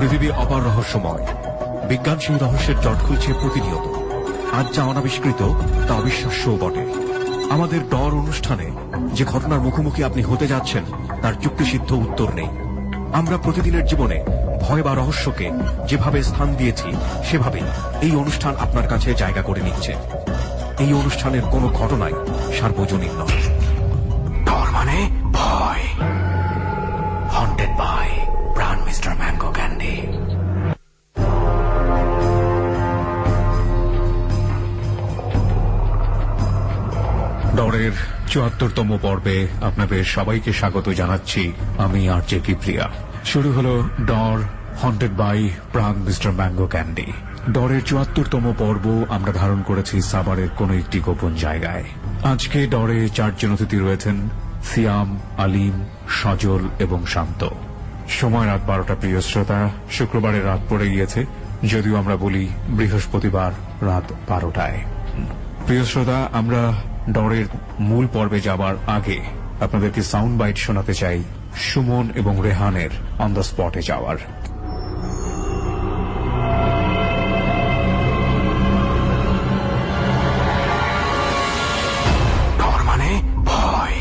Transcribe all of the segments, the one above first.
পৃথিবী অপার রহস্যময়। বিজ্ঞান সেই রহস্যের জট খুলছে প্রতিনিয়ত। আজ যা অনাবিষ্কৃত তা অবিশ্বাস্যও বটে। আমাদের ডর অনুষ্ঠানে যে ঘটনার মুখোমুখি আপনি হতে যাচ্ছেন তার যুক্তিসিদ্ধ উত্তর নেই। আমরা প্রতিদিনের জীবনে ভয় বা রহস্যকে যেভাবে স্থান দিয়েছি সেভাবেই এই অনুষ্ঠান আপনার কাছে জায়গা করে নিচ্ছে। এই অনুষ্ঠানের কোনো ঘটনাই সার্বজনীন নয়। ডর মানে ভয়। হন্টেড বাই প্রাণ মিস্টার ম্যাঙ্গো ক্যান্ডি। ডরের ৭৪তম পর্বে আপনাদের সবাইকে স্বাগত জানাচ্ছি। আমি আরজে কিপ্রিয়া। শুরু হলো ডর হন্টেড বাই প্রাণ মিস্টার ম্যাঙ্গো ক্যান্ডি। ডরের ৭৪তম পর্ব আমরা ধারণ করেছি সাভারের কোন একটি গোপন জায়গায়। আজকে ডরে ৪ জন অতিথি রয়েছেন, সিয়াম, আলিম, সজল এবং শান্ত। সময় রাত ১২টা। প্রিয় শ্রোতা, শুক্রবারের রাত পড়ে গিয়েছে, যদিও আমরা বলি বৃহস্পতিবার রাত ১২টায়। প্রিয় শ্রোতা, আমরা ডরের মূল পর্বে যাবার আগে আপনাদেরকে সাউন্ড বাইট শোনাতে চাই সুমন এবং রেহানের অন দ্য স্পটে যাওয়ার। ডর মানে ভয়।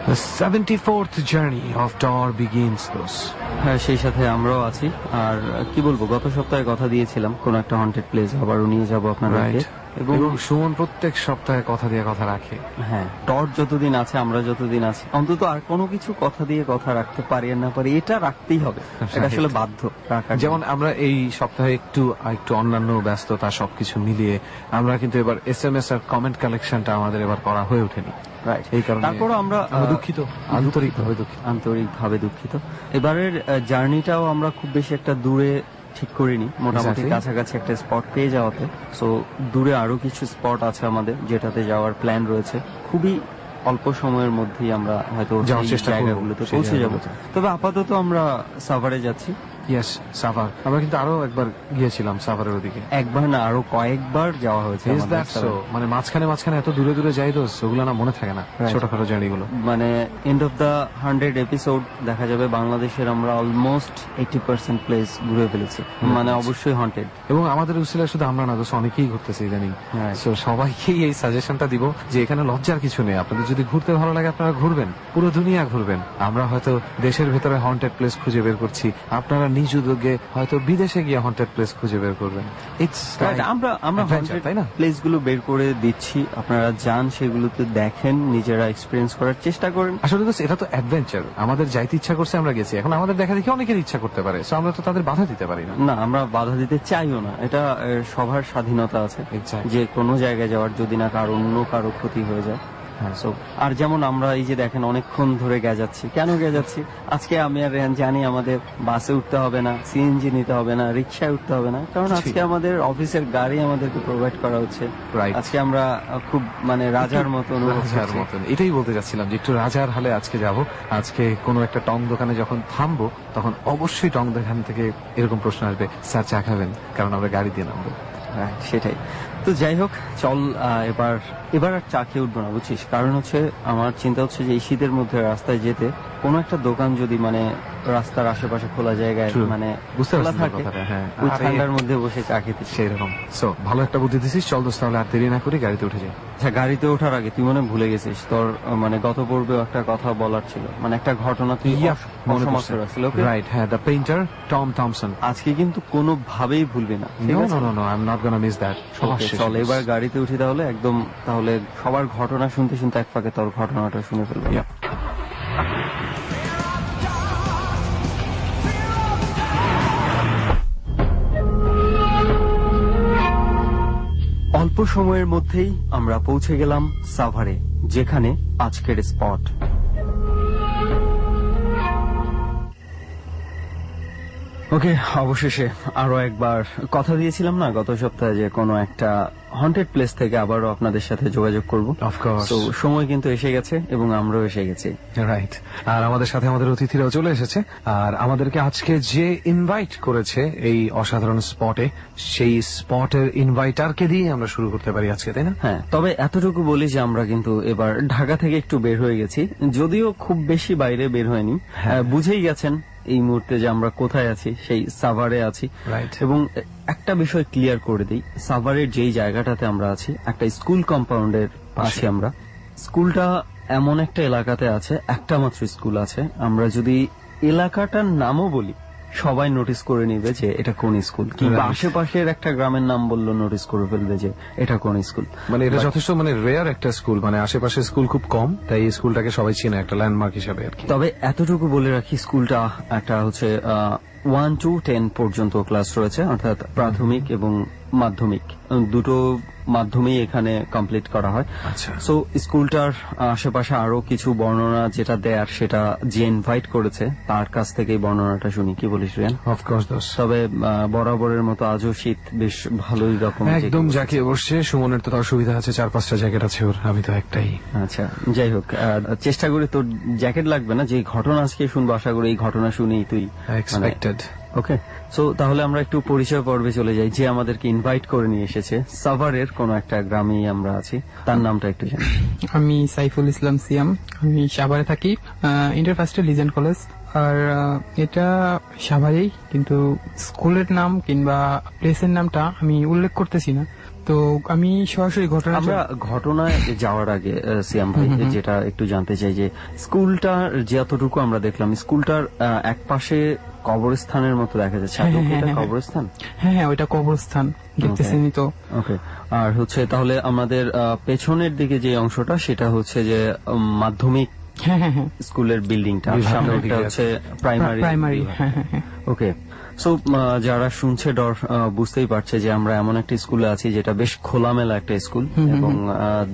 The 74th journey of Dor begins thus. হ্যাঁ, সেই সাথে আমরাও আছি। আর কি বলবো, গত সপ্তাহে কথা দিয়েছিলাম কোন একটা হন্টেড প্লেস আবারও নিয়ে যাবো আপনাদেরকে। এবং সুমন প্রত্যেক সপ্তাহে কথা দিয়ে কথা রাখে। হ্যাঁ, ডর যতদিন আছে, আমরা যতদিন আছি, অন্তত আর কোনো কিছু কথা দিয়ে কথা রাখতে পারি আর না পারি, এটা রাখতেই হবে। এটা আসলে বাধ্য রাখার। যেমন আমরা এই সপ্তাহে একটু অন্যান্য ব্যস্ততা সবকিছু মিলিয়ে আমরা কিন্তু এবার SMS আর কমেন্ট কালেকশনটা আমাদের এবার করা হয়ে ওঠেনি। এই কারণে তারপরও আমরা দুঃখিত, আন্তরিকভাবে দুঃখিত। এবারের জার্নিটাও আমরা খুব বেশি একটা দূরে ঠিক করিনি, মোটামুটি কাছাকাছি একটা স্পট পেয়ে যাওয়াতে। সো দূরে আরো কিছু স্পট আছে আমাদের যেটাতে যাওয়ার প্ল্যান রয়েছে। খুবই অল্প সময়ের মধ্যেই আমরা হয়তো জায়গাগুলোতে পৌঁছে যাব। তবে আপাতত আমরা সাভারে যাচ্ছি। ইয়েস, সাভার। আমরা কিন্তু আরো একবার গিয়েছিলাম সাভারের ওদিকে। একবার না, আরো কয়েকবার যাওয়া হয়েছে। মানে মাঝখানে এত দূরে দূরে যাই তো ওগুলো না মনে থাকে না, ছোটখাটো জার্নিগুলো। মানে এন্ড অফ দা 100 এপিসোড দেখা যাবে বাংলাদেশের আমরা অলমোস্ট 80% প্লেস ঘুরে ফেলেছি, মানে অবশ্যই হন্টেড। এবং আমাদের উসিলা শুধু আমরা না, অনেকেই ঘুরতেছি ইদানিং। সবাইকেই এই সাজেশনটা দিব যে এখানে লজ্জার কিছু নেই। আপনাদের যদি ঘুরতে ভালো লাগে আপনারা ঘুরবেন, পুরো দুনিয়া ঘুরবেন। আমরা হয়তো দেশের ভেতরে হন্টেড প্লেস খুঁজে বের করছি, আপনারা নিজ উদ্যোগে হয়তো বিদেশে গিয়ে হন্টেড প্লেস খুঁজে বের করবেন। আমরা তাই না, প্লেস গুলো বের করে দিচ্ছি, আপনারা যান, সেগুলোতে দেখেন, নিজেরা এক্সপিরিয়েন্স করার চেষ্টা করেন। আসলে এটা তো অ্যাডভেঞ্চার। আমাদের যাইতে ইচ্ছা করছে, আমরা গেছি। এখন আমাদের দেখা দেখি অনেকের ইচ্ছা করতে পারে, আমরা তো তাদের বাধা দিতে পারি না। না, আমরা বাধা দিতে চাইও না। এটা সবার স্বাধীনতা আছে যে কোনো জায়গায় যাওয়ার, যদি না অন্য কারো ক্ষতি হয়ে যায়। আর যেমন আমরা এই যে দেখেন অনেকক্ষণ ধরে গেজাচ্ছি। কেন গেজাচ্ছি? আজকে আমি আর রেহান জানি আমাদের বাসে উঠতে হবে না, সিএনজি নিতে হবে না, রিক্সায় উঠতে হবে না, কারণ আজকে আমাদের অফিসের গাড়ি আমাদেরকে প্রোভাইড করা হচ্ছে। আজকে আমরা খুব রাজার মতন। এটাই বলতে যাচ্ছিলাম যে একটু রাজার হালে আজকে যাব। আজকে কোনো একটা টং দোকানে যখন থামবো তখন অবশ্যই টং দোকান থেকে এরকম প্রশ্ন আসবে, স্যার চা খাবেন? কারণ আমরা গাড়ি দিয়ে নামবো। সেটাই তো। যাই হোক, চল এবার আর চা খেয়ে উঠবো না, বুঝছিস? কারণ হচ্ছে আমার চিন্তা হচ্ছে যে এই শীতের মধ্যে রাস্তায় যেতে কোনো একটা দোকান যদি রাস্তার আশেপাশে খোলা জায়গায় খোলা থাকে, ওই ঠান্ডার মধ্যে বসে চা খেতে, সেরকম। ভালো একটা বুদ্ধি দিছিস। চল দোস্ত, তাহলে আর দেরি না করি গাড়িতে উঠে যাই। আচ্ছা, গাড়িতে ওঠার আগে তুই মনে ভুলে গেছিস তোর গত পর্বে একটা কথা বলার ছিল, একটা ঘটনা তুই রাইট। হ্যাঁ, দ্য পেইন্টার টম থমসন। আজকে কিন্তু কোনোভাবেই ভুলবি না। No, I am not gonna miss that. চল এবার গাড়িতে উঠি তাহলে সবার ঘটনা শুনতে শুনতে এক ফাঁকে তোর ঘটনাটা শুনে ফেলবো। অল্প সময়ের মধ্যেই আমরা পৌঁছে গেলাম সাভারে, যেখানে আজকের স্পট। ওকে, অবশেষে আরো একবার কথা দিয়েছিলাম না গত সপ্তাহে যে কোনো একটা হন্টেড প্লেস থেকে আবারও আপনাদের সাথে যোগাযোগ করব। অফকোর্স। তো সময় কিন্তু এসে গেছে এবং আমরাও এসে গেছি। রাইট। আর আমাদের সাথে আমাদের অতিথিরাও চলে এসেছে, আর আমাদেরকে আজকে যে ইনভাইট করেছে এই অসাধারণ স্পটে, সেই স্পটের ইনভাইটারকে দিয়ে আমরা শুরু করতে পারি আজকে, তাই না? হ্যাঁ, তবে এতটুকু বলি যে আমরা কিন্তু এবার ঢাকা থেকে একটু বের হয়ে গেছি, যদিও খুব বেশি বাইরে বের হয়নি। বুঝেই গেছেন এই মুহূর্তে যে আমরা কোথায় আছি, সেই সাভারে আছি। Right. এবং একটা বিষয় ক্লিয়ার করে দিই, সাভারের যেই জায়গাটাতে আমরা আছি একটা স্কুল কম্পাউন্ডের আছি আমরা। স্কুলটা এমন একটা এলাকাতে আছে, একটা মাত্র স্কুল আছে। আমরা যদি এলাকাটার নামও বলি সবাই নোটিস করে নিবে যে এটা কোন স্কুল, কিংবা Right. আশেপাশের একটা গ্রামের নাম বললো নোটিস করে ফেলবে যে এটা কোন স্কুল। মানে এটা যথেষ্ট মানে রেয়ার একটা স্কুল, মানে আশেপাশে স্কুল খুব কম, তাই এই স্কুলটাকে সবাই চিনে একটা ল্যান্ডমার্ক হিসাবে আর কি। তবে এতটুকু বলে রাখি, স্কুলটা একটা হচ্ছে 1 to 10 পর্যন্ত ক্লাস রয়েছে, অর্থাৎ প্রাথমিক এবং মাধ্যমিক দুটো মাধ্যমেই এখানে কমপ্লিট করা হয়। আচ্ছা। সো স্কুলটার আশেপাশে আরো কিছু বর্ণনা যেটা দেয়ার, সেটা যে ইনভাইট করেছে তার কাছ থেকেই বর্ণনাটা শুনি। কি বলিস রিয়ান? অফকোর্স দোস্ত। তবে বরাবরের মতো আজও শীত বেশ ভালোই রকম একদম জাকিয়ে বসছে। সুমনের তো তার সুবিধা আছে, 4-5টা জ্যাকেট আছে ওর, আমি তো একটাই। আচ্ছা, যাই হোক, চেষ্টা করি তোর জ্যাকেট লাগবে না। যে ঘটনা আজকে শুনবো, আশা করি এই ঘটনা শুনেই তুই এক্সপেক্টেড। ওকে, সো তাহলে আমরা একটু পরিচয় পর্বে চলে যাই। যে আমাদেরকে ইনভাইট করে নিয়ে এসেছে, সাভারের কোন একটা গ্রামেই আমরা আছি, তার নামটা একটু জানি। আমি সাইফুল ইসলাম সিয়াম, আমি সাভারে থাকি, ইন্টার ফার্স্টে লিজেন্ড কলেজ। আর এটা সাভারেই, কিন্তু স্কুলের নাম কিংবা প্লেসের নামটা আমি উল্লেখ করতেছি না। তো আমি সরাসরি আমরা ঘটনায় যাওয়ার আগে সিয়াম ভাই যেটা একটু জানতে চাই যে স্কুলটার যতটুকু আমরা দেখলাম, স্কুলটার এক পাশে কবরস্থানের মতো দেখা যাচ্ছে। এটা কবরস্থান? হ্যাঁ, ওইটা কবরস্থান, দেখতেছেনই তো। ওকে, আর হচ্ছে তাহলে আমাদের পেছনের দিকে যে অংশটা, সেটা হচ্ছে যে মাধ্যমিক হ্যাঁ স্কুলের বিল্ডিংটা, সামনে একটা হচ্ছে প্রাইমারি। হ্যাঁ। ওকে, সো যারা শুনছে বুঝতেই পারছে যে আমরা এমন একটা স্কুলে আছি যেটা বেশ খোলামেলা একটা স্কুল, এবং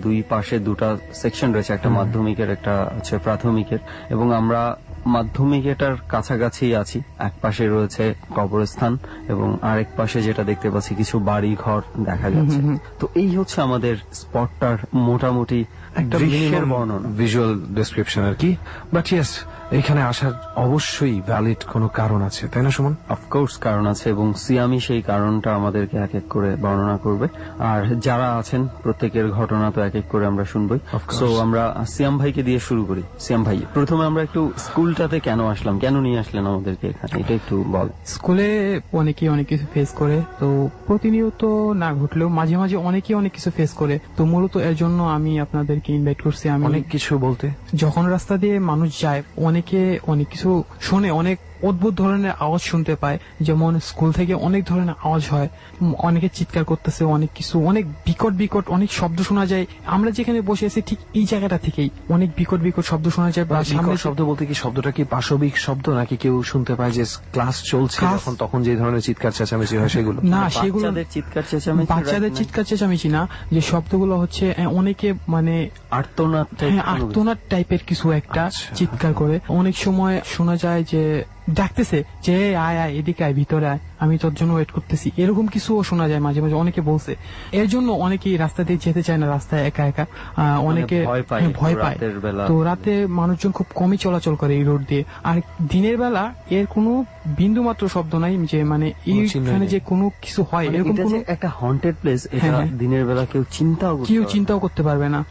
দুই পাশে দুটা সেকশন রয়েছে, একটা মাধ্যমিকের একটা হচ্ছে প্রাথমিকের, এবং আমরা মাধ্যমিকেটার কাছাকাছি আছি। এক পাশে রয়েছে কবরস্থান এবং আরেক পাশে যেটা দেখতে পাচ্ছি কিছু বাড়ি ঘর দেখা যাচ্ছে। তো এই হচ্ছে আমাদের স্পটটার মোটামুটি একটা দৃশ্যের বর্ণনা, ভিজুয়াল ডেসক্রিপশন আর কি। বাট ইয়েস, এখানে আসার অবশ্যই ভ্যালিড কোনো কারণ আছে, তাই না সুমন? অফকোর্স কারণ আছে, এবং সিয়ামি সেই কারণটা আমাদেরকে এক এক করে বর্ণনা করবে। আর যারা আছেন প্রত্যেকের ঘটনা তো এক এক করে আমরা শুনবই। সো আমরা সিয়াম ভাইকে দিয়ে শুরু করি। সিয়াম ভাই, প্রথমে আমরা একটু স্কুলটাতে কেন আসলাম, কেন নিয়ে আসলেন আমাদেরকে এখানে, এটা একটু বল। স্কুলে অনেকেই অনেক কিছু ফেস করে, তো প্রতিনিয়ত না ঘটলেও মাঝে মাঝে অনেকেই অনেক কিছু ফেস করে। তো মূলত এর জন্য আমি আপনাদেরকে ইনভাইট করছি। আমি অনেক কিছু বলতে, যখন রাস্তা দিয়ে মানুষ যায়, অনেকে অনেক কিছু শোনে, অনেক অদ্ভুত ধরনের আওয়াজ শুনতে পায়। যেমন স্কুল থেকে অনেক ধরনের আওয়াজ হয়, অনেকে চিৎকার করতেছে, অনেক কিছু, অনেক বিকট বিকট অনেক শব্দ শোনা যায়। আমরা যেখানে বসে আছি ঠিক এই জায়গাটা থেকেই অনেক বিকট বিকট শব্দ শোনা যায়। সামনে শব্দ বলতে কি শব্দটা কি পাশবিক শব্দ, নাকি কেউ শুনতে পায় যে ক্লাস চলছে তখন যে ধরনের চিৎকার চেঁচামেচি হয় সেগুলো? না, সেগুলো বাচ্চাদের চিৎকার চেঁচামেচি না, যে শব্দগুলো হচ্ছে অনেকে মানে আর্তনাদ টাইপের কিছু একটা চিৎকার করে। অনেক সময় শোনা যায় যে ডাকতেছে যে আয় আয়, এদিকে আয়, ভিতরে আয়, আমি তোর জন্য ওয়েট করতেছি, এরকম কিছু শোনা যায় মাঝে মাঝে। অনেকে বলছে এর জন্য অনেকেই রাস্তা দিয়ে যেতে চায় না, রাস্তায় একা একা অনেকে ভয় পায়। তো রাতে মানুষজন খুব কমই চলাচল করে এই রোড দিয়ে। আর দিনের বেলা এর কোনো বিন্দু মাত্র শব্দ নাই, যে মানে এইখানে যে কোনো কিছু হয় এরকম কোনো একটা হন্টেড প্লেস, এটা দিনের বেলা কেউ চিন্তাও করতে পারবে না।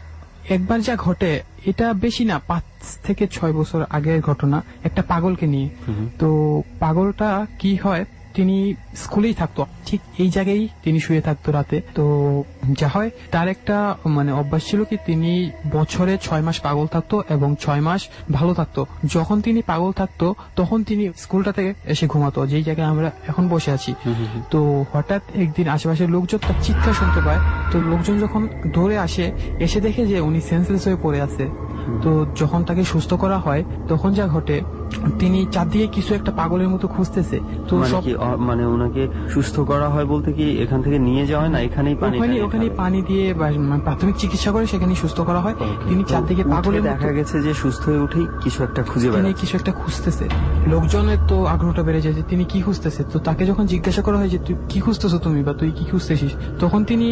একবার যা ঘটে, এটা বেশি না, 5 থেকে 6 বছর আগের ঘটনা, একটা পাগলকে নিয়ে। তো পাগলটা কি হয়, তিনি স্কুলেই থাকতো, ঠিক এই জায়গায় তিনি শুয়ে থাকতো রাতে। তো যা হয়, তার একটা মানে অভ্যাস ছিল কি, তিনি বছরে 6 মাস পাগল থাকতো এবং 6 মাস ভালো থাকতো। যখন তিনি পাগল থাকতো তখন তিনি স্কুলটা থেকে এসে ঘুমাতো, যেই জায়গায় আমরা এখন বসে আছি। তো হঠাৎ একদিন আশেপাশের লোকজন তার চিৎকার শুনতে পায়। তো লোকজন যখন দৌড়ে আসে, এসে দেখে যে উনি সেন্সলেস হয়ে পড়ে আছে। তো যখন তাকে সুস্থ করা হয় তখন যা ঘটে, তিনি চারদিকে কিছু একটা পাগলের মতো খুঁজতেছে। তো মানে সব কি মানে ওনাকে সুস্থ করা হয় বলতে কি এখান থেকে নিয়ে যাওয়া হয় না, এখানেই ওখানে পানি দিয়ে বা প্রাথমিক চিকিৎসা করে সেখানে সুস্থ করা হয়। তিনি চারদিকে পাগলের মতো, দেখা গেছে যে সুস্থ হয়ে উঠেই কিছু একটা খুঁজে তিনি বেড়াচ্ছে, কিছু একটা খুঁজতেছে। লোকজনের তো আগ্রহটা বেড়ে যায় যে তিনি কি খুঁজতেছে। তো তাকে যখন জিজ্ঞাসা করা হয় যে তুই কি খুঁজতেছো তুমি, বা তুই কি খুঁজতেছিস, তখন তিনি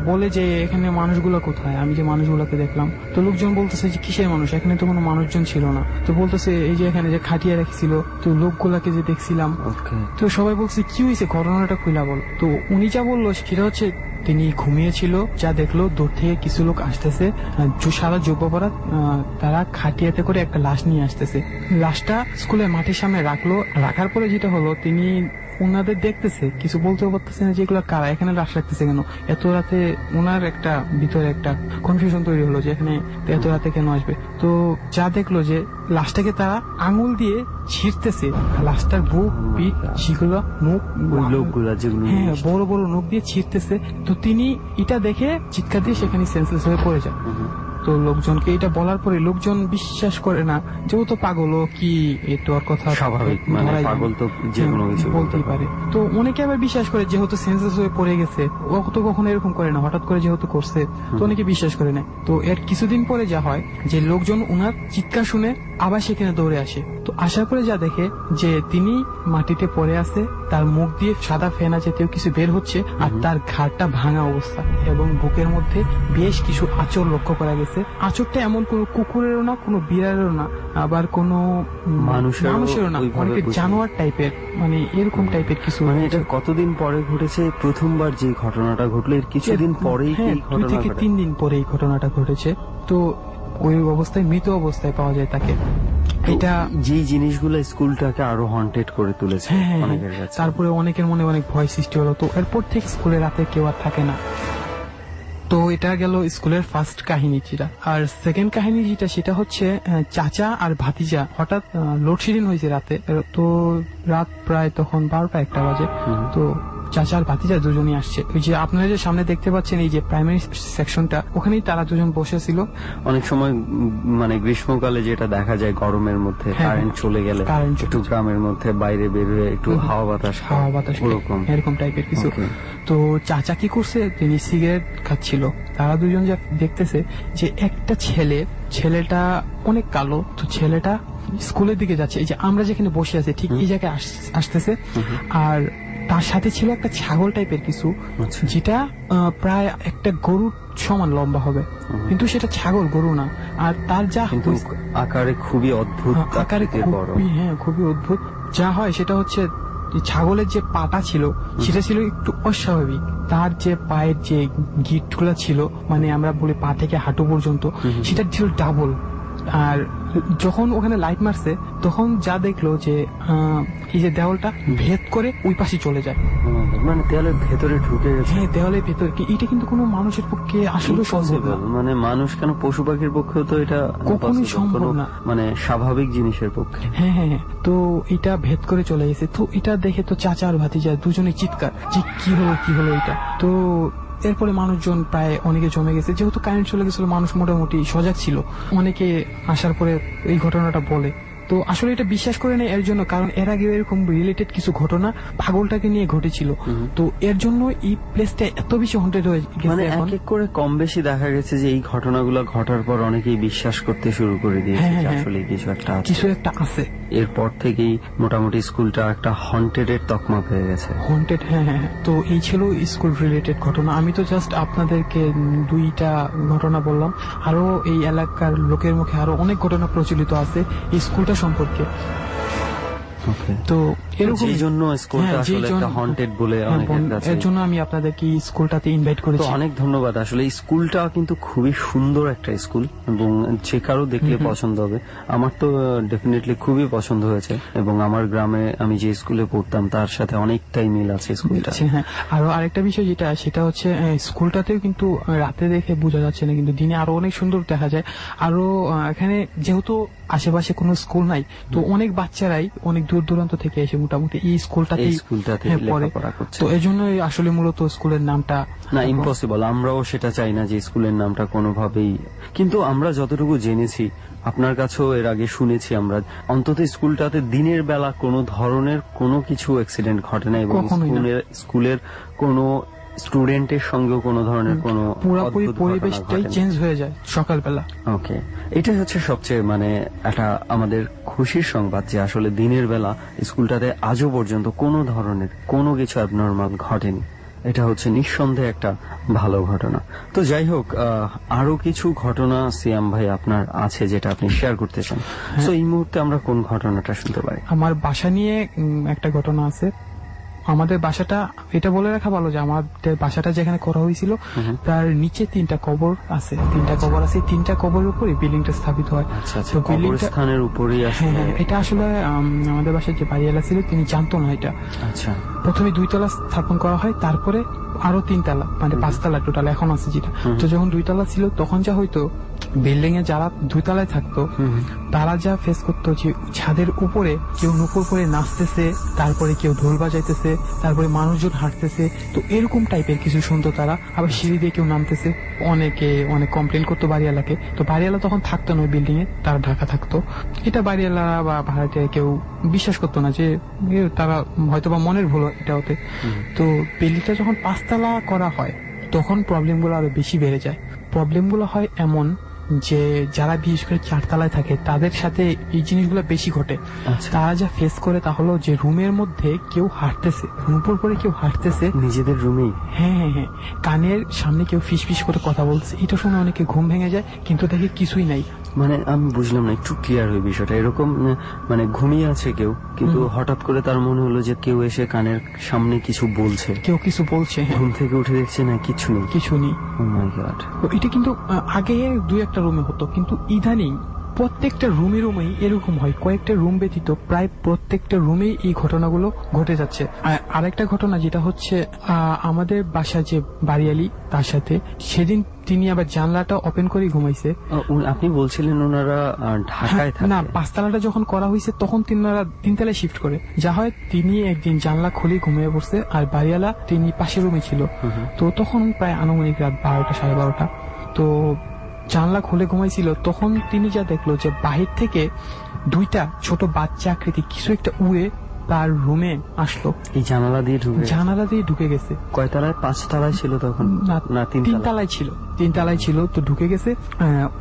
বলে যে এখানে মানুষগুলো কোথায়, আমি যে মানুষগুলোকে দেখলাম। তো লোকজন বলতেছে যে কিসের মানুষ, এখানে তো কোনো মানুষজন ছিল না। তো বলতেছে এই যে এখানে যে খাটিয়ে রেখেছিল, তো লোকগুলাকে যে দেখছিলাম। তো সবাই বলছে কি হয়েছে, ঘটনাটা খুইলা বল। তো উনি যা বললো সেটা হচ্ছে তিনি ঘুমিয়েছিল, যা দেখলো দূর থেকে কিছু লোক আসতেছে, সারা যুবপরা, তারা খাটিয়াতে করে একটা লাশ নিয়ে আসতেছে। লাশটা স্কুলের মাঠের সামনে রাখলো। রাখার পরে যেটা হলো, তিনি ওনাদের দেখতেছে, কিছু বলতেও পারতেছে না যেগুলো কারা, এখানে লাশ রাখতেছে কেন এত রাতে। ওনার একটা ভিতরে একটা কনফিউশন তৈরি হলো যে এখানে এত রাতে কেন আসবে। তো যা দেখলো যে লাশটাকে তারা আঙুল দিয়ে ছিঁড়তেছে, লাশটার বুক, পিঠ, সেগুলো মুখ, লোকগুলা যেগুলো হ্যাঁ বড় বড় নখ দিয়ে ছিঁড়তেছে। তো তিনি এটা দেখে চিৎকার দিয়ে সেখানে সেন্সলেস হয়ে পড়ে যায়। তো লোকজনকে এটা বলার পরে লোকজন বিশ্বাস করে না, যেহেতু পাগল ও কি, এতো আর কথা স্বাভাবিক, মানে পাগল তো যে কোনো কিছু বলতেই পারে। তো অনেকে আবার বিশ্বাস করে যেহেতু সেন্সলেস হয়ে পড়ে গেছে, ও তো কখনো এরকম করে না, হঠাৎ করে যেহেতু করছে, তো অনেকে বিশ্বাস করে না। তো এর কিছুদিন পরে যা হয় যে লোকজন ওনার চিৎকার শুনে আবার সেখানে দৌড়ে আসে। তো আসার পরে যা দেখে যে তিনি মাটিতে পড়ে আছে, তার মুখ দিয়ে সাদা ফেনা জাতীয় কিছু বের হচ্ছে, আর তার ঘাড়টা ভাঙা অবস্থা, এবং বুকের মধ্যে বেশ কিছু আঁচড় লক্ষ্য করা গেছে। আঁচড়টা এমন কোন কুকুরেরও না, কোনো বিড়ালেরও না, আবার কোনো মানুষেরও না, অনেক জানোয়ার টাইপের, মানে এরকম টাইপের কিছু। মানে এটা কতদিন পরে ঘটেছে? প্রথমবার যে ঘটনাটা ঘটলো এর কিছুদিন পরেই, হ্যাঁ 2 থেকে 3 দিন পরে এই ঘটনাটা ঘটেছে। তো ওই অবস্থায়, মৃত অবস্থায় পাওয়া যায় তাকে। এটা যে জিনিসগুলো স্কুলটাকে আরো হন্টেড করে তুলেছে অনেকের কাছে। তারপরে অনেকের মনে অনেক ভয় সৃষ্টি হলো। তো এরপর থেকে স্কুলে রাতে কেউ আর থাকে না। তো এটা গেল স্কুলের ফার্স্ট কাহিনী যেটা। আর সেকেন্ড কাহিনী যেটা, সেটা হচ্ছে চাচা আর ভাতিজা হঠাৎ লোডশেডিং হয়েছে রাতে। তো রাত প্রায় তখন 12টা-1টা বাজে। তো চাচা আর ভাতিজা দুজনই আসছে। ওই যে আপনারা যে সামনে দেখতে পাচ্ছেন এই যে প্রাইমারি সেকশনটা, ওখানেই তারা দুজন বসেছিল। অনেক সময় মানে গ্রীষ্মকালে যেটা দেখা যায়, গরমের মধ্যে কারেন্ট চলে গেলে একটু গ্রামের মধ্যে বাইরে বের হয়ে একটু হাওয়া বাতাস এরকম টাইপের কিছু। তো চাচা কি করছে, তিনি সিগারেট খাচ্ছিল। তারা দুজন যা দেখতেছে যে একটা ছেলেটা অনেক কালো, তো ছেলেটা স্কুলের দিকে যাচ্ছে, এই যে আমরা যেখানে বসে আছি ঠিক এই জায়গায় আসতেছে। আর তার সাথে ছিল একটা ছাগল টাইপের কিছু, যেটা প্রায় একটা গরুর সমান লম্বা হবে, কিন্তু সেটা ছাগল, গরু না। আর তার যা আকারে খুবই অদ্ভুত, আকারে খুবই অদ্ভুত। যা হয় সেটা হচ্ছে ছাগলের যে পাটা ছিল সেটা ছিল একটু অস্বাভাবিক। তার যে পায়ের যে গিঁটগুলো ছিল, মানে আমরা বলি পা থেকে হাঁটু পর্যন্ত, সেটা ছিল ডাবল। আর যখন ওখানে লাইট মারছে তখন যা দেখলো যে এই যে দেওয়ালটা ভেদ করে ওই পাশে চলে যায়, মানে দেওয়ালের ভেতরে ঢুকে গেছে। হ্যাঁ দেওয়ালের ভেতরে। এটা কিন্তু কোনো মানুষের পক্ষে আসলে সম্ভব না, মানে মানুষ কেন, পশু পাখির পক্ষেও তো এটা কখনোই সম্ভব না, মানে স্বাভাবিক জিনিসের পক্ষে। হ্যাঁ। তো এটা ভেদ করে চলে গেছে। তো এটা দেখে তো চাচা আর ভাতিজা দুজনে চিৎকার যে কি হলো এটা। তো এরপরে মানুষজন প্রায় অনেকে জমে গেছে, যেহেতু কারেন্ট চলে গেছিল, মানুষ মোটামুটি সজাগ ছিল। অনেকে আসার পরে এই ঘটনাটা বলে। তো আসলে এটা বিশ্বাস করে নেই এর জন্য, কারণ এর আগে এরকম রিলেটেড কিছু ঘটনা পাগলটাকে নিয়ে ঘটেছিল। তো এর জন্য এই প্লেসটা এত বেশি হন্টেড হয়ে গেছে। মানে এক এক করে কম বেশি দেখা গেছে যে এই ঘটনাগুলো ঘটার পর অনেকেই বিশ্বাস করতে শুরু করে দিয়েছে আসলে কিছু একটা আছে। এরপর থেকেই মোটামুটি স্কুলটা একটা হন্টেড এর তকমা পেয়ে গেছে। হন্টেড, হ্যাঁ। তো এই ছিল স্কুল রিলেটেড ঘটনা। আমি তো জাস্ট আপনাদেরকে 2টা ঘটনা বললাম, আরো এই এলাকার লোকের মুখে আরো অনেক ঘটনা প্রচলিত আছে এই স্কুলটা সম্পর্কে। তো এরকম জন্য স্কুলটা আসলে একটা হন্টেড বলে অনেকের কাছে, এর জন্য আমি আপনাদেরকে স্কুলটাতে ইনভাইট করেছি। অনেক ধন্যবাদ। আসলে স্কুলটা কিন্তু খুবই সুন্দর একটা স্কুল, এবং যে কারো দেখলে পছন্দ হবে। আমার তো ডেফিনেটলি খুবই পছন্দ হয়েছে, এবং আমার গ্রামে আমি যে স্কুলে পড়তাম তার সাথে অনেকটাই মিল আছে স্কুলটা। হ্যাঁ, আরো আরেকটা বিষয় সেটা হচ্ছে স্কুলটাতেও কিন্তু রাতে দেখে বোঝা যাচ্ছে না, কিন্তু দিনে আরো অনেক সুন্দর দেখা যায়। আরো এখানে যেহেতু আশেপাশে কোনো স্কুল নাই, তো অনেক বাচ্চারাই অনেক দূর দূরান্ত থেকে এসে মোটামুটি এই স্কুলটাতেই পড়ে। লেখাপড়া করছে। তো এই জন্যই আসলে মূলত স্কুলের নামটা না ইম্পসিবল, আমরাও সেটা চাই না যে স্কুলের নামটা কোনোভাবেই, কিন্তু আমরা যতটুকু জেনেছি, আপনার কাছেও এর আগে শুনেছি আমরা, অন্তত স্কুলটাতে দিনের বেলা কোনো ধরনের কোনো কিছু অ্যাক্সিডেন্ট ঘটে না, এবং স্কুলের কোনো স্টুডেন্টের সঙ্গেও কোনো ধরনের কোনো পুরোপুরি পরিবেশটাই চেঞ্জ হয়ে যায় সকালবেলা। ওকে, এটাই হচ্ছে সবচেয়ে মানে একটা আমাদের খুশির সংবাদ যে আসলে দিনের বেলা স্কুলটাতে আজও পর্যন্ত কোনো ধরনের কোনো কিছু অ্যাবনর্মাল ঘটেনি। এটা হচ্ছে নিঃসন্দেহে একটা ভালো ঘটনা। তো যাই হোক, আরো কিছু ঘটনা সিয়াম ভাই আপনার আছে যেটা আপনি শেয়ার করতে চান। তো এই মুহূর্তে আমরা কোন ঘটনাটা শুনতে পারি? আমার বাসা নিয়ে একটা ঘটনা আছে। আমাদের বাসাটা, এটা বলে রাখা ভালো যে আমাদের বাসাটা যেখানে করা হয়েছিল তার নিচে 3টা কবর আছে। 3টা কবর আছে, 3টা কবরের উপরে বিল্ডিংটা স্থাপিত হয়। তো কবরস্থানের উপরেই আসলে এটা আসলে আমাদের বাসায় যে বাড়িওয়ালা ছিল তিনি জানতো না এটা। আচ্ছা, প্রথমে 2 তলা স্থাপন করা হয়, তারপরে আরো 3 তলা, মানে 5 তলা টোটাল এখন আছে যেটা। তো যখন 2 তলা ছিল তখন যা হয়তো বিল্ডিং এ যারা 2 তলায় থাকতো তারা যা ফেস করতো যে ছাদের উপরে কেউ নুপুর করে নাচতেছে, তারপরে কেউ ঢোল বাজাইতেছে, তারপরে মানুষজন হাঁটতেছে। তো এরকম টাইপের কিছু শুনতো তারা। আবার সিঁড়ি দিয়ে কেউ নামতেছে, অনেকে অনেক কমপ্লেন করতো বাড়িওয়ালাকে। তো বাড়িওয়ালা তখন থাকতো না বিল্ডিং এ, তারা ঢাকা থাকতো। এটা বাড়িওয়ালা বা ভাড়াটিয়া কেউ বিশ্বাস করতো না, যে তারা হয়তো বা মনের ভুল এটা হতে। তো বিল্ডিংটা যখন 5 তলা করা হয় তখন প্রবলেমগুলো আরো বেশি বেড়ে যায়। প্রবলেমগুলো হয় এমন যে যারা বিশেষ করে 4 তলায় থাকে তাদের সাথে এই জিনিসগুলো বেশি ঘটে। তারা যা ফেস করে তা হলো যে রুমের মধ্যে কেউ হাঁটতেছে, উপর করে কেউ হাঁটতেছে নিজেদের রুমেই। হ্যাঁ, কানের সামনে কেউ ফিস ফিস করে কথা বলছে। এটা শুনে অনেকে ঘুম ভেঙে যায়, কিন্তু দেখে কিছুই নাই। মানে আমি বুঝলাম না, একটু ক্লিয়ার হয়ে বিষয়টা। এরকম মানে ঘুমিয়ে আছে কেউ, কিন্তু হঠাৎ করে তার মনে হলো যে কেউ এসে কানের সামনে কিছু বলছে, কেউ কিছু বলছে। ঘুম থেকে উঠে দেখছে না কিছু নেই, কিছু নেই। ও মাই গড। এটা কিন্তু আগে 2-1টা রুমে হতো, কিন্তু ইদানিং প্রত্যেকটা রুমেই এরকম হয়। কয়েকটা রুম ব্যতীত প্রায় প্রত্যেকটা রুমেই এই ঘটনাগুলো ঘটে যাচ্ছে। আরেকটা ঘটনা যেটা হচ্ছে, আমাদের বাসা যে বাড়িয়ালি তার সাথে সেদিন তিনি আবার জানলাটা ওপেন করে ঘুমাইছে। আপনি বলছিলেন ওনারা ঢাকায় থাকে? না, 5 তলাটা যখন করা হয়েছে তখন তিনারা 3 তলায় শিফট করে। যা হয় তিনি একদিন জানলা খুলে ঘুমিয়ে পড়ছে, আর বাড়িওয়ালা তিনি পাশের রুমে ছিল। তো তখন প্রায় আনুমানিক রাত 12টা 12:30। তো জানলা খুলে ঘুমাইছিল, তখন তিনি যা দেখলো যে বাহির থেকে 2টা ছোট বাচ্চা আকৃতি কিছু একটা উড়ে তার রুমে আসলো। এই জানালা দিয়ে ঢুকে গেছে। কয় তলায়? 5 তলায় ছিল তখন? না 3 তলায় ছিল। 3 তলায় ছিল। তো ঢুকে গেছে,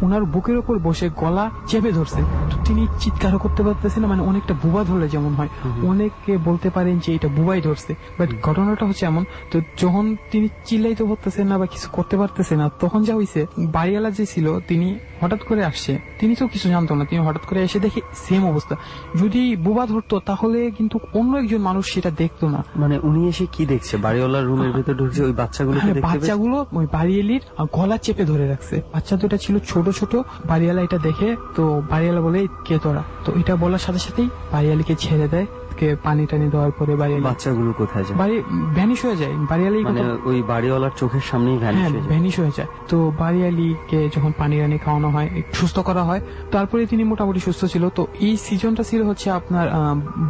ওনার বুকের উপর বসে গলা চেপে ধরছে। তো তিনি চিৎকারও করতে পারতেছেন না, মানে অনেকটা বুবা ধরলে যেমন হয়, অনেকে বলতে পারেন যে এটা বুবাই ধরছে। বাট ঘটনাটা হচ্ছে এমন, তো যখন তিনি চিল্লাইতে পারতেছেন না বা কিছু করতে পারতেছে না, তখন যা হয়েছে বাড়িওয়ালা যে ছিল তিনি হঠাৎ করে আসছে। তিনি তো কিছু জানতো না, তিনি হঠাৎ করে এসে দেখে সেম অবস্থা। যদি বুবা ধরতো তাহলে কিন্তু অন্য একজন মানুষ সেটা দেখতো না। মানে উনি এসে কি দেখছে? বাড়িওয়ালার রুমের ভিতর ঢুকছে, ওই বাচ্চাগুলো ওই বাড়িয়ালির গলা চেপে ধরে রাখছে। বাচ্চা দুটা ছিল ছোট ছোট। বাড়িওয়ালা এটা দেখে, তো বাড়িওয়ালা বলে কে তোরা? তো এটা বলার সাথে সাথেই বাড়িয়ালিকে ছেড়ে দেয়। পানি টানি দেওয়ার পরে বাচ্চাগুলো কোথায় যায়? ভ্যানিশ হয়ে যায়। বাড়িয়ালি মানে ওই বাড়িওয়ালার চোখের সামনেই ভ্যানিশ হয়ে যায়। তো বাড়িয়ালিকে যখন পানি টানি খাওয়ানো হয়, সুস্থ করা হয়, তারপরে তিনি মোটামুটি সুস্থ ছিল। তো এই সিজনটা ছিল হচ্ছে আপনার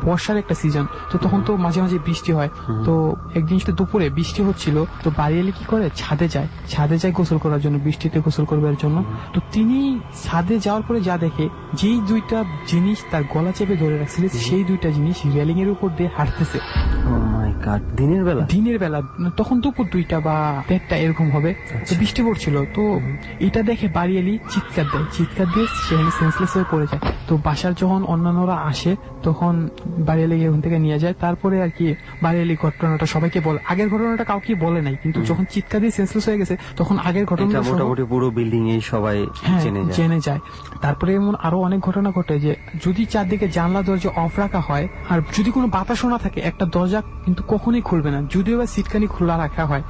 বর্ষার একটা সিজন। তো তখন তো মাঝে মাঝে বৃষ্টি হয়। তো একদিন দুপুরে বৃষ্টি হচ্ছিল, তো বাড়িয়ালি কি করে ছাদে যায় গোসল করার জন্য, বৃষ্টিতে গোসল করবার জন্য। তো তিনি ছাদে যাওয়ার পরে যা দেখে, যেই 2টা জিনিস তার গলা চেপে ধরে রাখছিল, সেই 2টা জিনিস রেলিং এর উপর দিয়ে হাঁটতেছে। দিনের বেলা তখন দুপুর 2টা বা 1:30 এরকম হবে। তো বৃষ্টি পড়ছিল। তো এটা দেখে বাড়িয়ালি চিৎকার দিয়ে সেখানে সেন্সলেস হয়ে পড়ে যায়। তো বাসার যখন অন্যান্যরা আসে তখন বাড়িয়ালি ওখান থেকে নিয়ে যায়। তারপরে আর কি বাড়িয়ালি ঘটনাটা সবাইকে বলে। আগের ঘটনাটা কাউকে বলে নাই, কিন্তু যখন চিৎকার দিয়ে সেন্সলেস হয়ে গেছে তখন আগের ঘটনাটা মোটামুটি পুরো বিল্ডিং এ সবাই জেনে যায়। তারপরে এমন আরো অনেক ঘটনা ঘটে যে যদি চারদিকে জানলা দরজা অফ রাখা হয়, আর যদি কোনো বাতাসও না থাকে, একটা দরজা কিন্তু কখনোই খুলবে না, যদিও বা সিটকানি খোলা রাখা হয়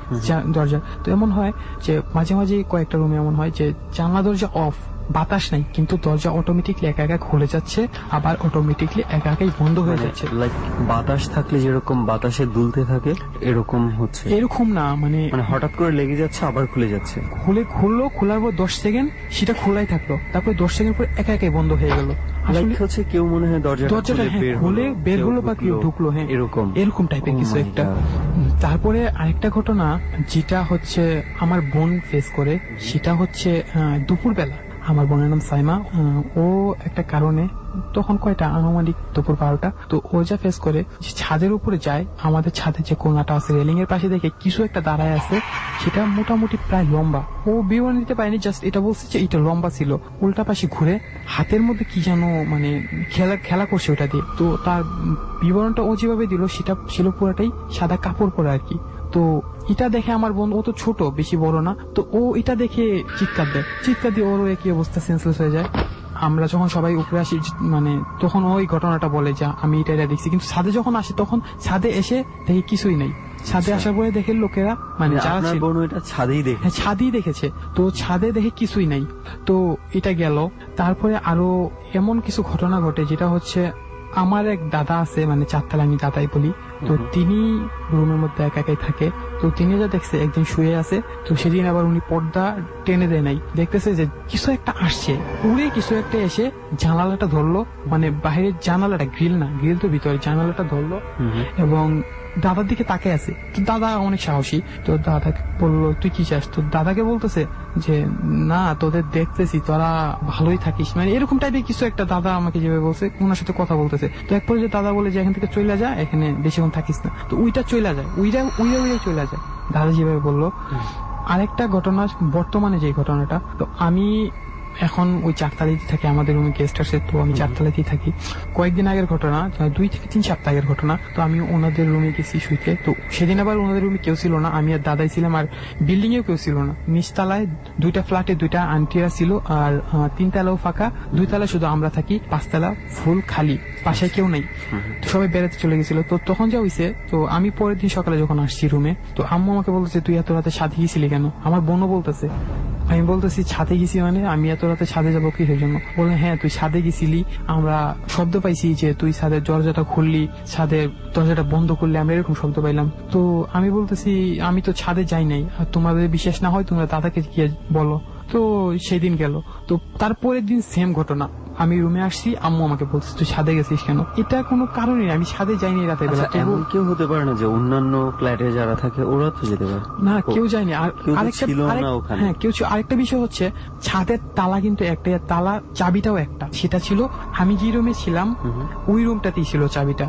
দরজা। তো এমন হয় যে মাঝে মাঝে কয়েকটা রুমে এমন হয় যে জানলা দরজা অফ, বাতাস নাই, কিন্তু দরজা অটোমেটিকলি একা একা খুলে যাচ্ছে, আবার অটোমেটিকলি একা একাই বন্ধ হয়ে যাচ্ছে। লাইক বাতাস থাকলে যেরকম বাতাসে দুলতে থাকে এরকম হচ্ছে? এরকম না, মানে হঠাৎ করে লেগে যাচ্ছে আবার খুলে যাচ্ছে। খোলার পর 10 সেকেন্ড সেটা খোলাই থাকলো, তারপরে 10 সেকেন্ড পর একা একাই বন্ধ হয়ে গেল। লাইক হচ্ছে কেউ মনে হয় দরজাটা খুলে বের হলো বা কেউ ঢুকলো, হ্যাঁ এরকম টাইপের কিছু একটা। তারপরে আরেকটা ঘটনা যেটা হচ্ছে আমার বোন ফেস করে, সেটা হচ্ছে দুপুরবেলা। আমার বোনের নাম সাইমা। ও একটা কারণে তখন কয়টা আনুমানিক দুপুর 12টা, তো ও যা ফেস করে যে ছাদের উপরে যায়, আমাদের ছাদের যে কোনাটা আছে রেলিং এর পাশে দেখে কিছু একটা দাঁড়ায় আছে, সেটা মোটামুটি প্রায় লম্বা। ও বিবরণ দিতে পারেনি, জাস্ট এটা বলছে যে এটা লম্বা ছিল। উল্টা পাশে ঘুরে হাতের মধ্যে কি যেন মানে খেলা করছে ওটা দিয়ে। তো তার বিবরণটা ও যেভাবে দিল সেটা ছিল পুরাটাই সাদা কাপড় পরে আর কি। তো এটা দেখে আমার বন্ধু, ও তো ছোট, বেশি বড় না, তো ও এটা দেখে চিৎকার দিয়ে ওর একই অবস্থা, সেন্সলেস হয়ে যায়। আমরা যখন সবাই উপরে আসি, মানে তখন ওই ঘটনাটা বলে যে আমি এটা দেখছি, কিন্তু ছাদে যখন আসি তখন ছাদে এসে দেখি কিছুই নেই। ছাদে আসার পরে দেখে লোকেরা, মানে যারা ছাদেই দেখেছে, তো ছাদে দেখে কিছুই নাই। তো এটা গেল। তারপরে আরো এমন কিছু ঘটনা ঘটে, যেটা হচ্ছে আমার এক দাদা আছে, মানে 4 তলা, আমি দাদাই বলি। তো তিনি রুমের মধ্যে একা একাই থাকে। তো তিনি যা দেখছে একদিন শুয়ে আছে, তো সেদিন আবার উনি পর্দা টেনে দেয় নাই, দেখতেছে যে কিছু একটা আসছে, উড়ে কিছু একটা এসে জানালাটা ধরলো, মানে বাইরের জানালাটা, গ্রিল না, গ্রিল তো ভিতরে, জানালাটা ধরলো এবং দাদার দিকে তাকে আছে। তো দাদা অনেক সাহসী, তো দাদাকে বললো তুই কি চাস? তো দাদাকে বলতেছে যে না, তোদের দেখতেছি তোরা ভালোই থাকিস, মানে এরকম টাইপের কিছু একটা দাদা আমাকে যেভাবে বলছে, ওনার সাথে কথা বলতেছে। তো এক পর্যায়ে দাদা বলে যে এখান থেকে চলে যা, এখানে বেশিক্ষণ থাকিস না। তো উইটা চলে যায়, উইরা চলে যায়, দাদা যেভাবে বললো। আরেকটা ঘটনা, বর্তমানে যে ঘটনাটা, তো আমি এখন ওই 4 তলাতেই থাকি, আমাদের রুমে গেস্ট আসে, তো আমি 4 তলাতেই থাকি। কয়েকদিন আগের ঘটনা, 2 থেকে 3 সপ্তাহ আগের ঘটনা। তো আমি ওনাদের রুমে গেছি শুইতে। তো সেদিন আবার ওনাদের রুমে কেউ ছিল না, আমি আর দাদাই ছিলাম, আর বিল্ডিং এও কেউ ছিল না। নিচতলায় 2টা ফ্ল্যাটে 2টা আন্টিরা ছিল, আর 3 তলাও ফাঁকা, 2 তলায় শুধু আমরা থাকি, 5 তলা ফুল খালি, পাশে কেউ নেই। তো সবাই বেড়াতে চলে গেছিল। তো তখন যা হইছে, তো আমি পরের দিন সকালে যখন আসছি রুমে, তো আম্মু আমাকে বলতেছে তুই এত রাতে ছাদে গেছিলি কেন? আমার বোনও বলতেছে। আমি বলতেছি ছাদে গেছি মানে, আমি এত রাতে ছাদে যাবো কিসের জন্য? বলে হ্যাঁ তুই ছাদে গেছিলি, আমরা শব্দ পাইছি যে তুই ছাদের দরজাটা খুললি, ছাদের দরজাটা বন্ধ করলি, আমরা এরকম শব্দ পাইলাম। তো আমি বলতেছি আমি তো ছাদে যাই নাই, আর তোমাদের বিশ্বাস না হয় তোমরা দাদাকে গিয়ে বলো। তো সেই দিন গেল। তো তারপরের দিন সেম ঘটনা, আমি রুমে আসছি, আম্মু আমাকে বলছে তুই ছাদে গেছিস কেন? এটা কোনো কারণে আমি ছাদে যাইনি রাতের বেলা। এমন কেউ হতে পারে না যে অন্যান্য ফ্ল্যাটে যারা থাকে ওরা তো যেতে পারে? না, কেউ যায়নি। আর আরেকটা বিষয় হচ্ছে ছাদের তালা কিন্তু একটা, তালা চাবিটাও একটা। সেটা ছিল আমি যে রুমে ছিলাম ওই রুমটাতেই ছিল চাবিটা,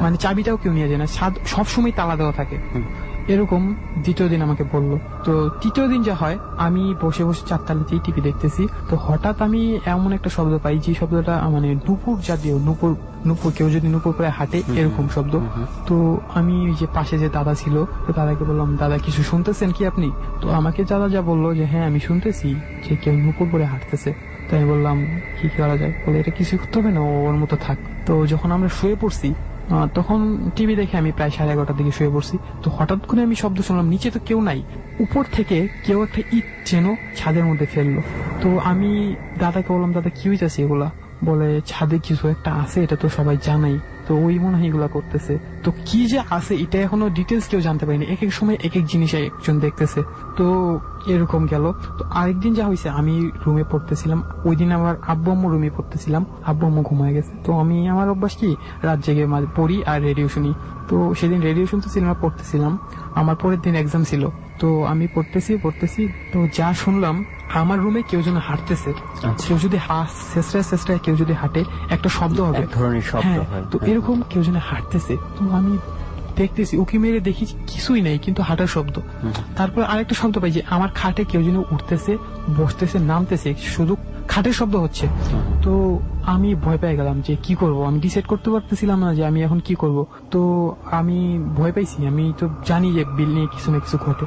মানে চাবিটাও কেউ নিয়ে যায় না, সবসময় তালা দেওয়া থাকে। এরকম দ্বিতীয় দিন আমাকে বললো। তো তৃতীয় দিন যা হয়, আমি বসে 4 তলাতেই টিভি দেখতেছি। তো হঠাৎ আমি এমন একটা শব্দ পাই, যে শব্দটা মানে নুপুর জাতীয়, নুপুর কেউ যদি নুপুর করে হাঁটে এরকম শব্দ। তো আমি যে পাশে যে দাদা ছিল, তো দাদাকে বললাম দাদা কিছু শুনতেছেন কি আপনি? তো আমাকে দাদা যা বললো যে হ্যাঁ আমি শুনতেছি যে কেউ নুপুর করে হাঁটতেছে। তো আমি বললাম কি করা যায়? বলে এটা কিছু করতে হবে না, ওর মতো থাক। তো যখন আমরা শুয়ে পড়ছি, তখন টিভি দেখে আমি প্রায় 11:30টার দিকে শুয়ে পড়ছি। তো হঠাৎ করে আমি শব্দ শুনলাম, নিচে তো কেউ নাই, উপর থেকে কেউ একটা ইট যেন ছাদের মধ্যে ফেললো। তো আমি দাদাকে বললাম দাদা কি হইতেছে এগুলা? বলে ছাদে কিছু একটা আছে, এটা তো সবাই জানাই, তো ওই মনে হয় এগুলা করতেছে। তো কি যে আছে এটা এখনো ডিটেলস কেউ জানতে পারিনি, এক এক সময় এক এক জিনিস একজন দেখতেছে। তো এরকম গেল। তো আরেকদিন যা হয়েছে, আমি রুমে পড়তেছিলাম, ওই দিন আমার আব্বু আম্মু রুমে পড়তেছিলাম, আব্বু আম্মু ঘুমায় গেছে। তো আমি, আমার অভ্যাস কি রাত জেগে পড়ি আর রেডিও শুনি। তো সেদিন রেডিও শুনতেছিলাম আর পড়তেছিলাম, আমার পরের দিন এক্সাম ছিল। তো আমি পড়তেছি, তো যা শুনলাম আমার রুমে কেউ যেন হাঁটতেছে। কেউ যদি শেষরায় কেউ যদি হাঁটে একটা শব্দ হবে, এক ধরনের শব্দ হয়। তো এরকম কেউ যেন হাঁটতেছে। তো আমি দেখতেছি, উকি মেরে দেখি কিছুই নেই, কিন্তু হাঁটার শব্দ। তারপর আরেকটা শব্দ পাই যে আমার খাটে কেউ যেন উঠতেছে, বসতেছে, নামতেছে, শুধু খাটের শব্দ হচ্ছে। তো আমি ভয় পেয়ে গেলাম যে কি করব, আমি ডিসাইড করতে পারতেছিলাম না যে আমি এখন কি করব। তো আমি ভয় পাইছি, আমি তো জানি যে বিল নিয়ে কিছু না কিছু ঘটে।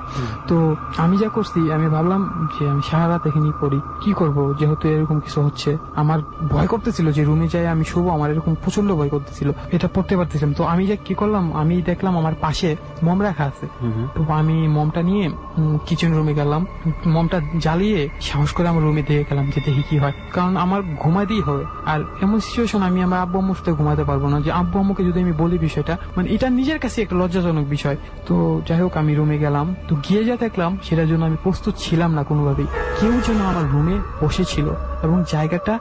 তো আমি যা করছি, আমি ভাবলাম যে আমি সারা রাত এখানে পড়ি, কি করব, যেহেতু এরকম কিছু হচ্ছে। আমার ভয় করতেছিল যে রুমে যাই আমি শুবো, আমার এরকম প্রচন্ড ভয় করতেছিল, এটা পড়তে পারতেছিলাম। তো আমি যা কি করলাম, আমি দেখলাম আমার পাশে মম রাখা আছে। তো আমি মমটা নিয়ে কিচেন রুমে গেলাম, মমটা জ্বালিয়ে সাহস করে আমার রুমে দিয়ে গেলাম যে দেখি কি হয়, কারণ আমার ঘুমাতেই হবে। আর এমন সিচুয়েশন আমি আমার আব্বু আম্মুর সাথে ঘুমাতে পারবো না, যে আব্বু আম্মুকে যদি আমি বলি বিষয়টা, মানে এটা নিজের কাছে একটা লজ্জাজনক বিষয়। তো যাই হোক আমি রুমে গেলাম, তো গিয়ে যা দেখলাম সেটার জন্য আমি প্রস্তুত ছিলাম না কোনোভাবেই। কেউ যেন আমার রুমে বসেছিল এবং জায়গাটা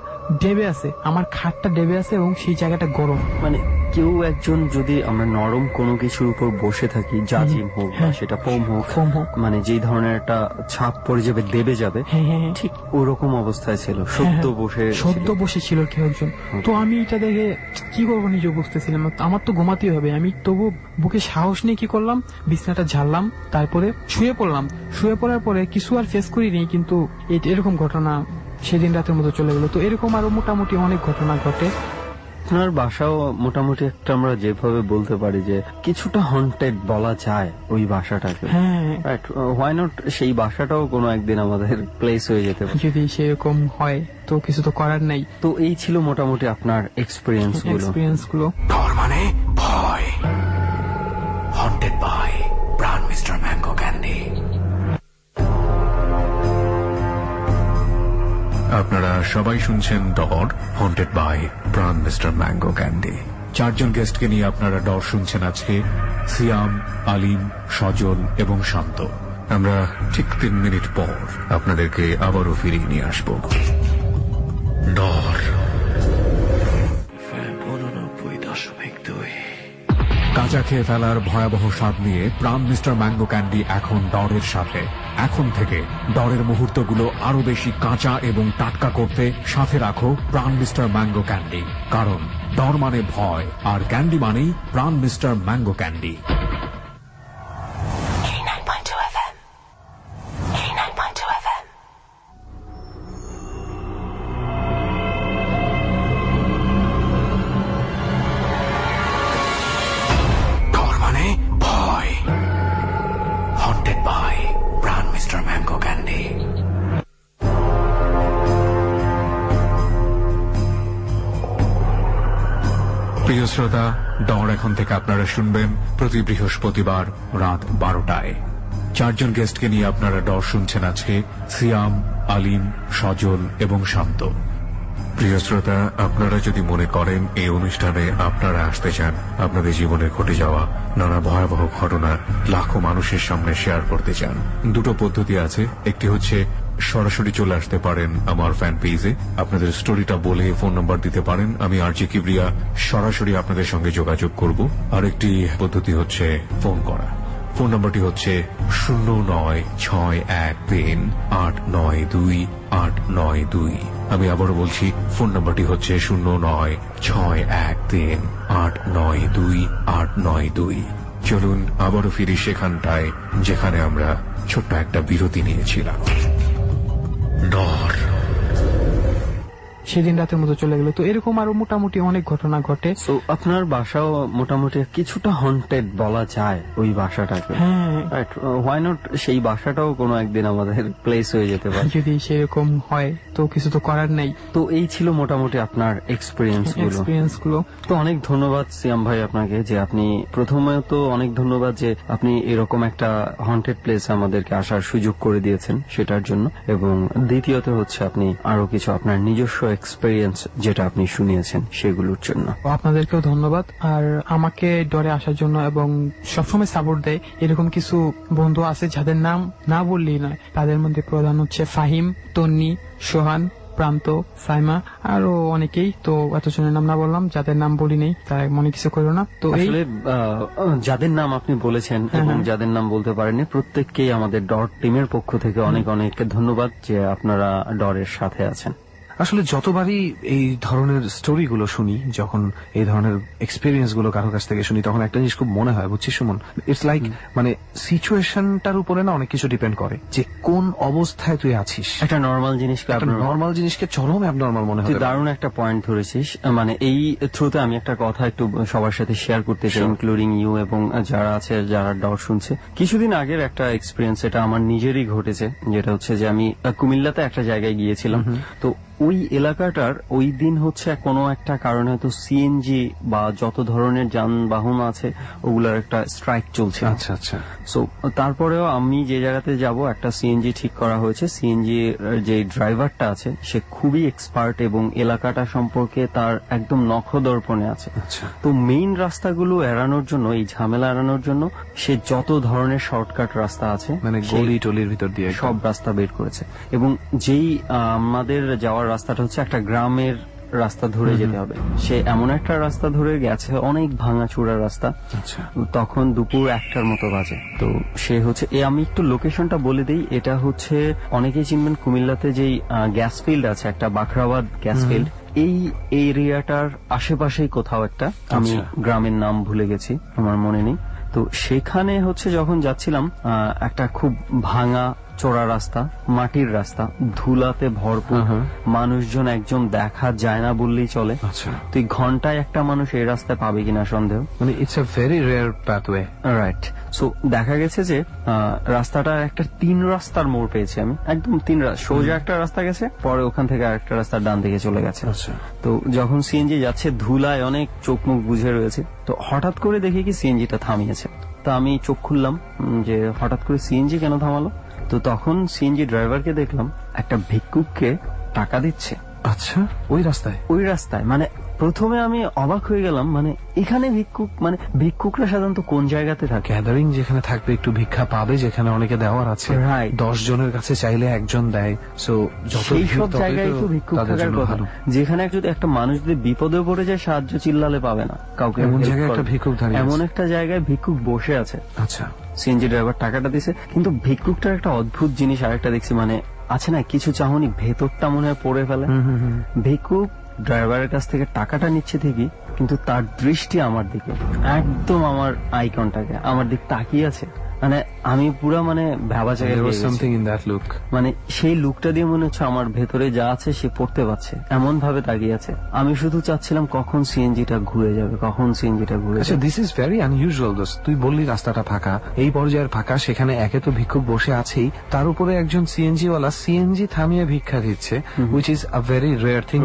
ডেবে আছে, আমার খাটটা ডেবে আছে এবং সেই জায়গাটা গরম। মানে কেউ একজন যদি আমরা নরম কোনো কিছুর উপর বসে থাকি, জাজিম হোক বা সেটা ফোম হোক, মানে যেই ধরনের একটা ছাপ পড়ে যাবে, দেবে যাবে, ঠিক ওরকম অবস্থায় ছিল, সদ্য বসেছিল কেউ একজন। তো আমি এটা দেখে কি করবো নিজে বুঝতেছিলাম, আমার তো ঘুমাতেই হবে। আমি তবু বুকে সাহস নিয়ে কি করলাম, বিছানাটা ঝাড়লাম, তারপরে শুয়ে পড়লাম। শুয়ে পড়ার পরে কিছু আর ফেস করিনি, কিন্তু এরকম ঘটনা সেদিন রাতের মতো চলে গেল। তো এরকম আরো মোটামুটি অনেক ঘটনা ঘটে। আপনার বাসাও মোটামুটি একটা আমরা যেভাবে বলতে পারি যে কিছুটা হন্টেড বলা যায় ওই বাসাটাকে। হোয়াই নট সেই বাসাটাও কোনো একদিন আমাদের প্লেস হয়ে যেতে পারে, যদি সেরকম হয়। তো কিছু তো করার নাই। তো এই ছিল মোটামুটি আপনার এক্সপিরিয়েন্স গুলো। ডর মানে ভয়। হন্টেড বাই প্রাণ মিস্টার ম্যাঙ্গো ক্যান্ডি। আপনারা সবাই শুনছেন ডর, হন্টেড বাই প্রাণ মিস্টার ম্যাঙ্গো ক্যান্ডি। 4 জন গেস্টকে নিয়ে আপনারা ডর শুনছেন আজকে, সিয়াম, আলিম, সজল এবং শান্ত। আমরা ঠিক 3 মিনিট পর আপনাদেরকে আবারও ফিরিয়ে নিয়ে আসব। ডর 89.2। কাঁচা খেয়ে ফেলার ভয়াবহ স্বাদ নিয়ে প্রাণ মিস্টার ম্যাঙ্গো ক্যান্ডি এখন ডরের সাথে। এখন থেকে ডরের মুহূর্তগুলো আরো বেশি কাঁচা এবং টাটকা করতে সাথে রাখো প্রাণ মিস্টার ম্যাঙ্গো ক্যান্ডি, কারণ ডর মানে ভয় আর ক্যান্ডি মানেই প্রাণ মিস্টার ম্যাঙ্গো ক্যান্ডি। ডর মানে ভয়। হন্টেড বাই প্রাণ মিস্টার ম্যাঙ্গো ক্যান্ডি। প্রিয় শ্রোতা, ডর এখন থেকে আপনারা শুনবেন প্রতি বৃহস্পতিবার রাত 12টায়। 4 জন গেস্টকে নিয়ে আপনারা ডর শুনছেন আজকে, সিয়াম, আলিম, সজল এবং শান্ত। প্রিয় শ্রোতা, আপনারা যদি মনে করেন এই অনুষ্ঠানে আপনারা আসতে চান, আপনাদের জীবনে ঘটে যাওয়া নানা ভয়াবহ ঘটনা লাখো মানুষের সামনে শেয়ার করতে চান, 2টো পদ্ধতি আছে। একটি হচ্ছে সরাসরি চলে আসতে পারেন আমার ফ্যান পেজে, আপনাদের স্টোরিটা বলে ফোন নাম্বার দিতে পারেন, আমি আরজে কিবরিয়া সরাসরি আপনাদের সঙ্গে যোগাযোগ করব। আরেকটি পদ্ধতি হচ্ছে ফোন করা। ফোন নাম্বারটি হচ্ছে 0963892892। আমি আবারও বলছি, ফোন নাম্বারটি হচ্ছে 0963892892। চলুন আবারও ফিরি সেখানটায় যেখানে আমরা ছোট্ট একটা বিরতি নিয়েছিলাম। ডর সেদিন রাতের মতো চলে গেল। তো এরকম আরো মোটামুটি অনেক ঘটনা ঘটে। তো আপনার বাসাও মোটামুটি কিছুটা হন্টেড বলা যায় ওই বাসাটাকে। হোয়াই নট সেই বাসাটাও কোনো একদিন আমাদের প্লেস হয়ে যেতে পারে, যদি সেরকম হয়। তো কিছু তো করার নেই। তো এই ছিল মোটামুটি আপনার এক্সপিরিয়েন্স গুলো। তো অনেক ধন্যবাদ সিয়াম ভাই আপনাকে, যে আপনি প্রথমে তো অনেক ধন্যবাদ যে আপনি এরকম একটা হন্টেড প্লেস আমাদেরকে আসার সুযোগ করে দিয়েছেন সেটার জন্য, এবং দ্বিতীয়ত হচ্ছে আপনি আরো কিছু আপনার নিজস্ব এক্সপেরিয়েন্স যেটা আপনি শুনিয়েছেন সেগুলোর জন্য। আপনাদেরকেও ধন্যবাদ, আর আমাকে ডরে আসার জন্য এবং সবসময় সাপোর্ট দেয় এরকম কিছু বন্ধু আছে যাদের নাম না বললেই নয়। তাদের মধ্যে প্রধান হচ্ছে ফাহিম, তন্নি, সোহান, প্রান্ত, সাইমা, আরো অনেকেই। তো এতজনের নাম না বললাম, যাদের নাম বলি নেই তারা মনে কিছু করো না। তো আসলে যাদের নাম আপনি বলেছেন এবং যাদের নাম বলতে পারেননি, প্রত্যেককেই আমাদের ডর টিমের পক্ষ থেকে অনেক অনেক ধন্যবাদ যে আপনারা ডরের সাথে আছেন। আসলে যতবারই এই ধরনের স্টোরিগুলো শুনি, যখন এই ধরনের এক্সপিরিয়েন্স গুলো কারোর কাছ থেকে শুনি, তখন একটা জিনিস খুব মনে হয়, বুঝছিস সুমন, ইটস লাইক মানে সিচুয়েশনটার উপরে না অনেক কিছু ডিপেন্ড করে, যে কোন অবস্থায় তুই আছিস। একটা নর্মাল জিনিসকে চরম অ্যাবনর্মাল মনে হয়। দারুণ একটা পয়েন্ট ধরেছিস। মানে এই থ্রুতে আমি একটা কথা একটু সবার সাথে শেয়ার করতে চাই, ইনক্লুডিং ইউ এবং যারা আছে, যারা ডর শুনছে। কিছুদিন আগের একটা এক্সপিরিয়েন্স, এটা আমার নিজেরই ঘটেছে, যেটা হচ্ছে যে আমি কুমিল্লাতে একটা জায়গায় গিয়েছিলাম। তো ওই এলাকাটার ওই দিন হচ্ছে কোনো একটা কারণে হয়তো সিএনজি বা যত ধরনের যানবাহন আছে ওগুলার একটা স্ট্রাইক চলছে। আচ্ছা আচ্ছা। সো তারপরেও আমি যে জায়গাতে যাব, একটা সিএনজি ঠিক করা হয়েছে। সিএনজি যে ড্রাইভারটা আছে সে খুবই এক্সপার্ট এবং এলাকাটা সম্পর্কে তার একদম নখদর্পণে আছে। তো মেইন রাস্তাগুলো এড়ানোর জন্য, এই ঝামেলা এড়ানোর জন্য সে যত ধরনের শর্টকাট রাস্তা আছে, মানে গলি টলির ভিতর দিয়ে সব রাস্তা বের করেছে। এবং যেই আমাদের যাওয়ার রাস্তাটা হচ্ছে একটা গ্রামের রাস্তা ধরে যেতে হবে, সে এমন একটা রাস্তা ধরে গেছে, অনেক ভাঙাচোরা রাস্তা। তখন দুপুর 1টার মতো বাজে। তো সে হচ্ছে, আমি একটু লোকেশনটা বলে দিই, এটা হচ্ছে অনেকেই চিনবেন, কুমিল্লাতে যেই গ্যাস ফিল্ড আছে, একটা বাখরাবাদ গ্যাস ফিল্ড, এই এরিয়াটার আশেপাশেই কোথাও একটা, আমি গ্রামের নাম ভুলে গেছি, আমার মনে নেই। তো সেখানে হচ্ছে যখন যাচ্ছিলাম, একটা খুব ভাঙা চোরা রাস্তা, মাটির রাস্তা, ধুলাতে ভরপুর, মানুষজন একজন দেখা যায় না বললেই চলে। তুই ঘন্টায় একটা মানুষ এই রাস্তায় পাবে কিনা সন্দেহ। মানে it's a very rare pathway, right. So দেখা গেছে যে রাস্তাটা একটা 3 রাস্তার মোড় পেয়েছি আমি, একদম 3 রাস্তা, সোজা একটা রাস্তা গেছে, পরে ওখান থেকে আরেকটা রাস্তার ডান দিকে চলে গেছে। তো যখন সিএনজি যাচ্ছে, ধুলায় অনেক চোখ মুখ বুঝে রয়েছে, তো হঠাৎ করে দেখি কি সিএনজিটা থামিয়েছে। তো আমি চোখ খুললাম যে হঠাৎ করে সিএনজি কেন থামালো। তো তখন সিএনজি ড্রাইভারকে দেখলাম একটা ভিক্ষুককে টাকা দিচ্ছে। আচ্ছা, ওই রাস্তায় মানে প্রথমে আমি অবাক হয়ে গেলাম, মানে এখানে ভিক্ষুক, মানে ভিক্ষুকরা সাধারণত কোন জায়গাতে থাকে? গ্যাদারিং যেখানে থাকবে, একটু ভিক্ষা পাবে, যেখানে অনেকে দেওয়ার আছে, 10 জনের কাছে চাইলে একজন দেয়। সো সেই সব জায়গায় তো ভিক্ষুক থাকার কথা, যেখানে যদি একটা মানুষ যদি বিপদে পড়ে যায়, সাহায্য চিল্লালে পাবে না কাউকে, এমন জায়গায় একটা ভিক্ষুক দাঁড়িয়ে, এমন একটা জায়গায় ভিক্ষুক বসে আছে। আচ্ছা, সিএনজি ড্রাইভার টাকাটা দিছে, কিন্তু ভিক্ষুকটার একটা অদ্ভুত জিনিস আরেকটা দেখছি, মানে আছে না কিছু চাহনি ভেতরটা মনে হয় পড়ে ফেলে। ভিক্ষুক ড্রাইভারের কাছ থেকে টাকাটা নিচ্ছে ঠিকই, কিন্তু তার দৃষ্টি আমার দিকে, একদম আমার আই কন্টাক্টে আমার দিক তাকিয়ে আছে। মানে আমি পুরা মানে ভাবা জায়গায়, মানে সেই লুকটা দিয়ে মনে হচ্ছে আমার ভেতরে যা আছে সে পড়তে পারছে, এমন ভাবে তাকিয়ে আছে। আমি শুধু চাচ্ছিলাম কখন সিএনজিটা ঘুরে যাবে, কখন সিএনজিটা ঘুরে যাবে। This is very unusual. তুই বললি রাস্তাটা ফাঁকা, এই পর্যায়ের ফাঁকা, সেখানে একে তো ভিক্ষুক বসে আছেই, তার উপরে একজন সিএনজি ওয়ালা সিএনজি থামিয়ে ভিক্ষা দিচ্ছে, which is a very rare thing.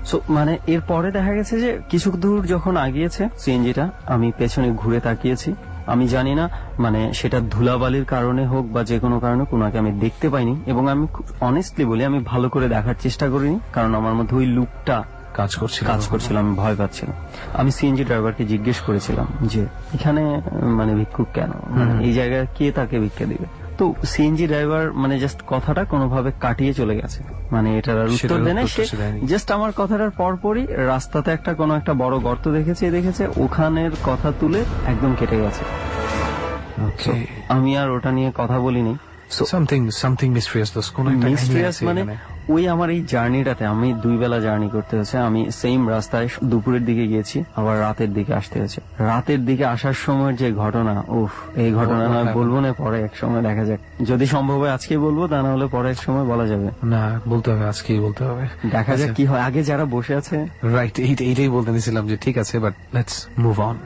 So মানে এরপরে দেখা গেছে যে কিছু দূর যখন আগিয়েছে সিএনজিটা, আমি পেছনে ঘুরে তাকিয়েছি। আমি জানি না মানে সেটা ধুলাবালির কারণে হোক বা যে কোনো কারণে ওনাকে আমি দেখতে পাইনি, এবং আমি অনেস্টলি বলি আমি ভালো করে দেখার চেষ্টা করিনি, কারণ আমার মধ্যে ওই লুকটা কাজ করছিল, আমি ভয় পাচ্ছিলাম। আমি সিএনজি ড্রাইভারকে জিজ্ঞেস করেছিলাম যে এখানে মানে ভিক্ষুক কেন, মানে এই জায়গায় কে তাকে ভিক্ষা দিবে। তো সিএনজি ড্রাইভার মানে জাস্ট কথাটা কোনোভাবে কাটিয়ে চলে গেছে, মানে এটার আর উত্তর দেয় না। সে জাস্ট আমার কথাটার পরপরই রাস্তাতে একটা কোনো একটা বড় গর্ত দেখেছে, ওখানের কথা তুলে একদম কেটে গেছে। আমি আর ওটা নিয়ে কথা বলিনি। সামথিং মিস্ট্রিয়াস মানে ওই আমার এই জার্নিটাতে আমি 2 বেলা জার্নি করতে হয়েছে। আমি সেম রাস্তায় দুপুরের দিকে গিয়েছি, আবার রাতের দিকে আসতে হয়েছে। রাতের দিকে আসার সময় যে ঘটনা, এই ঘটনা নয় বলবো না, পরে এক সময় দেখা যাক, যদি সম্ভব হয় আজকেই বলবো, তা না হলে পরে এক সময় বলা যাবে না, বলতে হবে, আজকেই বলতে হবে, দেখা যাক কি হয়। আগে যারা বসে আছে, রাইট, এইটাই বলতে নিয়েছিলাম যে ঠিক আছে, but let's move on.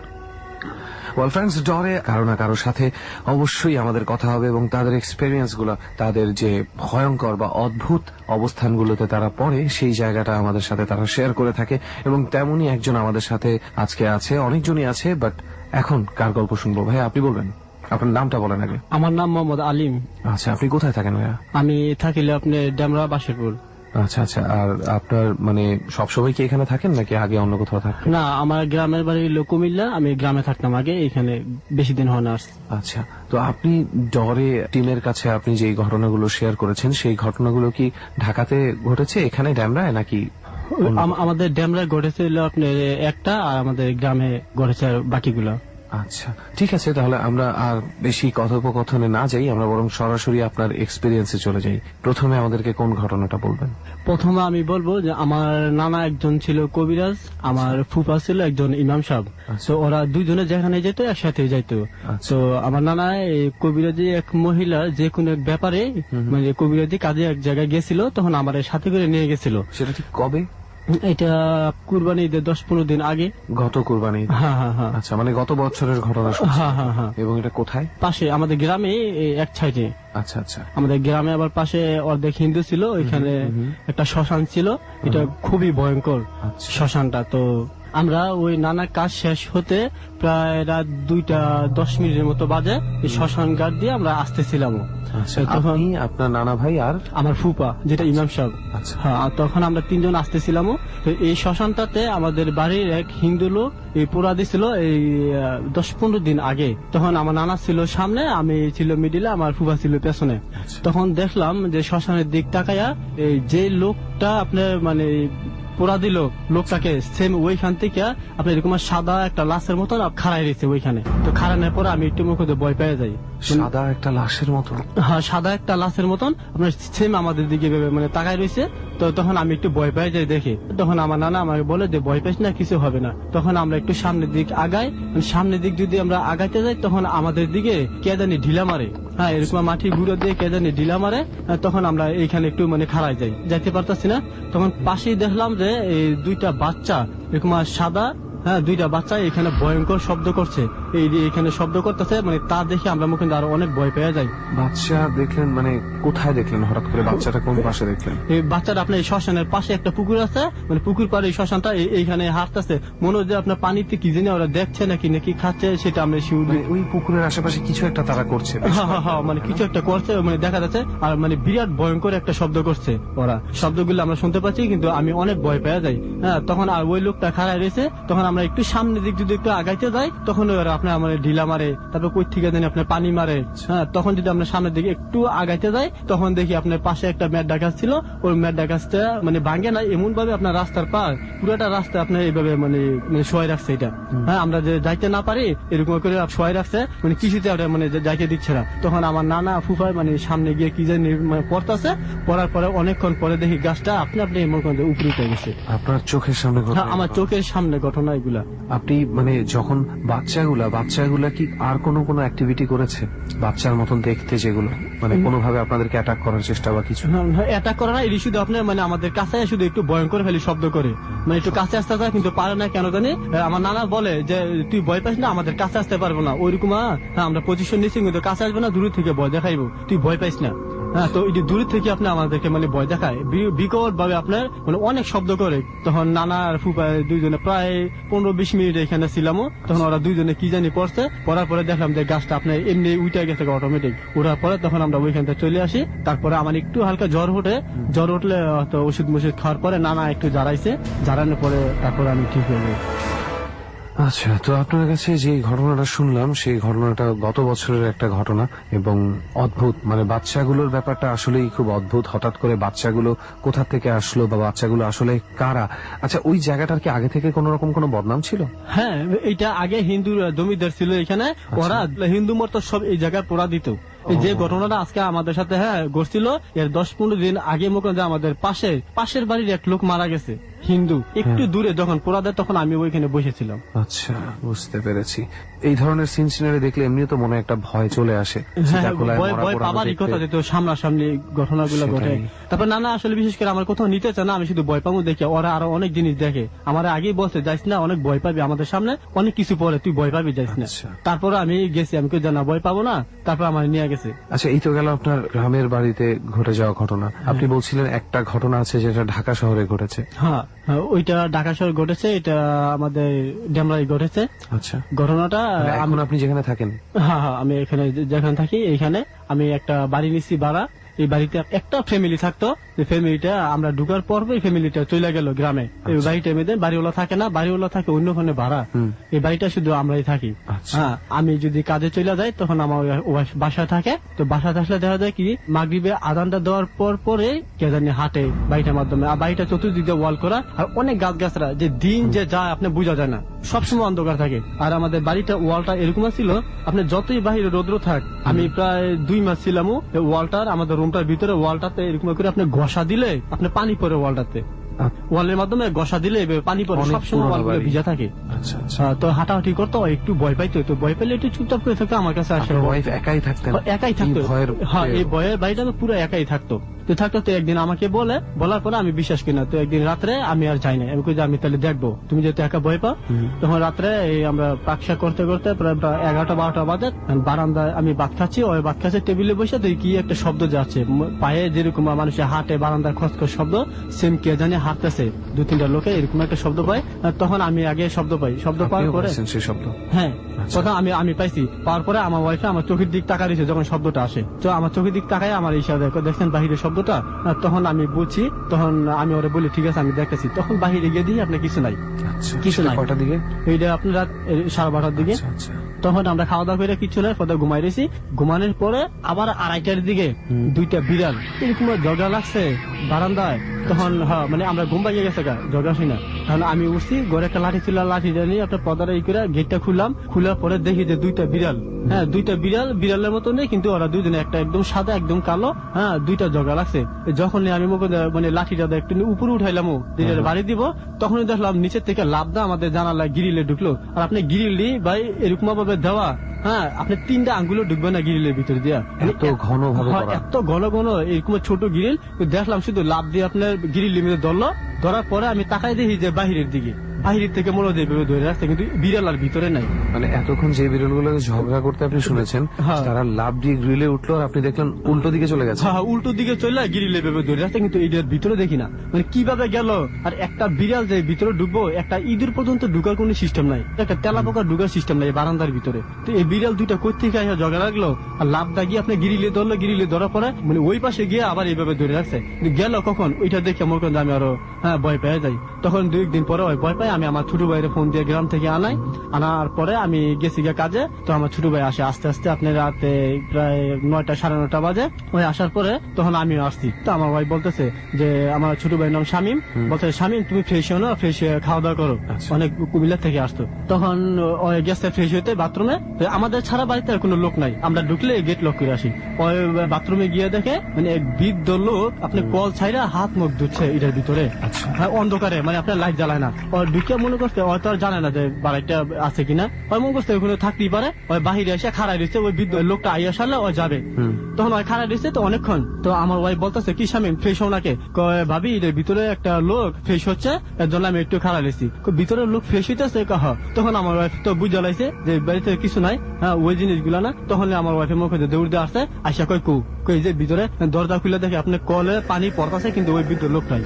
Well friends, ডরে কারো না কারোর সাথে অবশ্যই আমাদের কথা হবে, এবং তাদের এক্সপেরিয়েন্স গুলো, তাদের যে ভয়ঙ্কর বা অদ্ভুত অবস্থানগুলোতে তারা পড়ে, সেই জায়গাটা আমাদের সাথে তারা শেয়ার করে থাকে। এবং তেমনই একজন আমাদের সাথে আজকে আছে, অনেকজনই আছে, বাট এখন কার গল্প শুনবো? ভাই আপনি বলবেন, আপনার নামটা বলেন আগে। আমার নাম মোহাম্মদ আলিম। আচ্ছা, আপনি কোথায় থাকেন ভাইয়া? আমি থাকিলে আপনি ডেমরা বাসিরপুর। আচ্ছা আচ্ছা। আর আপনার মানে সবসময় কি এখানে থাকেন নাকি আগে অন্য কোথাও থাকেন? না, আমার গ্রামের বাড়ি হলো কুমিল্লা, আমি গ্রামে থাকতাম আগে, এখানে বেশি দিন হয় না। আচ্ছা, তো আপনি ডরে টিমের কাছে আপনি যে ঘটনাগুলো শেয়ার করেছেন, সেই ঘটনাগুলো কি ঢাকাতে ঘটেছে, এখানে ড্যামরায় নাকি? আমাদের ড্যামরায় ঘটেছে আপনার একটা, আর আমাদের গ্রামে ঘটেছে বাকিগুলো। আচ্ছা, ঠিক আছে, তাহলে আমরা আর বেশি কথোপকথনে না যাই, আমরা বরং সরাসরি আপনার এক্সপিরিয়েন্সে চলে যাই। প্রথমে আমাদেরকে কোন ঘটনাটা বলবেন? প্রথমে আমি বলবো যে আমার নানা একজন ছিল কবিরাজ, আমার ফুফা ছিল একজন ইমাম সাহেব। তো ওরা দুইজনে যেখানে যেত একসাথে যাইতো। তো আমার নানা এই কবিরাজি এক মহিলা যে কোনো এক ব্যাপারে মানে কবিরাজি কাজে এক জায়গায় গেছিল, তখন আমার সাথে করে নিয়ে গেছিল। সেটা ঠিক কবে? এটা কুরবানি ঈদের 10-15 দিন আগে। গত কুরবানি? হ্যাঁ হ্যাঁ হ্যাঁ। আচ্ছা, মানে গত বছরের ঘটনা? হ্যাঁ হ্যাঁ হ্যাঁ। এবং এটা কোথায়? পাশে আমাদের গ্রামে এক সাইডে। আচ্ছা আচ্ছা। আমাদের গ্রামে আবার পাশে অর্ধেক হিন্দু ছিল, ওইখানে একটা শ্মশান ছিল, এটা খুবই ভয়ঙ্কর শ্মশানটা। তো আমরা ওই নানা কাজ শেষ হতে প্রায় রাত 2:10 মতো বাজে এই শ্মশান ঘাট দিয়ে আমরা আসতেছিলাম। তখন আপনার নানা ভাই আর আমার ফুপা, যেটা ইমাম সাহেব। হ্যাঁ, তখন আমরা 3 জন আসতেছিলাম। এই শ্মশানটাতে আমাদের বাড়ির এক হিন্দু লোক এই পোড়া দিছিল এই 10-15 দিন আগে। তখন আমার নানা ছিল সামনে, আমি ছিল মিডিলে, আমার ফুপা ছিল পেছনে। তখন দেখলাম যে শ্মশানের দিক তাকায়া এই যে লোকটা আপনার মানে পোড়া দিল লোকটাকে সেম ওইখান থেকে আপনার এরকম সাদা একটা লাশের মতন খাড়াই রয়েছে ওইখানে। তো খাড়ানোর পরে আমি একটু মুখে ভয় পেয়ে যাই। সাদা একটা লাশের মতন? হ্যাঁ, সাদা একটা লাশের মতন আপনার সেম আমাদের দিকে মানে তাকায় রয়েছে। তো তখন আমি একটু ভয় পেয়ে যাই দেখে। তখন আমার নানা আমাকে বলে যে ভয় পাইস না, কিছু হবে না। তখন আমরা একটু সামনের দিক আগাই, সামনের দিক যদি আমরা আগাইতে যাই তখন আমাদের দিকে কে জানি ঢিলা মারে। হ্যাঁ, এরকম মাটির গুঁড়ো দিয়ে কে জানি ঢিলা মারে। তখন আমরা এইখানে একটু মানে খাড়াই যাই, যাইতে পারতাছি না। তখন পাশেই দেখলাম যে এই 2টা বাচ্চা এরকম সাদা, হ্যাঁ 2টা বাচ্চা এখানে ভয়ঙ্কর শব্দ করছে, এই এখানে শব্দ করতেছে, মানে তা দেখে আমরা কিন্তু আরো অনেক ভয় পেয়ে যাই। বাচ্চা দেখলেন? মানে কোথায় দেখলেন হঠাৎ করে? বাচ্চাটা কোন পাশে দেখলেন? এই বাচ্চাটা আপনার এই শ্মশানের পাশে একটা পুকুর আছে, মানে পুকুর পাড়ে এই শ্মশানটা, এইখানে হাঁটতেছে। মনে হয় যে আপনার পানিতে কি জানি ওরা দেখছে নাকি নাকি খাচ্ছে, সেটা আমরা শিউর। ওই পুকুরের আশেপাশে কিছু একটা তারা করছে? হ্যাঁ, মানে কিছু একটা করছে, মানে দেখা যাচ্ছে। আর মানে বিরাট ভয়ঙ্কর একটা শব্দ করছে ওরা। শব্দগুলো আমরা শুনতে পাচ্ছি, কিন্তু আমি অনেক ভয় পেয়ে যাই। হ্যাঁ, তখন আর ওই লোকটা খাড়ায় রয়েছে। তখন আমরা একটু সামনের দিক যদি একটু আগাইতে যাই তখন ওরা আপনার আমার ঢিলা মারে, তারপর কই থেকে জানি আপনার পানি মারে। হ্যাঁ, তখন যদি আমরা সামনের দিকে একটু আগাইতে যাই তখন দেখি আপনার পাশে একটা মেড্ডা গাছ ছিল, ওই মেড্ডা গাছটা মানে ভাঙে না, এমন ভাবে আপনার রাস্তার পার পুরোটা রাস্তা আপনার এইভাবে মানে শোয়াই রাখছে এটা। হ্যাঁ, আমরা যে যাইতে না পারি এরকম করে শোয়াই রাখছে, মানে কিছুতে মানে যাইতে দিচ্ছে না। তখন আমার নানা ফুফায় মানে সামনে গিয়ে কি জানি মানে পড়তেছে, পড়ার পরে অনেকক্ষণ পরে দেখি গাছটা আপনি মনে উপরে উঠে গেছে। আপনার চোখের সামনে? আমার চোখের সামনে ঘটনা এগুলা। আপনি মানে যখন বাচ্চাগুলা কি আর কোনো অ্যাক্টিভিটি করেছে বাচ্চার মতন দেখতে, যেগুলো মানে কোনোভাবে আপনাদেরকে অ্যাটাক করার চেষ্টা বা কিছু? অ্যাটাক করে না, এটি শুধু আপনার মানে আমাদের কাছে শুধু একটু ভয়ঙ্কর খালি শব্দ করে, মানে একটু কাছে আসতে চায় কিন্তু পারে না, কেন জানি। আমার নানা বলে যে তুই ভয় পাইস না, আমাদের কাছে আসতে পারবো না, ওইরকম আমরা পজিশন নিচ্ছি কিন্তু কাছে আসবে না, দূর থেকে ভয় দেখাইবো, তুই ভয় পাইস না। হ্যাঁ, তো এটি দূর থেকে আপনি আমাদেরকে মানে ভয় দেখায় বিকট ভাবে আপনার মানে অনেক শব্দ করে। তখন নানা আর ফুপা দুইজনে প্রায় 15-20 মিনিট এখানে ছিলাম। তখন ওরা দুইজনে কি জানি পড়ছে, পড়ার পরে দেখলাম যে গাছটা আপনার এমনি উঠে গেছে অটোমেটিক। ওঠার পরে তখন আমরা ওইখান থেকে চলে আসি। তারপরে আমার একটু হালকা জ্বর উঠলে ওষুধ খাওয়ার পরে নানা একটু জারানোর পরে তারপরে আমি ঠিক হয়ে যাই। আচ্ছা, তো আপনার কাছে যে ঘটনাটা শুনলাম সেই ঘটনাটা গত বছরের একটা ঘটনা এবং অদ্ভুত, মানে বাচ্চাগুলোর ব্যাপারটা আসলেই খুব অদ্ভুত। হঠাৎ করে বাচ্চাগুলো কোথা থেকে আসলো বা বাচ্চাগুলো আসলে কারা? আচ্ছা, ওই জায়গাটার কি আগে থেকে কোন রকম কোনো বদনাম ছিল? হ্যাঁ, এটা আগে হিন্দু জমিদার ছিল এখানে, ওরা হিন্দু মত সব এই জায়গায় পোড়া দিত। যে ঘটনাটা আজকে আমাদের সাথে ঘটছিল এর 10-15 দিন আগে মুখে আমাদের পাশের বাড়ির এক লোক মারা গেছে, হিন্দু, একটু দূরে যখন পোড়া দেয় তখন আমি ওইখানে বসেছিলাম। আচ্ছা, বুঝতে পেরেছি। এই ধরনের সিন সিনারি দেখলে এমনি তো মনে একটা ভয় চলে আসে। ভয় পাবারই কথা, যেহেতু সামনাসামনি ঘটনাগুলো ঘটে। তারপর নানা আসলে বিশেষ করে আমার কোথাও নিতে চায় না, আমি শুধু ভয় পাবো দেখে। ওরা আরো অনেক জিনিস দেখে, আমার আগেই বলছে যাইস না, অনেক ভয় পাবি, আমাদের সামনে অনেক কিছু পরে, তুই ভয় পাবি, যাইস না। তারপরে আমি গেছি, আমি কেউ জানা ভয় পাবো না, তারপর আমার নিয়ে গেছে। আচ্ছা, এই তো গেল আপনার গ্রামের বাড়িতে ঘটে যাওয়া ঘটনা। আপনি বলছিলেন একটা ঘটনা আছে যেটা ঢাকা শহরে ঘটেছে। হ্যাঁ, ওইটা ঢাকা শহরে ঘটেছে, এটা আমাদের ডেমরাই ঘটেছে। আচ্ছা, ঘটনাটা এখন আপনি যেখানে থাকেন? হ্যাঁ, আমি এখানে যেখানে থাকি এইখানে আমি একটা বাড়ি নিচ্ছি ভাড়া। এই বাড়িতে একটা ফ্যামিলি থাকতো, ফ্যামিলিটা আমরা ঢুকার পর ফ্যামিলিটা চলে গেল গ্রামে। এই বাড়িটা মেয়েদের বাড়িওয়ালা থাকে না, বাড়িওয়ালা থাকে অন্যখানে ভাড়া। এই বাড়িটা শুধু আমরাই থাকি। হ্যাঁ, আমি যদি কাজে চলে যাই তখন আমার বাসা থাকে। তো বাসা থাকলে দেখা যায় কি মাগরিবে আজানটা দেওয়ার পরে কে জানি হাটে বাড়িটার মাধ্যমে। আর বাড়িটা চতুর্দিক দিয়ে ওয়াল করা, আর অনেক গাছ গাছরা, যে দিন যে যায় আপনি বোঝা যায় না, সবসময় অন্ধকার থাকে। আর আমাদের বাড়িটা ওয়ালটা এরকম ছিল, আপনি যতই বাহিরে রৌদ্র থাক, আমি প্রায় 2 মাস ছিলাম ওয়ালটার, আমাদের রুমটার ভিতরে ওয়ালটাতে এরকম করে আপনি ঘষা দিলে আপনি পানি পড়ে ওয়ালটাতে, ওয়ালের মাধ্যমে ঘষা দিলে পানি পড়ে, সবসময় ওয়ালগুলো ভিজা থাকে। তো হাঁটাহাঁটি করতো, একটু ভয় পাইতো, তো ভয় পেলে একটু চুপচাপ করে থাকতো আমার কাছে আসে। একাই থাকতেন? একাই থাকতো। হ্যাঁ, এই ভয়ের বাড়িটা পুরো একাই থাকতো। তো থাকতো, তো একদিন আমাকে বলার পরে আমি বিশ্বাস করি না। তো একদিন রাত্রে আমি আর যাই না, আমি তাহলে দেখবো, তুমি যেহেতু একা ভয় পাও। তখন রাত্রে আমরা পাকশা করতে করতে প্রায় 11টা-12টা বাজে, বারান্দায় আমি ভাত খাচ্ছি, ওই ভাত খাচ্ছে টেবিলে বসে, তো কি একটা শব্দ যাচ্ছে পায়ে, যেরকম মানুষের হাটে বারান্দায় খসখস শব্দ, সেম কে জানি হাঁটতেছে 2-3টা লোকে, এরকম একটা শব্দ পাই। তখন আমি আগে শব্দ পাওয়ার পরে সেই শব্দ, হ্যাঁ তখন আমি পাইছি। পাওয়ার পরে আমার ওয়াইফে আমার চোখের দিক তাকাই দিয়েছে যখন শব্দটা আসে। তো আমার চোখের দিক তাকাই আমার ইশারা দেখছেন বাহিরের শব্দটা। তখন আমি বুঝছি, তখন আমি ওরা বলি ঠিক আছে আমি দেখতেছি। তখন বাহিরে গিয়ে দিই আপনার কিছু নাই, কিছু নাই। কটার দিকে? এইটা আপনার রাত 12:30টার দিকে। তখন আমরা খাওয়া দাওয়া করে কিছু নাই, পরে ঘুমাই রয়েছি। ঘুমানোর পরে আবার 2:30টার দিকে 2টা বিড়াল এরকম ঝগড়া লাগছে বারান্দায়। তখন মানে আমরা ঘুম ভাঙিয়ে গেছে ঝগড়া শুনে। তখন আমি উঠছি, ঘরে একটা লাঠি ছিল, লাঠি নিয়ে আপনার পদারে করে গেটটা খোলার পরে দেখি যে 2টা বিড়াল, হ্যাঁ 2টা বিড়ালের মতো নেই, কিন্তু ওরা দুজনে, একটা একদম সাদা একদম কালো, হ্যাঁ 2টা ঝগড়া লাগছে। যখন আমি মানে লাঠিটা একটু উপরে উঠাইলাম বাড়ি দিব, তখনই দেখলাম নিচের থেকে লাভ দা আমাদের জানালা গিরিলে ঢুকলো। আর আপনি গিরিলি ভাই এরকম ভাবে দেওয়া, হ্যাঁ আপনি 3টা আঙ্গুলও ঢুকবে না গিরিলের ভিতর দিয়া, এত ঘন ভাবে, এত ঘন এরকম ছোট গিরিল। দেখলাম শুধু লাভ দিয়ে আপনার গিরিলের মধ্যে ধরার পরে আমি তাকাই দেখি যে বাহিরের দিকে, বাহিরের থেকে মনে হয় ধরে রাখছে, কিন্তু বিড়াল আর ভিতরে নাই। মানে এতক্ষণ যে বিড়ালগুলো ঝগড়া করতে আপনি শুনেছেন, তারা লাভ দিয়ে গ্রিলে উঠলো, আর আপনি দেখলেন উল্টো দিকে চলে গেছে। হ্যাঁ, উল্টো দিকে চলে গিরিলে ধরে রাখছে, কিন্তু এটার ভিতরে দেখি না, মানে কিভাবে গেল। আর একটা বিড়াল যে ভিতরে ঢুকবো, একটা ইঁদুর পর্যন্ত ঢুকার কোনো সিস্টেম নাই, একটা তেলাপোকা ঢুকার সিস্টেম নাই বারান্দার ভিতরে। তো এই বিড়াল 2টা কই থেকে ঝগড়া লাগলো, আর লাভ দাগিয়ে আপনি গিরিলে ধরলো, গিরিলে ধরার পরে মানে ওই পাশে গিয়ে আবার এইভাবে ধরে রাখছে। গেল কখন ওইটা দেখে মনে করেন আমি আরো ভয় পেয়ে যাই। তখন 2 দিন পরে ওই ভয় পাই, আমি আমার ছোট ভাইয়ের ফোন দিয়ে গ্রাম থেকে আনার পরে আমি গেছি গিয়ে কাজে। তো আমার ছোট ভাই আসে আস্তে আস্তে, আপনার রাতে প্রায় 9টা 9:30 বাজে। ওই আসার পরে তখন আমিও আসছি। তো আমার ভাই বলতেছে যে, আমার ছোট ভাইয়ের নাম শামীম, বলতেছে শামীম তুমি ফ্রেশ হও না, ফ্রেশ হয়ে খাওয়া দাওয়া করো। অনেক কুমিল্লা থেকে আসতো। তখন ওই গেছে ফ্রেশ হইতে বাথরুমে। আমাদের ছাড়া বাড়িতে আর কোনো লোক নাই, আমরা ঢুকলে গেট লক করে আসি। ওই বাথরুমে গিয়ে দেখে মানে এক বৃদ্ধ লোক আপনি কল ছাইরা হাত মুখ ধুচ্ছে এটার ভিতরে, অন্ধকারে, মানে আপনার লাইট জ্বালায় না। ওই ঢুকে মনে করছে হয়তো আর জানে না যে বাড়িটা আছে কিনা, ওই মনে করছে ওখানে থাকতেই পারে। ওই বাহিরে এসে খাড়াই দিচ্ছে, ওই বৃদ্ধ লোকটা আইয়া সারলে ও যাবে। তখন ওই খাড়াই দিচ্ছে তো অনেকক্ষণ। তো আমার ওয়াইফ বলতেছে কি শামীম ফ্রেশ হও নাকে? ভাবি এটার ভিতরে একটা লোক ফ্রেশ হচ্ছে, এর জন্য আমি একটু খাড়াই দিচ্ছি। ভিতরে লোক ফ্রেশ হইতেছে কহ। তখন আমার ওয়াইফ তো বুঝে লাইছে যে বাড়িতে কিছু নাই, হ্যাঁ ওই জিনিসগুলা না। তখন আমার ওয়াইফের মুখে দৌড় দিয়ে আসছে, আইসা কই যে ভিতরে দরজা খুলে দেখে আপনি কলে পানি পড়তেছে, কিন্তু ওই বৃদ্ধ লোক নাই।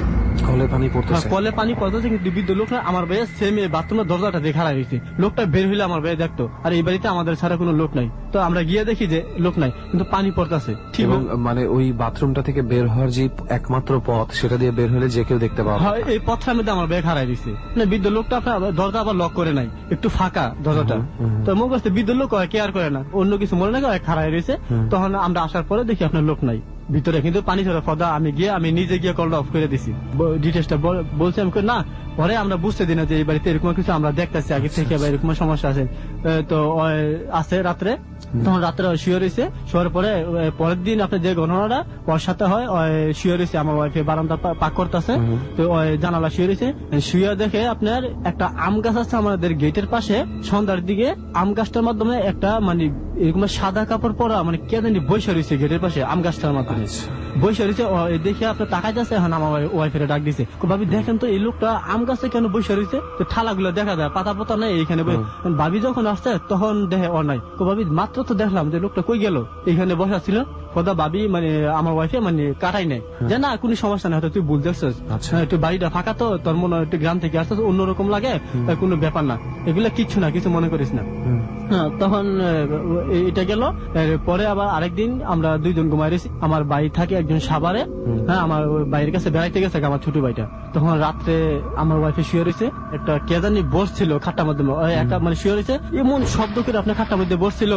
কলে পানি পড়তেছে কিন্তু বৃদ্ধ লোক না। আমার ভাইয়ের সেম বাথরুমের দরজাটা দেখে হারাই গেছে। লোকটা বের হইলে আমার ভাই দেখতো, আর এই বাড়িতে আমাদের ছাড়া কোনো লোক নাই। তো আমরা গিয়ে দেখি যে লোক নাই, কিন্তু পানি পড়তেছে। ঠিক মানে ওই বাথরুমটা থেকে বের হওয়ার যে একমাত্র পথ, সেটা দিয়ে বের হলে যে কেউ দেখতে পাবে। হ্যাঁ, এই পথটার মধ্যে আমার ব্যাগ হারাই দিচ্ছে। মানে বৃদ্ধ লোকটা আপনার দরজা আবার লক করে নাই, একটু ফাঁকা দরজাটা। তো মনে করছে বৃদ্ধ লোক কেয়ার করে না, অন্য কিছু মনে না হারাই রয়েছে। তখন আমরা আসার পরে দেখি আপনার লোক নাই ভিতরে, কিন্তু পানি ছিল ফদা। আমি নিজে গিয়ে কলটা অফ করে দিছি। ডিটেলসটা বলছি আমি না, পরে আমরা বুঝতে দিই না যে এই বাড়িতে এরকম কিছু আমরা দেখতেছি আগে থেকে, বা এরকম সমস্যা আছে। তো আছে রাত্রে, তখন রাত্রে শুয়ে রয়েছে। শোয়ার পরে পরের দিন আপনার যে ঘটনাটা ওর সাথে হয়, শুয়ে রয়েছে আমার ওয়াইফে বারান্দা পাক করতেছে। তো জানালা শুয়ে রয়েছে, শুয়ে দেখে আপনার একটা আম গাছ আছে আমাদের গেটের পাশে। সন্ধ্যার দিকে আম গাছটার মাধ্যমে একটা মানে এরকম সাদা কাপড় পরা মানে কে জানি বসে রয়েছে গেটের পাশে আম গাছটার মাধ্যমে বসে রয়েছে। দেখে আপনার তাকাই যাচ্ছে, এখন আমার ওয়াইফের ডাক দিছে, ভাবি দেখেন তো এই লোকটা আম গাছে কেন বসে রয়েছে? তো ঠালা গুলো দেখা যায়, পাতা পাতা নেই এইখানে। ভাবি যখন আসছে তখন দেখে ও নাই। ভাবি মাত্র তো দেখলাম যে লোকটা কই গেল, এখানে বসা ছিল। কথা ভাবি মানে আমার ওয়াইফে মানে কাটাই নেই, যে না কোনো সমস্যা নেই, হয়তো তুই ভুল দেখছিস, একটু বাড়িটা ফাঁকা তো, তোর মনে হয় একটু গ্রাম থেকে আসছিস, অন্যরকম লাগে, কোনো ব্যাপার না। এগুলা কিচ্ছু না, কিছু মনে করিস না। হ্যাঁ, তখন এটা গেল। পরে আবার আরেকদিন আমরা 2 জন ঘুমাই রয়েছি। আমার ভাই থাকে একজন সাভারে। হ্যাঁ, আমার বাইরের কাছে বেড়াইতে গেছে আমার ছোট ভাইটা। তখন রাত্রে আমার ওয়াইফে শুয়ে রয়েছে, একটা কে জানি বসছিল খাটটার মধ্যে, একটা মানে শুয়ে রয়েছে, এমন শব্দ করে আপনার খাটটার মধ্যে বসছিল।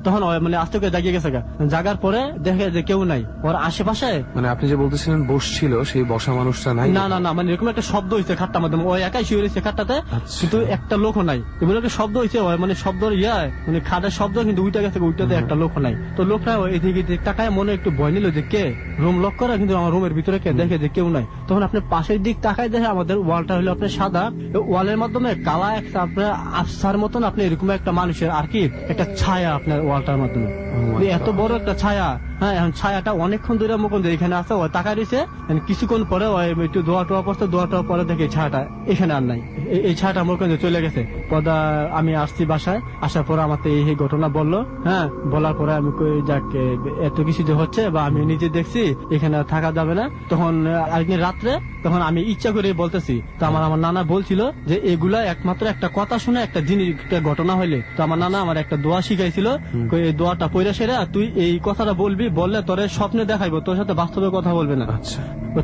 তখন মানে আস্তে করে জাগিয়ে গেছে। জাগার পরে দেখে যে কেউ নাই ওর আশেপাশে। মানে আপনি যে বলতেছিলেন বসছিল, সেই বসা মানুষটা নাই? না না না, মানে এরকম একটা শব্দ হয়েছে খাটটার মধ্যে, ওই একাই শুয়ে রয়েছে খাটটাতে, কিন্তু একটা লোকও নাই। এবার একটা শব্দ হয়েছে, মানে শব্দ মানে খাটের শব্দ, কিন্তু উইটা গেছে, উইটাতে একটা লোক নাই। তো লোকটা এদিকে তাকায় মনে একটু ভয় নিল যে কে, রুম লক করা, কিন্তু আমার রুমের ভিতরে কে, দেখে যে কেউ নাই। তখন আপনার পাশের দিক তাকায় দেখে আমাদের ওয়ালটা হলো আপনার সাদা, ওয়ালের মাধ্যমে কালা একটা আপনার আফসার মতন আপনি এরকম একটা মানুষের আর কি একটা ছায়া আপনার ওয়ালটার মাধ্যমে, এত বড় একটা ছায়া। হ্যাঁ, এখন ছায়াটা অনেকক্ষণ ধরে মুকুন্দ এখানে আছে, ও টাকা দিছে। কিছুক্ষণ পরে একটু দোয়া টোয়া পড়ছে, দোয়া টোয়া পরে দেখে ছায়াটা এখানে আর নাই। এই ছায়াটা মুকুন্দ চলে গেছে। পদা আমি আসছি বাসায়, আসার পরে আমার এই ঘটনা বললো। হ্যাঁ, বলার পরে আমি যাক এত কিছু যে হচ্ছে বা আমি নিজে দেখছি, এখানে থাকা যাবে না। তখন আরেকদিন রাত্রে তখন আমি ইচ্ছা করে বলতেছি, তো আমার নানা বলছিল যে এগুলা একমাত্র একটা কথা শুনে একটা জিনিস একটা ঘটনা হইলে, তো আমার নানা আমার একটা দোয়া শিখাইছিল, এই দোয়াটা পয়রা সেরা তুই এই কথাটা বলবি, বললে তোরে স্বপ্নে দেখাইবো, তোর সাথে বাস্তবে কথা বলবে না।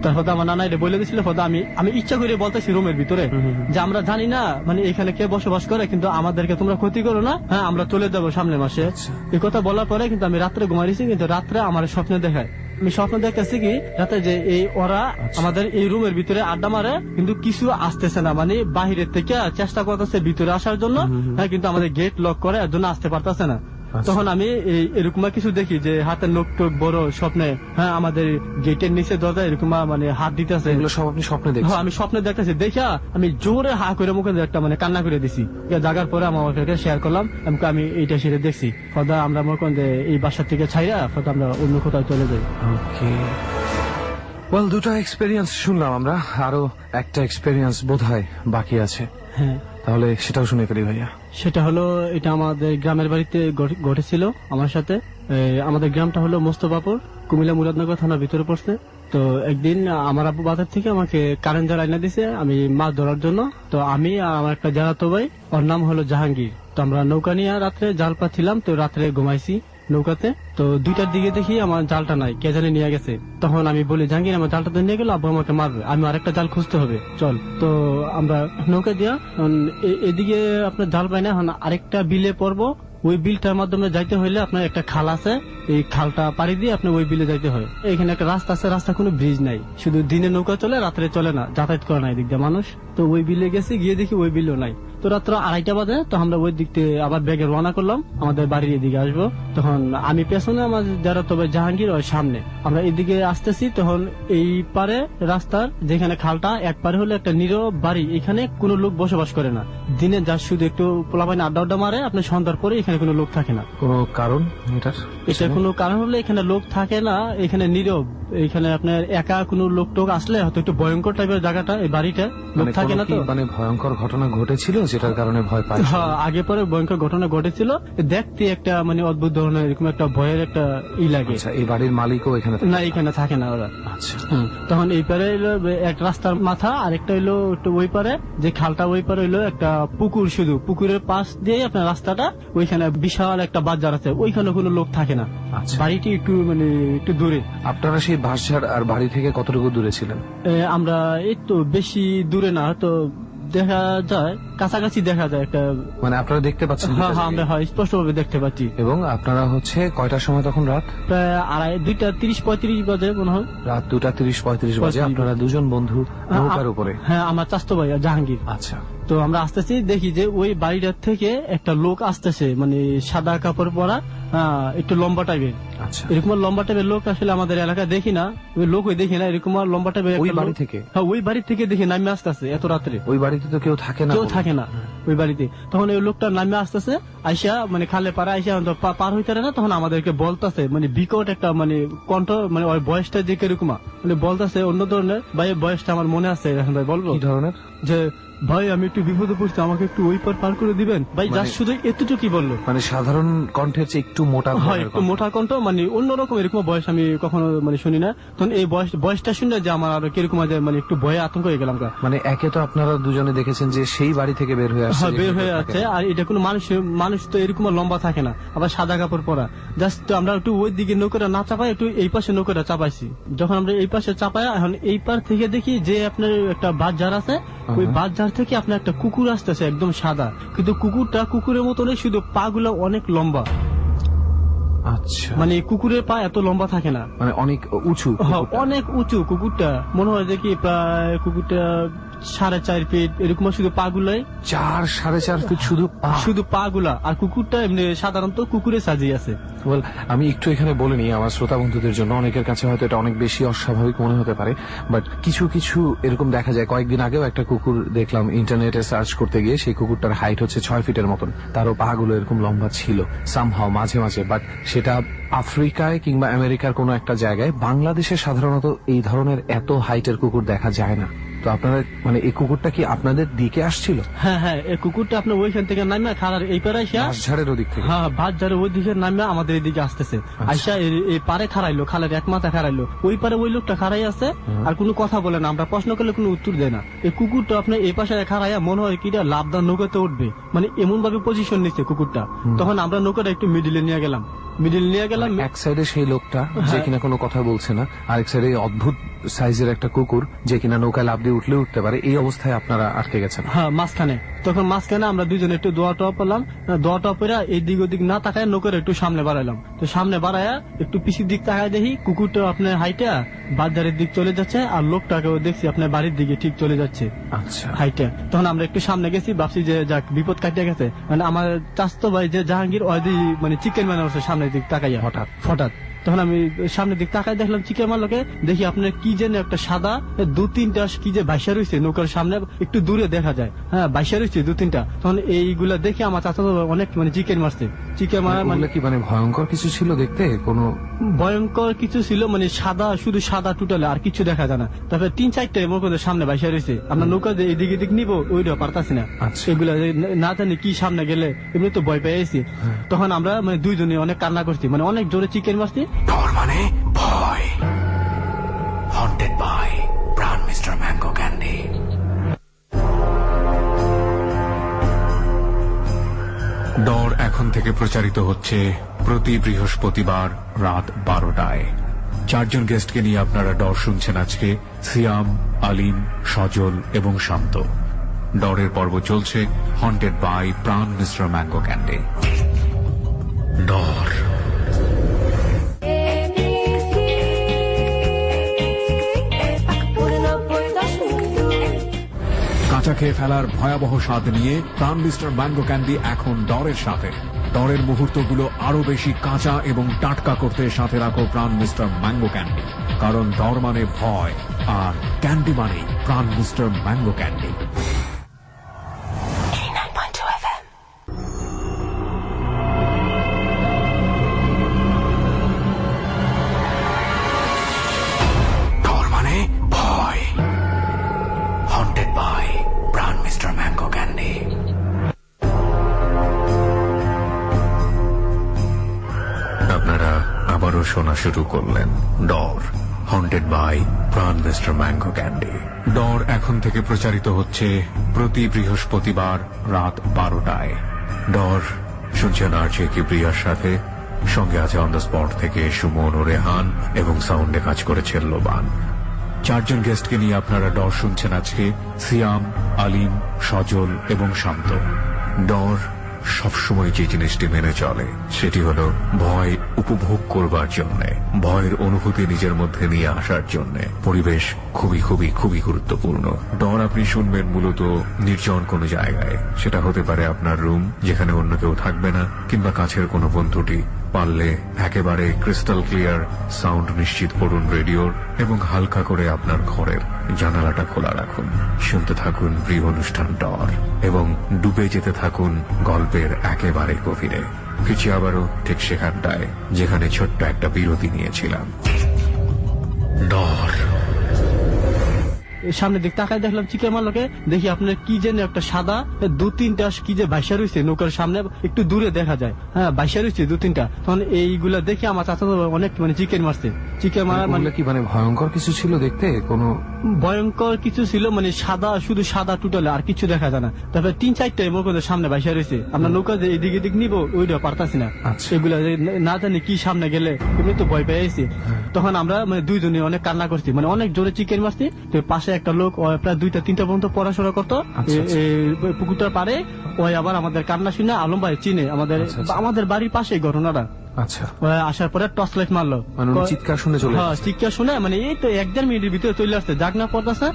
তারপর আমার নানা এটা বলে দিয়েছিল। আমি ইচ্ছা করে বলতেছি রুমের ভিতরে যে আমরা জানি না মানে এখানে কে বসবাস করে, কিন্তু আমাদেরকে তোমরা ক্ষতি করো না। হ্যাঁ, আমরা চলে যাবো সামনের মাসে। এই কথা বলার পরে কিন্তু আমি রাত্রে ঘুমাইছি, কিন্তু রাত্রে আমার স্বপ্নে দেখায়, আমি স্বপ্ন দেখতেছি কি রাতে যে এই ওরা আমাদের এই রুমের ভিতরে আড্ডা মারে, কিন্তু কিছু আসতেছে না, মানে বাহিরের থেকে চেষ্টা করতেছে ভিতরে আসার জন্য। হ্যাঁ, কিন্তু আমাদের গেট লক করে এর জন্য আসতে পারতেছে না। তখন আমি এরকম কিছু দেখি যে হাতের নোক টোক বড় স্বপ্নে। হ্যাঁ, আমাদের গেটের নিচে দরজা এরকম মানে হাত দিতেছে। এগুলো সব আপনি স্বপ্নে দেখছেন? আমি স্বপ্নে দেখতেছি, দেখা আমি জোরে হা করে মুখে একটা মানে কান্না করে দিছি। জাগার পরে আমার শেয়ার করলাম, আমি এইটা সেটা দেখছি। ফদা আমরা মনে করেন এই বাসার থেকে ছাইরা ফদা আমরা অন্য কোথাও চলে যাই। ওকে, ওয়েল, 2টা এক্সপেরিয়েন্স শুনলাম আমরা, আরো একটা এক্সপেরিয়েন্স বোধহয় বাকি আছে। হ্যাঁ, তাহলে সেটাও শুনে ফেলি ভাইয়া। সেটা হলো এটা আমাদের গ্রামের বাড়িতে ঘটেছিল আমার সাথে। আমাদের গ্রামটা হলো মোস্তফাপুর, কুমিল্লা মুরাদনগর থানার ভিতরে পড়ছে। তো একদিন আমার আব্বু বাজার থেকে আমাকে কারেন্ট জাল আইনা দিছে আমি মাছ ধরার জন্য। তো আমি আর আমার একটা জানাতো ভাই, ওর নাম হলো জাহাঙ্গীর। তো আমরা নৌকা নিয়ে রাত্রে জাল পাচ্ছিলাম, তো রাত্রে ঘুমাইছি নৌকাতে। তো 2টার দিকে দেখি আমার জালটা নাই, কে জানে নিয়ে গেছে। তখন আমি বলি, জাহাঙ্গীর আমার জালটা তো নিয়ে গেল, আব্বু আমাকে মারবে, আমি আরেকটা জাল খুঁজতে হবে, চল। তো আমরা নৌকা দিয়া এদিকে আপনার জাল পাই না, আরেকটা বিলে পড়বো। ওই বিলটার মাধ্যমে যাইতে হইলে আপনার একটা খাল আছে, এই খালটা পাড়ি দিয়ে আপনার ওই বিলে যাইতে হয়। এখানে একটা রাস্তা আছে, রাস্তা কোনো ব্রিজ নাই, শুধু দিনে নৌকা চলে, রাত্রে চলে না, যাতায়াত করে না এদিক দিয়ে মানুষ। তো ওই বিলে গেছি, গিয়ে দেখি ওই বিলও নাই। তো রাত্র 2:30 বাজে, তো আমরা ওই দিক থেকে আবার ব্যাগে রওনা করলাম, আমাদের বাড়ির এদিকে আসবো। তখন আমি পেছনে, আমার যারা তবে জাহাঙ্গীর ওই সামনে, আমরা এদিকে আসতেছি। তখন এই পারে রাস্তার যেখানে খালটা, এক পারে হলো একটা নীরব বাড়ি, এখানে কোনো লোক বসবাস করে না। দিনে যা শুধু একটু পোলাপাইন আড্ডা মারে, আপনার সন্ধ্যার পরে এখানে কোনো লোক থাকে না। কোনো কারণ এটার? এটা কোনো কারণ হলে এখানে লোক থাকে না, এখানে নীরব, এখানে আপনার একা কোনো লোক টোক আসলে হয়তো একটু ভয়ঙ্কর টাইপের জায়গাটা, এই বাড়িটা লোক থাকে না। তো মানে ভয়ঙ্কর ঘটনা ঘটেছিল যেটার কারণে ভয় পায়? হ্যাঁ, আগে পরে ভয়ঙ্কর ঘটনা ঘটেছিল, দেখতে একটা মানে অদ্ভুত ধরনের এরকম একটা ভয়ের একটা লাগে। এই বাড়ির মালিকও এখানে না, এখানে থাকে না ওরা। আচ্ছা, তখন এই পারে হইলো এক রাস্তার মাথা, আরেকটা হইলো একটু ওই পারে যে খালটা, ওই পারে হইলো একটা পুকুর, শুধু পুকুরের পাশ দিয়ে আপনার রাস্তাটা, ওইখানে বিশাল একটা বাজার আছে, ওইখানে কোনো লোক থাকে না। বাড়িটি একটু মানে একটু দূরে। আপনারা সেই বাসঝাড় আর বাড়ি থেকে কতটুকু দূরে ছিলেন? আমরা এই তো বেশি দূরে না, তো দেখা যায় কাছাকাছি দেখা যায় একটা, মানে আপনারা দেখতে পাচ্ছেন? হ্যাঁ, আমরা স্পষ্ট ভাবে দেখতে পাচ্ছি। এবং আপনারা হচ্ছে কয়টার সময় তখন? রাত প্রায় 2:30-35 বাজে মনে হয়। রাত 2:30-35 বাজে আপনারা দুজন বন্ধু নৌকার উপরে? হ্যাঁ, আমার চাচতো ভাই জাহাঙ্গীর। আচ্ছা, তো আমরা আসতেছি, দেখি যে ওই বাড়িটার থেকে একটা লোক আসতেছে, মানে সাদা কাপড় পরা, একটু লম্বা টাইপের। আচ্ছা, এরকম লম্বা টাইপের লোক আসলে আমাদের এলাকায় দেখি না, ওই লোক দেখি না, এরকম লম্বা টাইপের ওই বাড়ি থেকে? হ্যাঁ, ওই বাড়ি থেকে দেখি নামে আসতেছে এত রাত্রে। ওই বাড়িতে তো কেউ থাকে না? কেউ থাকে না ওই বাড়িতে। তখন ওই লোকটা নামে আসতেছে, আইসা মানে খালে পাড়া আইসা পার হইতে না, তখন আমাদেরকে বলতেছে, মানে বিকট একটা মানে কণ্ঠ, মানে ওই বয়সটা যে কিরকম মানে বলতেছে অন্য ধরনের। ভাই বয়সটা আমার মনে আছে, এখন ভাই বলবো? কি ধরনের? যে ভাই আমি একটু বিপদে পড়ছি, আমাকে একটু ওই পার করে দিবেন ভাই। যা শুধু এতটুকুই বললো, মানে সাধারণ কণ্ঠের চেয়ে একটু মোটা হয় ধরনের একটু কণ্ঠ। মোটা কণ্ঠ, মানে অন্যরকম এরকম বয়স আমি কখনো মানে শুনি না। তখন এই বয়সটা শুনে যে আমার আরো কিরকম আছে, মানে একটু ভয়ে আতঙ্ক হয়ে গেলাম। মানে একে তো আপনারা দুজনে দেখেছেন যে সেই বাড়ি থেকে বের হয়ে আসছে, হ্যাঁ বের হয়ে যাচ্ছে, আর এটা কোনো মানুষ তো এরকম লম্বা থাকে না, আবার সাদা কাপড় পরা। জাস্ট আমরা একটু ওই দিকে নৌকাটা না চাপাই, একটু এই পাশে নৌকাটা চাপাইছি। যখন আমরা এই পাশে চাপাই, এখন এই পার থেকে দেখি যে আপনার একটা বাঁধঝাড় আছে, ওই বাঁধঝাড় থেকে আপনার একটা কুকুর আসতেছে একদম সাদা, কিন্তু কুকুরের মতো নেই, শুধু পা গুলো অনেক লম্বা। আচ্ছা, মানে কুকুরের পা এত লম্বা থাকে না, মানে অনেক উঁচু। হ্যাঁ অনেক উঁচু কুকুরটা, মনে হয় দেখি প্রায় কুকুরটা 4.5 ফিট এরকম, শুধু পা গুলাই 4-4.5 ফিট শুধু পা গুলা। আর কুকুরটা এমনি সাধারণত কুকুরে সাজিয়ে আছে। আমি একটু এখানে বলে নিই আমার শ্রোতা বন্ধুদের জন্য, অনেকের কাছে হয়তো এটা অনেক বেশি অস্বাভাবিক মনে হতে পারে, বাট কিছু কিছু এরকম দেখা যায়। কয়েকদিন আগেও একটা কুকুর দেখলাম ইন্টারনেটে সার্চ করতে গিয়ে, সেই কুকুরটার হাইট হচ্ছে 6 ফিটের মতন, তারও পা গুলো এরকম লম্বা ছিল সামহাও মাঝে মাঝে। বাট সেটা আফ্রিকায় কিংবা আমেরিকার কোনো একটা জায়গায়, বাংলাদেশে সাধারণত এই ধরনের এত হাইটের কুকুর দেখা যায় না। তো আপনারা মানে এই কুকুরটা কি আপনাদের দিকে আসছিল? হ্যাঁ হ্যাঁ, এই কুকুরটা আপনার ওইখান থেকে নামে খালার এই পারে আইসা, বাঁশঝাড়ের ওদিক থেকে, হ্যাঁ বাঁধঝাড়ের ওই দিকে নামে আমাদের এদিকে আসতেছে। আইসা এই পারে খারাইলো, খালের এক মাথা খারাইলো, ওই পারে ওই লোকটা খারাই আছে, আর কোনো কথা বলে না। আমরা প্রশ্ন করলে কোনো উত্তর দেয় না। এই কুকুরটা আপনার এই পাশে খারাইয়া মনে হয় কি লাভদার নৌকাতে উঠবে, মানে এমন ভাবে পজিশন নিচ্ছে কুকুরটা। তখন আমরা নৌকাটা একটু মিডিলে নিয়ে গেলাম। এক সাইডে সেই লোকটা যে কিনা কোনো কথা বলছে না, আরেক সাইডে অদ্ভুত সাইজের একটা কুকুর যে কিনা নৌকায় লাফ দিয়ে উঠতে পারে। এই অবস্থায় আপনারা আটকে গেছেন? হ্যাঁ মাঝখানে। তখন মাঝখানে আমরা দুজনে একটু দোয়া টপ পেলাম, দোয়া টপ করে এই দিক ওদিক না তাকায় নৌকার একটু সামনে বাড়াইলাম। তো সামনে বাড়ায়া একটু পিছির দিক তাকায় দেখি কুকুরটা আপনার হাইটা বাজারের দিক চলে যাচ্ছে, আর লোকটাকেও দেখছি আপনার বাড়ির দিকে ঠিক চলে যাচ্ছে। আচ্ছা, হাইটা। তখন আমরা একটু সামনে গেছি, ভাবছি যে যাক বিপদ কাটিয়ে গেছে। মানে আমার চাস্তো ভাই যে জাহাঙ্গীর ওই মানে চিকেন মানে সামনের দিক তাকাইয়া হঠাৎ তখন আমি সামনের দিক তাকাই দেখলাম চিকেন মারলোকে, দেখি আপনার কি যেন একটা সাদা 2-3টা কি যে ভাইসা রয়েছে নৌকার সামনে, একটু দূরে দেখা যায়। হ্যাঁ ভাইসা রয়েছে 2-3টা। তখন এইগুলা দেখে আমার চাচা অনেক মানে চিকেন মারছে। চিকেন মারা মানে কি মানে ভয়ঙ্কর কিছু ছিল দেখতে? কোনো ভয়ঙ্কর কিছু ছিল মানে সাদা, শুধু সাদা টোটালে, আর কিছু দেখা যায় না। তারপরে 3-4টা নৌকাদের সামনে ভাইসা রয়েছে। আমরা নৌকা দিয়ে এদিক এদিক নিবো, ওইটা পারতাছি না। এগুলা না জানি কি সামনে গেলে এমনি তো ভয় পেয়েছি। তখন আমরা মানে দুইজনে অনেক কান্না করছি, মানে অনেক জোরে চিকেন মারছি। ডর মানে ভয়। হন্টেড বাই প্রাণ মিস্টার ম্যাঙ্গো ক্যান্ডি। ডর এখন থেকে প্রচারিত হচ্ছে প্রতি বৃহস্পতিবার রাত 12টায়। 4 জন গেস্টকে নিয়ে আপনারা ডর শুনছেন আজকে, সিয়াম, আলিম, সজল এবং শান্ত। ডরের পর্ব চলছে হন্টেড বাই প্রাণ মিস্টার ম্যাঙ্গো ক্যান্ডি। ডর। কাঁচা খেয়ে ফেলার ভয়াবহ স্বাদ নিয়ে প্রাণ মিস্টার ম্যাঙ্গো ক্যান্ডি এখন ডরের সাথে। ডরের মুহূর্তগুলো আরো বেশি কাঁচা এবং টাটকা করতে সাথে রাখো প্রাণ মিস্টার ম্যাঙ্গো ক্যান্ডি, কারণ ডর মানে ভয় আর ক্যান্ডি মানে প্রাণ মিস্টার ম্যাঙ্গো ক্যান্ডি। ডর মানে ভয়। হন্টেড বাই প্রাণ মিস্টার ম্যাঙ্গো ক্যান্ডি। আপনারা আবারও শোনা শুরু করলেন ডর, হন্টেড বাই প্রাণ মিস্টার ম্যাঙ্গো ক্যান্ডি। ডর এখন থেকে প্রচারিত হচ্ছে প্রতি বৃহস্পতিবার রাত 12টায়। ডর শুনছেন আরজে কিবরিয়ার সাথে, সঙ্গে আছে অন দ্য স্পট থেকে সুমন ও রেহান, এবং সাউন্ডে কাজ করেছেন লোবান। 4 জন গেস্টকে নিয়ে আপনারা ডর শুনছেন আজকে, সিয়াম, আলিম, সজল এবং শান্ত। ডর সবসময় যে জিনিসটি মেনে চলে সেটি হলো ভয় উপভোগ করবার জন্য, ভয়ের অনুভূতি নিজের মধ্যে নিয়ে আসার জন্য পরিবেশ খুবই খুবই খুবই গুরুত্বপূর্ণ। ডর আপনি শুনবেন মূলত নির্জন কোনো জায়গায়, সেটা হতে পারে আপনার রুম যেখানে অন্য কেউ থাকবে না, কিংবা কাছের কোনো বন্ধুটি। পারলে একেবারে ক্রিস্টাল ক্লিয়ার সাউন্ড নিশ্চিত করুন রেডিওর, এবং হালকা করে আপনার ঘরের জানালাটা খোলা রাখুন। শুনতে থাকুন প্রিয় অনুষ্ঠান ডর, এবং ডুবে যেতে থাকুন গল্পের একেবারে গভীরে। ফিরছি আবারও ঠিক সেখানটায় যেখানে ছোট্ট একটা বিরতি নিয়েছিলাম। ডর। সামনের দিক তাকায় দেখলাম চিকেন মারলোকে, দেখি আপনার কি যেন একটা সাদা 2-3টা কি যে বাইসা রয়েছে নৌকার সামনে, একটু দূরে দেখা যায়, হ্যাঁ বাইসা রয়েছে 2-3টা। তখন এইগুলা দেখে আমার চাচা অনেক মানে চিকেন মারছে। চিকেন মারা মানে কি মানে ভয়ঙ্কর কিছু ছিল দেখতে? কোনো ভয়ঙ্কর কিছু ছিল মানে সাদা, শুধু সাদা টোটালে আর কিছু দেখা যায় না। তারপরে 3-4টা মনে সামনে বাইসা রয়েছে, আমরা নৌকা যে এদিক এদিক নিবো ওইটা পারতাছি না। এগুলা না জানি কি সামনে গেলে এমনি তো ভয় পেয়েছি। তখন আমরা মানে দুইজনে অনেক কান্না করছি, মানে অনেক জোরে চিকেন মারছি। তো পাশে একটা লোক প্রায় 2টা-3টা পর্যন্ত পড়াশোনা করতো পুকুরটার পারে, ওই আবার আমাদের কান্না শুনে আলম ভাই চিনে, আমাদের বাড়ির পাশে ঘটনাটা। আচ্ছা, আসার পরে টর্চ লাইট মারলো, চিৎকার শুনে চলে চিৎকার শুনে মানে এই তো 1-1.5 মিনিটের ভিতরে চলে আসছে, জাগনা পড়তেছে।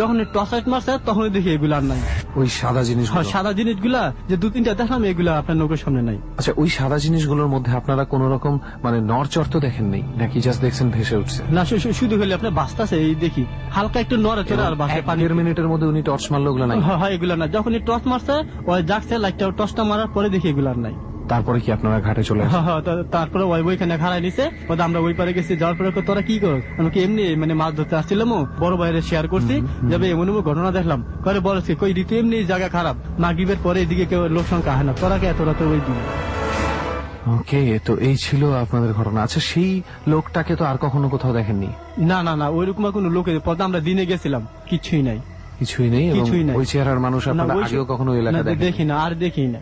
যখন টর্চ লাইট মারছে তখন দেখি এগুলো আর নাই। ওই সাদা জিনিস, সাদা জিনিসগুলা যে 2-3টা দেখলাম, এগুলা আপনার নৌকার সামনে নাই। আচ্ছা, ওই সাদা জিনিসগুলোর মধ্যে আপনারা কোন রকম মানে নড়চড় তো দেখেন নেই নাকি? জাস্ট দেখছেন ভেসে উঠছে? না, শুধু হলে আপনার বাঁচতেছে, এই দেখি হালকা একটু নড়াচড়ে আর বাসে 1-1.5 মিনিটের মধ্যে উনি টর্চ মারলো, ওগুলো নাই? হ্যাঁ, এগুলা না। যখন টর্চ মারছে ওই জাগছে, লাইটটা টর্চটা মারার পরে দেখি এগুলো আর নাই। তারপরে কি আপনারা ঘাটে চলে আসেন? হ্যাঁ, তারপরে ওইখানে খাড়াই নিছে, আমরা ওই পারে গেছি। যাওয়ার পরে তোরা কি কর, আমি কি এমনি মানে মাছ ধরতে আসছিলাম, বড় ভাইরে শেয়ার করছি যাবে এমন এমন ঘটনা দেখলাম। করে বলেছি কই দিতে এমনি জায়গা খারাপ, মাগরিবের পরে এদিকে কেউ লোক সংখ্যা হয় না, তোরা কে তোরা তো ওই দিন। ওকে, তো এই ছিল আপনাদের ঘটনা। আচ্ছা, সেই লোকটাকে তো আর কখনো কোথাও দেখেননি? না, ওইরকম কোনো লোকের পথে আমরা দিনে গেছিলাম, কিছুই নাই। কিছুই নেই? ওই চেহারার মানুষ আপনারা আগেও কখনো এলাকা দেখি না, আর দেখি না।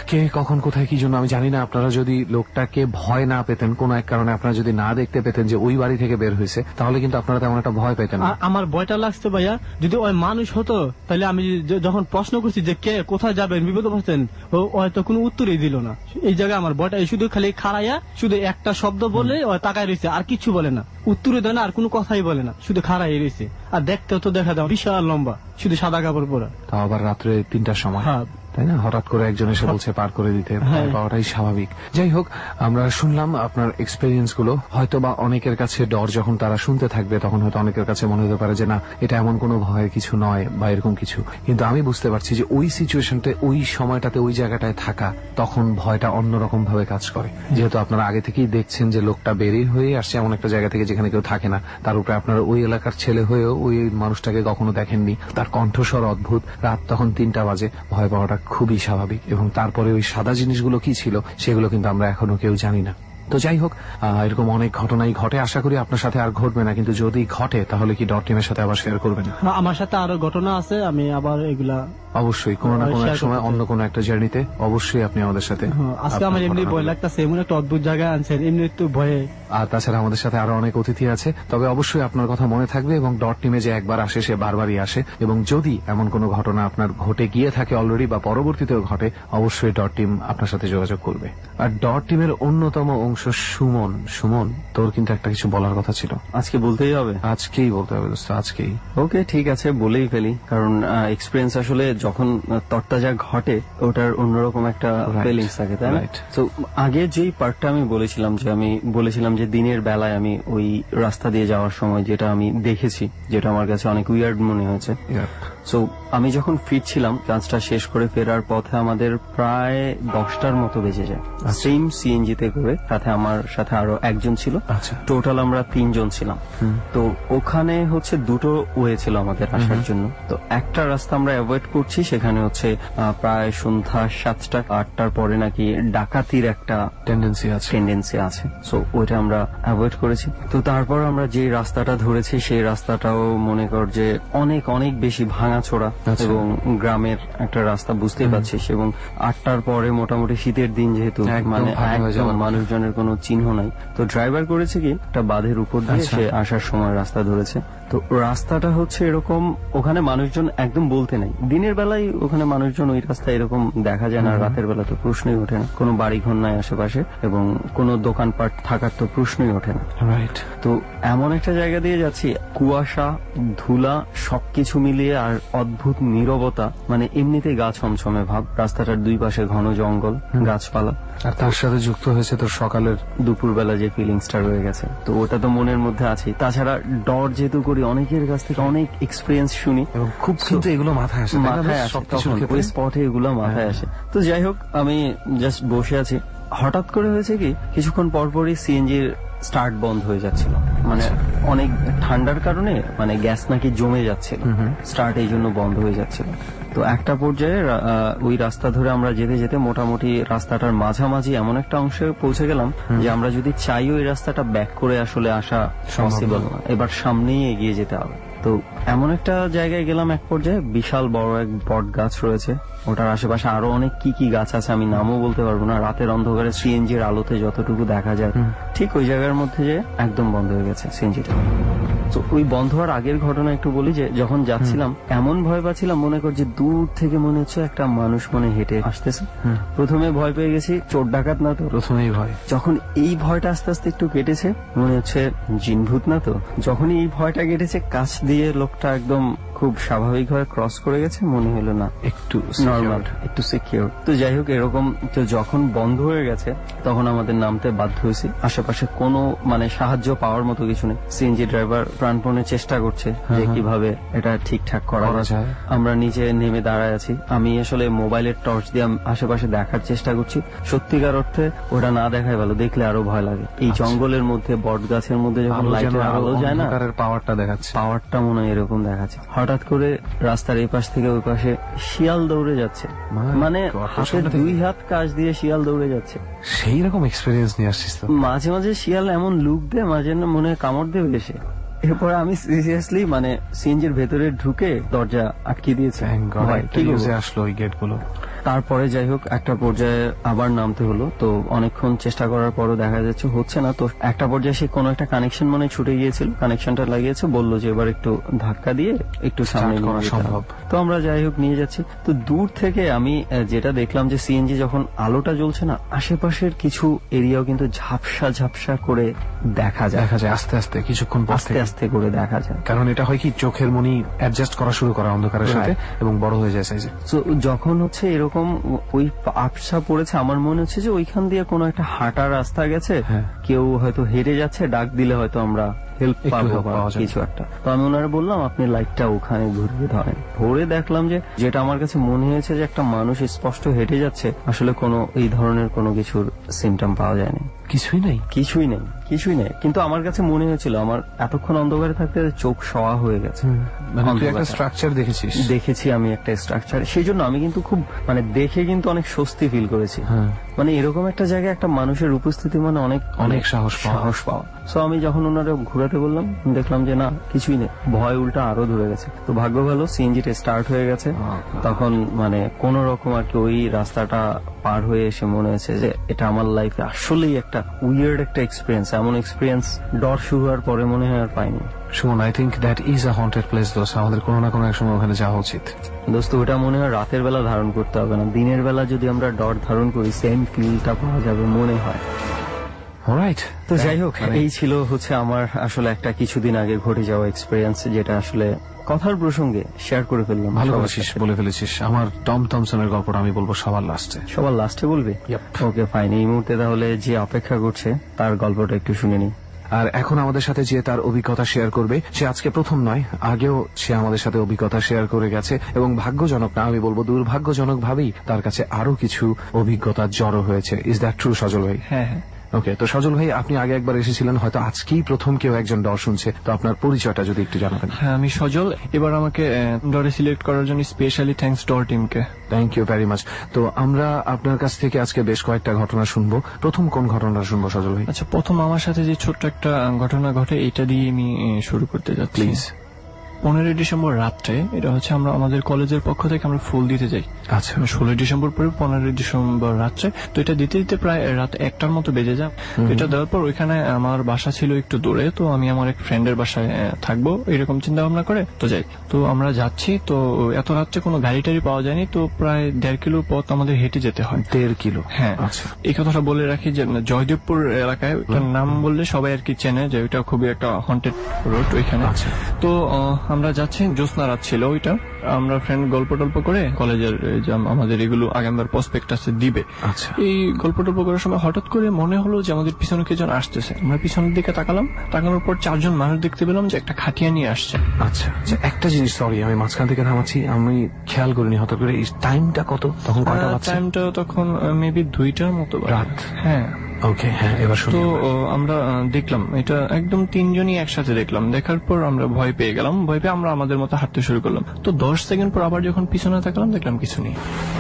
কে কখন কোথায় কি জন্য আমি জানি না। আপনারা যদি লোকটাকে ভয় না পেতেন, কোন এক কারণে আপনারা যদি না দেখতে পেতেন যে ওই বাড়ি থেকে বের হয়েছে, তাহলে কিন্তু আপনারা তেমন একটা ভয় পেতেন না। আমার ভয়টা লাগছে ভাইয়া, যদি ওই মানুষ হতো তাহলে আমি যখন প্রশ্ন করছি যে কে কোথায় যাবেন, বিপদ পড়ছেন, ও হয়তো কোনো উত্তরই দিল না। এই জায়গায় আমার ভয়টা, শুধু খালি খাড়াইয়া শুধু একটা শব্দ বলে তাকায় রয়েছে, আর কিছু বলে না, উত্তরে দেয় না, আর কোনো কথাই বলে না, শুধু খাড়াই রয়েছে। আর দেখতে তো দেখা যায় বিশাল লম্বা, শুধু সাদা কাপড় পরা। তাও আবার রাত্রে 3টার সময়, হ্যাঁ তাই না? হঠাৎ করে একজন এসে বলছে পার করে দিতে, ভয় পাওয়াটাই স্বাভাবিক। যাই হোক, আমরা শুনলাম আপনার এক্সপেরিয়েন্স গুলো। হয়তো বা অনেকের কাছে ডর যখন তারা শুনতে থাকবে, তখন হয়তো অনেকের কাছে মনে হতে পারে যে না, এটা এমন কোনো ভয়ের কিছু নয় বা এরকম কিছু। কিন্তু আমি বুঝতে পারছি যে ওই সিচুয়েশনটা, ওই সময়টাতে, ওই জায়গাটায় থাকা, তখন ভয়টা অন্যরকম ভাবে কাজ করে। যেহেতু আপনারা আগে থেকেই দেখছেন যে লোকটা বেরিয়ে হয়ে আসছে এমন একটা জায়গা থেকে যেখানে কেউ থাকে না, তার উপরে আপনারা ওই এলাকার ছেলে হয়েও ওই মানুষটাকে কখনো দেখেননি, তার কণ্ঠস্বর অদ্ভুত, রাত তখন 3টা বাজে, ভয় পাওয়াটা খুবই স্বাভাবিক। এবং তারপরে ওই সাদা জিনিসগুলো কি ছিল সেগুলো কিন্তু আমরা এখনো কেউ জানি না। তো যাই হোক, এরকম অনেক ঘটনাই ঘটে, আশা করি আপনার সাথে আর ঘটবে না। কিন্তু যদি ঘটে তাহলে কি ডট টিমের সাথে আবার শেয়ার করবেন? আমার সাথে আরো ঘটনা আছে, আমি আবার এগুলা অবশ্যই কোনো না কোনো এক সময় অন্য কোনো একটা জার্নিতে অবশ্যই আপনি আমাদের সাথে। আজকে আমার এমনি ভয় লাগতেছে, এমন একটা অদ্ভুত জায়গায় আনছেন, এমনি একটু ভয়ে। আর তাছাড়া আমাদের সাথে আরো অনেক অতিথি আছে, তবে অবশ্যই আপনার কথা মনে থাকবে এবং ডট টিমে যে একবার আসে সে বারবারই আসে। এবং যদি এমন কোনো ঘটনা আপনার ঘটে গিয়ে থাকে অলরেডি বা পরবর্তীতেও ঘটে, অবশ্যই ডট টিম আপনার সাথে যোগাযোগ করবে। আর ডট টিমের অন্যতম অংশ সুমন, তোর কিন্তু একটা কিছু বলার কথা ছিল। আজকে বলতেই হবে? আজকেই বলতে হবে দোস্ত, আজকেই। ওকে, ঠিক আছে, বলেই ফেলি। কারণ এক্সপিরিয়েন্স আসলে যখন তরতাজা ঘটে, ওটার অন্যরকম একটা ফিলিংস থাকে, তাই না? তো আগে যেই পার্টটা আমি বলেছিলাম যে দিনের বেলায় আমি ওই রাস্তা দিয়ে যাওয়ার সময় যেটা আমি দেখেছি, যেটা আমার কাছে অনেক উইয়ার্ড মনে হয়েছে। সো আমি যখন ফিরছিলাম, কাজটা শেষ করে ফেরার পথে আমাদের প্রায় 10টার মতো বেজে যায়, সেম সিএনজিতে করে। সাথে আমার সাথে আরো একজন ছিল, টোটাল আমরা 3 জন ছিলাম। তো ওখানে হচ্ছে 2টো ওয়ে ছিল আমাদের আসার জন্য। তো একটা রাস্তা আমরা অ্যাভয়েড করছি, সেখানে হচ্ছে প্রায় সন্ধ্যা 7টা 8টার পরে নাকি ডাকাতির একটা টেন্ডেন্সি আছে। সো ওইটা আমরা অ্যাভয়েড করেছি। তো তারপর আমরা যে রাস্তাটা ধরেছি, সেই রাস্তাটাও মনে কর যে অনেক অনেক বেশি ভাঙাচোরা এবং গ্রামের একটা রাস্তা, বুঝতেই পারছিস। এবং 8টার পরে মোটামুটি শীতের দিন, যেহেতু মানে একদম মানুষজনের কোনো চিহ্ন নাই। তো ড্রাইভার করেছে কি, একটা বাঁধের উপর দিয়ে সে আসার সময় রাস্তা ধরেছে। তো রাস্তাটা হচ্ছে এরকম, ওখানে মানুষজন একদম বলতে নাই। দিনের বেলায় ওখানে মানুষজন ওই রাস্তায় এরকম দেখা যায় না, রাতের বেলা তো প্রশ্নই ওঠে না। কোনো বাড়িঘর নাই আশেপাশে এবং কোনো দোকানপাট থাকার তো প্রশ্নই ওঠে না। তো এমন একটা জায়গা দিয়ে যাচ্ছি, কুয়াশা, ধুলা সবকিছু মিলিয়ে, আর অদ্ভুত নীরবতা, মানে এমনিতেই গা ছমছমে ভাব। রাস্তাটার 2 পাশে ঘন জঙ্গল, গাছপালা, আর তার সাথে যুক্ত হয়েছে তোর সকালের দুপুরবেলা যে ফিলিংসটা রয়ে গেছে, তো ওটা তো মনের মধ্যে আছে। তাছাড়া ডর যেহেতু করি, অনেকের কাছ থেকে অনেক এক্সপিরিয়েন্স শুনি, এবং খুব কিন্তু এগুলো মাথায় আসে, ওই স্পটে এগুলো মাথায় আসে। তো যাই হোক, আমি জাস্ট বসে আছি, হঠাৎ করে হয়েছে কি, কিছুক্ষণ পরপরই সিএনজির স্টার্ট বন্ধ হয়ে যাচ্ছিল। মানে অনেক ঠান্ডার কারণে মানে গ্যাস নাকি জমে যাচ্ছিল, স্টার্ট এই জন্য বন্ধ হয়ে যাচ্ছিল। তো একটা পর্যায়ে ওই রাস্তা ধরে আমরা যেতে যেতে মোটামুটি রাস্তাটার মাঝামাঝি এমন একটা অংশে পৌঁছে গেলাম যে আমরা যদি চাই ওই রাস্তাটা ব্যাক করে আসলে আসা পসিবল না, এবার সামনেই এগিয়ে যেতে হবে। তো এমন একটা জায়গায় গেলাম এক পর্যায়ে, বিশাল বড় এক বট গাছ রয়েছে, ওটার আশেপাশে আরো অনেক কি কি গাছ আছে আমি নামও বলতে পারবো না। রাতের অন্ধকারে সিএনজির আলোতে যতটুকু দেখা যায়, ঠিক ওই জায়গার মধ্যে যে একদম বন্ধ হয়ে গেছে সিএনজিটা। তো ওই বন্ধ হওয়ার আগের ঘটনা একটু বলি যে যখন যাচ্ছিলাম এমন ভয় পাচ্ছিলাম, মনে করছি দূর থেকে মনে হচ্ছে একটা মানুষ মানে হেঁটে আসতেছে। প্রথমে ভয় পেয়ে গেছি চোর ডাকাত না তো, প্রথমেই ভয়। যখন এই ভয়টা আস্তে আস্তে একটু কেটেছে মনে হচ্ছে জিনভূত না তো, যখনই এই ভয়টা কেটেছে কাছ দিয়ে লোকটা একদম খুব স্বাভাবিকভাবে ক্রস করে গেছে, মনে হলো না একটু নর্মাল, একটু সিকিউর। তো যাই হোক এরকম, তো যখন বন্ধ হয়ে গেছে তখন আমাদের নামতে বাধ্য হয়েছি। আশেপাশে কোনো মানে সাহায্য পাওয়ার মতো কিছু নেই। সিএনজি ড্রাইভার প্রাণপণে চেষ্টা করছে যে কিভাবে এটা ঠিকঠাক করা যায়। আমরা নিচে নেমে দাঁড়ায় আছি, আমি আসলে মোবাইলের টর্চ দিয়ে আশেপাশে দেখার চেষ্টা করছি। সত্যিকার অর্থে ওটা না দেখাই ভালো, দেখলে আরো ভয় লাগে। এই জঙ্গলের মধ্যে বট গাছের মধ্যে যখন লাইটের আলো যায় না, পাওয়ারটা দেখাচ্ছে, পাওয়ারটা মনে হয় এরকম দেখাচ্ছে। হঠাৎ করে রাস্তার এই পাশ থেকে ওই পাশে শিয়াল দৌড়ে যাচ্ছে, মানে হাতের 2 হাত কাছ দিয়ে শিয়াল দৌড়ে যাচ্ছে। সেই রকম এক্সপেরিয়েন্স নিয়ে আসছিস তো? মাঝে মাঝে শিয়াল এমন লুক দেয়, মাঝে মনে হয় কামড় দেবে এসে। এরপর আমি সিরিয়াসলি মানে সিএনজির ভেতরে ঢুকে দরজা আটকে দিয়েছে। আসলো ওই গেট গুলো। তারপরে যাই হোক একটা পর্যায়ে আবার নামতে হলো। তো অনেকক্ষণ চেষ্টা করার পরও দেখা যাচ্ছে হচ্ছে না। তো একটা পর্যায়ে সে কোনো একটা কানেকশন মানে ছুটে গিয়েছিল, কানেকশনটা লাগিয়েছে, বললো যে এবার একটু ধাক্কা দিয়ে একটু সামনে করা সম্ভব। তো আমরা যাই হোক নিয়ে যাচ্ছি। তো দূর থেকে আমি যেটা দেখলাম যে সিএনজি যখন আলোটা জ্বলছে না, আশেপাশের কিছু এরিয়াও কিন্তু ঝাপসা ঝাপসা করে দেখা যায় আস্তে আস্তে, কিছুক্ষণ আস্তে আস্তে করে দেখা যায়। কারণ এটা হয় কি চোখের মনি অ্যাডজাস্ট করা শুরু করা অন্ধকারের সাথে এবং বড় হয়ে যায় সাইজে। তো যখন হচ্ছে এরকম ওই আবসা পড়েছে, আমার মনে হচ্ছে যে ওইখান দিয়ে কোনো একটা হাঁটার রাস্তা গেছে, কেউ হয়তো হেঁটে যাচ্ছে, ডাক দিলে হয়তো আমরা হেল্প পাবো কিছু একটা। তো আমি ওনারা বললাম আপনি লাইটটা ওখানে ঘুরিয়ে ধরেন। ধরে দেখলাম যে যেটা আমার কাছে মনে হয়েছে যে একটা মানুষ স্পষ্ট হেঁটে যাচ্ছে, আসলে কোনো এই ধরনের কোনো কিছুর সিমটম পাওয়া যায়নি। কিছুই নেই। কিন্তু আমার কাছে মনে হয়েছিল, আমার এতক্ষণ অন্ধকারে থাকতে চোখ শোয়া হয়ে গেছে। একটা স্ট্রাকচার দেখেছি আমি একটা স্ট্রাকচার, সেই জন্য আমি কিন্তু খুব মানে দেখে কিন্তু অনেক স্বস্তি ফিল করেছি। মানে এরকম একটা জায়গায় একটা মানুষের উপস্থিতি মানে অনেক সাহস পাওয়া। সো আমি যখন ওনারা ঘুরাতে বললাম, দেখলাম যে না কিছুই নেই, ভয় উল্টা আরো ধরে গেছে। তো ভাগ্য ভালো সিএনজিটা স্টার্ট হয়ে গেছে। তখন মানে কোন রকম আর কি ওই রাস্তাটা পার হয়ে এসে মনে হয়েছে যে এটা আমার লাইফে আসলেই একটা উইয়ার্ড একটা এক্সপিরিয়েন্স। এমন এক্সপিরিয়েন্স ডর শুরু হওয়ার পরে মনে হয় আর পাইনি। Suman, I think that is a haunted place দোস্ত। আমাদের কোনো না কোনো এক সময় ওখানে যাওয়া উচিত দোস্ত। ওটা মনে হয় রাতের বেলা ধারণ করতে হবে না, দিনের বেলা যদি আমরা ডর ধারণ করি সেম ফিলটা পাওয়া যাবে মনে হয়। অলরাইট, তো যাই হোক এই ছিল হচ্ছে আমার আসলে একটা কিছুদিন আগে ঘটে যাওয়া এক্সপিরিয়েন্স, যেটা আসলে কথার প্রসঙ্গে শেয়ার করে ফেললাম। ভালো করেছিস, বলে ফেলেছিস। আমার টম থমসনের গল্পটা আমি বলবো সবার লাস্টে বলবি? Okay fine. এই মুহূর্তে তাহলে যে অপেক্ষা করছে তার গল্পটা একটু শুনে নি। আর এখন আমাদের সাথে যে তার অভিজ্ঞতা শেয়ার করবে, সে আজকে প্রথম নয়, আগেও সে আমাদের সাথে অভিজ্ঞতা শেয়ার করে গেছে এবং ভাগ্যজনক না, আমি বলবো দুর্ভাগ্যজনক ভাবেই তার কাছে আরো কিছু অভিজ্ঞতা জড়ো হয়েছে। ইজ দ্যাট ট্রু সজল ভাই? হ্যাঁ। ওকে, তো সজল ভাই আপনি আগে একবার এসেছিলেন, হয়তো আজকেই প্রথম কেউ একজন ডর শুনছে, তো আপনার পরিচয়টা যদি একটু জানাবেন। হ্যাঁ, আমি সজল। এবার আমাকে ডরে সিলেক্ট করার জন্য স্পেশালি থ্যাঙ্কস ডর টিমকে। Thank you very much. তো আমরা আপনার কাছ থেকে আজকে বেশ কয়েকটা ঘটনা শুনবো। প্রথম কোন ঘটনা শুনবো সজল ভাই? আচ্ছা, প্রথম আমার সাথে যে ছোট্ট একটা ঘটনা ঘটে এটা দিয়ে আমি শুরু করতে যাচ্ছি। প্লিজ। 15 ডিসেম্বর রাত্রে, এটা হচ্ছে আমরা আমাদের কলেজের পক্ষ থেকে আমরা ফুল দিতে যাই। আচ্ছা, 16 ডিসেম্বর পরে 15 ডিসেম্বর রাত্রে। তো এটা দিতে দিতে প্রায় রাত 1টার মতো বেজে যায়। এটা দেওয়ার পর ওইখানে আমার বাসা ছিল একটু দূরে, তো আমি আমার এক ফ্রেন্ডের বাসায় থাকবো এরকম চিন্তা ভাবনা করে তো যাই। তো আমরা যাচ্ছি, তো এত রাত্রে কোনো গাড়ি টাড়ি পাওয়া যায়নি, তো প্রায় 1.5 কিলো পথ আমাদের হেঁটে যেতে হয়। 1.5 কিলো? হ্যাঁ। আচ্ছা, এই কথাটা বলে রাখি যে জয়দেবপুর এলাকায়, ওটার নাম বললে সবাই আর কি চেনে, যে ওইটা খুবই একটা হন্টেড রোড ওইখানে। তো আমরা যাচ্ছি, জ্যোৎস্না রাত ছিল ওইটা। আমরা ফ্রেন্ড গল্প টল্প করে কলেজের আমাদের এগুলো আগামীবার প্রসপেক্টাসে দিবে, এই গল্প টল্প করার সময় হঠাৎ করে মনে হলো যে আমাদের পিছনে কেজন আসতেছে। আমরা পিছনের দিকে তাকালাম, তাকানোর পর 4 জন মানুষ দেখতে পেলাম যে একটা খাটিয়া নিয়ে আসছে। আচ্ছা, একটা জিনিস, সরি আমি মাঝখান থেকে থামাচ্ছি, আমি খেয়াল করিনি হঠাৎ করে। টাইমটা কত তখন? কয়টা বাজছে? টাইমটা তখন মেবি 2টার মতো রাত। হ্যাঁ, ওকে, হ্যাঁ, এবার শুনি। তো আমরা দেখলাম এটা একদম তিনজনই একসাথে দেখলাম। দেখার পর আমরা ভয় পেয়ে গেলাম। ভয় পেয়ে আমরা আমাদের মতো হাঁটতে শুরু করলাম। তো 10 সেকেন্ড পর আবার যখন পিছনে তাকালাম দেখলাম কিছু নেই।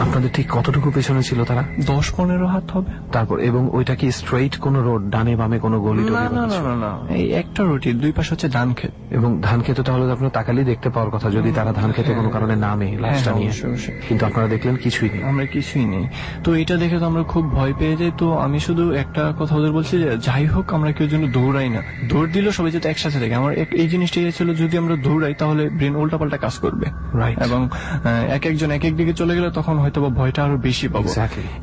আপনাদের ঠিক কতটুকু পেছনে ছিল তারা? 10-15 হাত হবে। তারপর এবং ওইটা কি স্ট্রেইট কোন রোড, ডানে বামে কোনো গলি টলি? না না না না না, এই একটা রুটি, দুই পাশে হচ্ছে ধান ক্ষেত। এবং ধান খেতে তাহলে তো আপনার তাকালেই দেখতে পাওয়ার কথা যদি তারা ধান খেতে কোনো কারণে নামে লাশটা নিয়ে, অবশ্যই, অবশ্যই। কিন্তু আপনারা দেখলেন কিছুই নেই। আমরা কিছুই নেই। তো এটা দেখে তো আমরা খুব ভয় পেয়ে যাই। তো আমি শুধু একটা কথা ওদের বলছি যে যাই হোক আমরা কেউ যেন দৌড়াই না। দৌড় দিলেও সবাই যাতে একসাথে থাকে। আমার এই জিনিসটা ছিল, যদি আমরা দৌড়াই তাহলে ব্রেন উল্টাপাল্টা কাজ করবে, এবং এক একজন এক এক দিকে চলে গেলে তখন হয়তো বা ভয়টা আরো বেশি পাবো।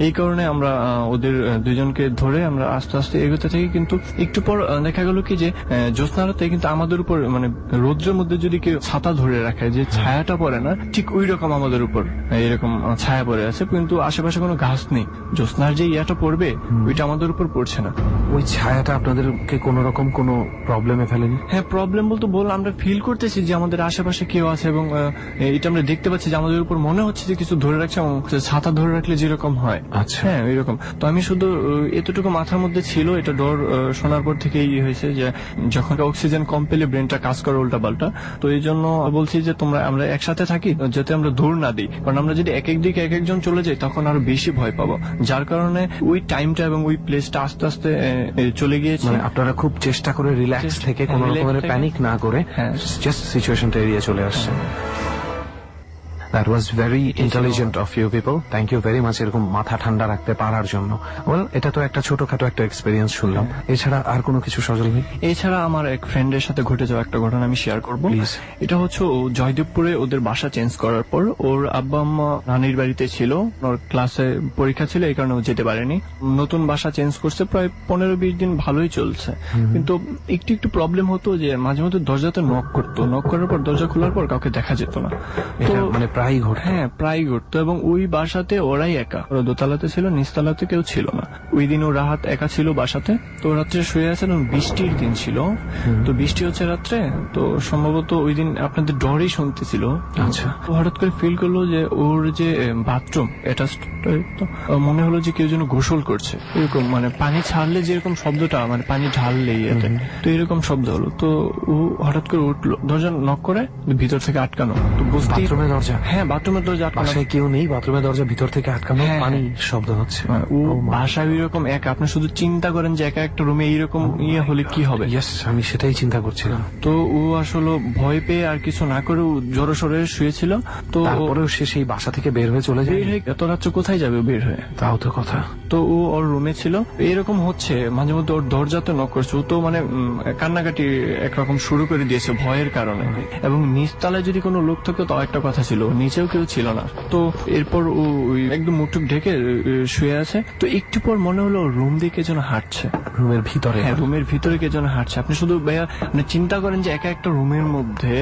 এই কারণে আমরা ওদের দুজনকে ধরে আমরা আস্তে আস্তে এগোতে থাকি। কিন্তু একটু পর দেখা গেল কি যে জ্যোৎস্নারাতে কিন্তু আমাদের উপর মানে রৌদ্রের মধ্যে যদি কেউ ছাতা ধরে রাখে, যে ছায়াটা পড়ে না, ঠিক ওই রকম আমাদের উপর এরকম ছায়া পড়ে আছে, কিন্তু আশেপাশে কোনো ঘাস নেই। জ্যোৎস্নার যে ইয়াটা পড়বে ওইটা আমাদের উপর পড়ছে না। ওই ছায়াটা আপনাদেরকে কোন রকম কোনো প্রবলেমে ফেলেনি? হ্যাঁ, প্রবলেম বলতে আমরা ফিল করতেছি যে আমাদের আশেপাশে কেউ আছে, এবং এটা আমরা দেখতে পাচ্ছি যে আমাদের উপর মনে হচ্ছে যে কিছু ধরে রাখছে, এবং ছাতা ধরে রাখলে যেরকম হয়, আচ্ছা, হ্যাঁ এরকম। তো আমি শুধু এতটুকু মাথার মধ্যে ছিল, এটা ডর শোনার পর থেকে হয়েছে যে যখন অক্সিজেন কম পেলে ব্রেনটা কাজ করে উল্টা পাল্টা। তো এই জন্য বলছি যে আমরা একসাথে থাকি যাতে আমরা দৌড় না দিই, কারণ আমরা যদি এক এক দিকে এক একজন চলে যাই তখন আরো বেশি ভয় পাবো। যার কারণে ওই টাইমটা এবং ওই প্লেসটা আস্তে আস্তে চলে গিয়েছে। মানে আপনারা খুব চেষ্টা করে রিল্যাক্স থেকে কোনো রকমের প্যানিক না করে জাস্ট সিচুয়েশনটা এড়িয়ে চলে আসছে। That was very intelligent of you people. Thank you very much এরকম মাথা ঠান্ডা রাখতে পারার জন্য। ওয়েল, এটা তো একটা ছোটখাটো একটা এক্সপেরিয়েন্স শুনলাম। এছাড়া আর কোনো কিছু সজল ভাই? এছাড়া আমার এক ফ্রেন্ডের সাথে ঘটে যাওয়া একটা ঘটনা আমি শেয়ার করব। এটা হচ্ছে জয়দেবপুরে ওদের বাসা চেঞ্জ করার পর ওর আব্বা আম্মা নানির বাড়িতে ছিল, ওর ক্লাসে পরীক্ষা ছিল, এই কারণে ও যেতে পারেনি। নতুন বাসা চেঞ্জ করছে, প্রায় 15-20 দিন ভালোই চলছে, কিন্তু একটু প্রবলেম হতো যে মাঝে মধ্যে দরজাতে নক করতো, নক করার পর দরজা খোলার পর কাউকে দেখা যেত না। তো মানে প্রায় ঘটতো, এবং ওই বাসাতে ওরাই একা, ওরা দোতলাতে ছিল, নিচতলাতে কেউ ছিল না। ওই দিন ও রাহাত একা ছিল বাসাতে। তো রাত্রে শুয়ে আছে, বৃষ্টির দিন ছিল, তো বৃষ্টি হচ্ছে রাত্রে, তো সম্ভবত ওই দিন আপনাদের ডরই শুনতেছিল। আচ্ছা, তো হঠাৎ করে ফিল করলো যে ওর যে বাথরুম এটা মনে হলো যে কেউ যেন গোসল করছে, এরকম মানে পানি ছাড়লে যেরকম শব্দটা, মানে পানি ঢাললেই এতে, তো এরকম শব্দ হলো। তো ও হঠাৎ করে উঠলো, দরজা নক করে, ভিতর থেকে আটকানো। তো বাথরুমের দরজা? হ্যাঁ, বাথরুমের দরজা আটকানো, কেউ নেই, বাথরুমের দরজা ভিতর থেকে আটকানো, পানি শব্দ হচ্ছে। ও বাসায় এরকম একা, আপনি শুধু চিন্তা করেন যে একা একটা রুমে এইরকম হলে কি হবে। আমি সেটাই চিন্তা করছিলাম। তো ও আসলে ভয় পেয়ে আর কিছু না করে জোরে সোরে শুয়েছিল। তো তারপরেও সে সেই বাসা থেকে বের হয়ে চলে যায়। এত রাত্রে কোথায় যাবে বের হয়ে? তাও তো কথা। তো ও ওর রুমে ছিল, এরকম হচ্ছে মাঝে মধ্যে ওর দরজাতে নক করছে। ও তো মানে কান্নাকাটি একরকম শুরু করে দিয়েছে ভয়ের কারণে, এবং নিচতলায় যদি কোনো লোক থাকতো তাও একটা কথা ছিল, নিচেও কেউ ছিল না। তো এরপর ও একদম মুখটুক ঢেকে শুয়ে আছে। তো একটু পর মনে হলো রুম দিয়ে কে যেন হাঁটছে, রুমের ভিতরে? হ্যাঁ, রুমের ভিতরে কে যেন হাঁটছে। আপনি শুধু ভাইয়া মানে চিন্তা করেন যে একা একটা রুমের মধ্যে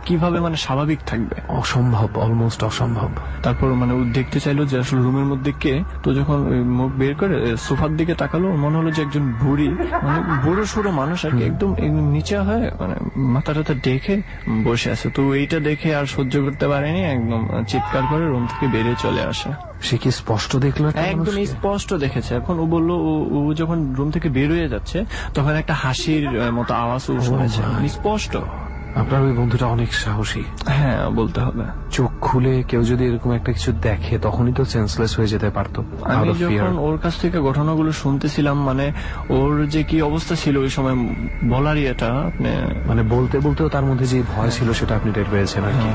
কিভাবে মানে স্বাভাবিক থাকবে, অসম্ভব, অলমোস্ট অসম্ভব। তারপর মানে ও দেখতে চাইলো যে আসলে রুমের মধ্যে কে। তো যখন মুখ বের করে সোফার দিকে তাকালো, মনে হলো যে একজন বুড়ি, মানে বড় সড়ো মানুষ আর কি, একদম নিচে হয়ে মানে মাথাটা দেখে বসে আছে। তো এইটা দেখে আর সহ্য করতে পারেনি, একদম চিৎকার করে রুম থেকে বেরিয়ে চলে আসে। সে কি স্পষ্ট দেখলো? একদম স্পষ্ট দেখেছে। এখন ও বললো ও যখন রুম থেকে বের হয়ে যাচ্ছে তখন একটা হাসির মতো আওয়াজ ও শুনেছে, স্পষ্ট। আপনার ওই বন্ধুটা অনেক সাহসী, হ্যাঁ বলতে হবে। চোখ খুলে কেউ যদি এরকম একটা কিছু দেখে তখনই তো সেন্সলেস হয়ে যেতে পারতো। আমি যখন ওর কাছ থেকে ঘটনাগুলো শুনতেছিলাম, মানে ওর যে কি অবস্থা ছিল ওই সময় বলারই এটা, মানে বলতে বলতেও তার মধ্যে যে ভয় ছিল সেটা আপনি টের পেয়েছেন আর কি।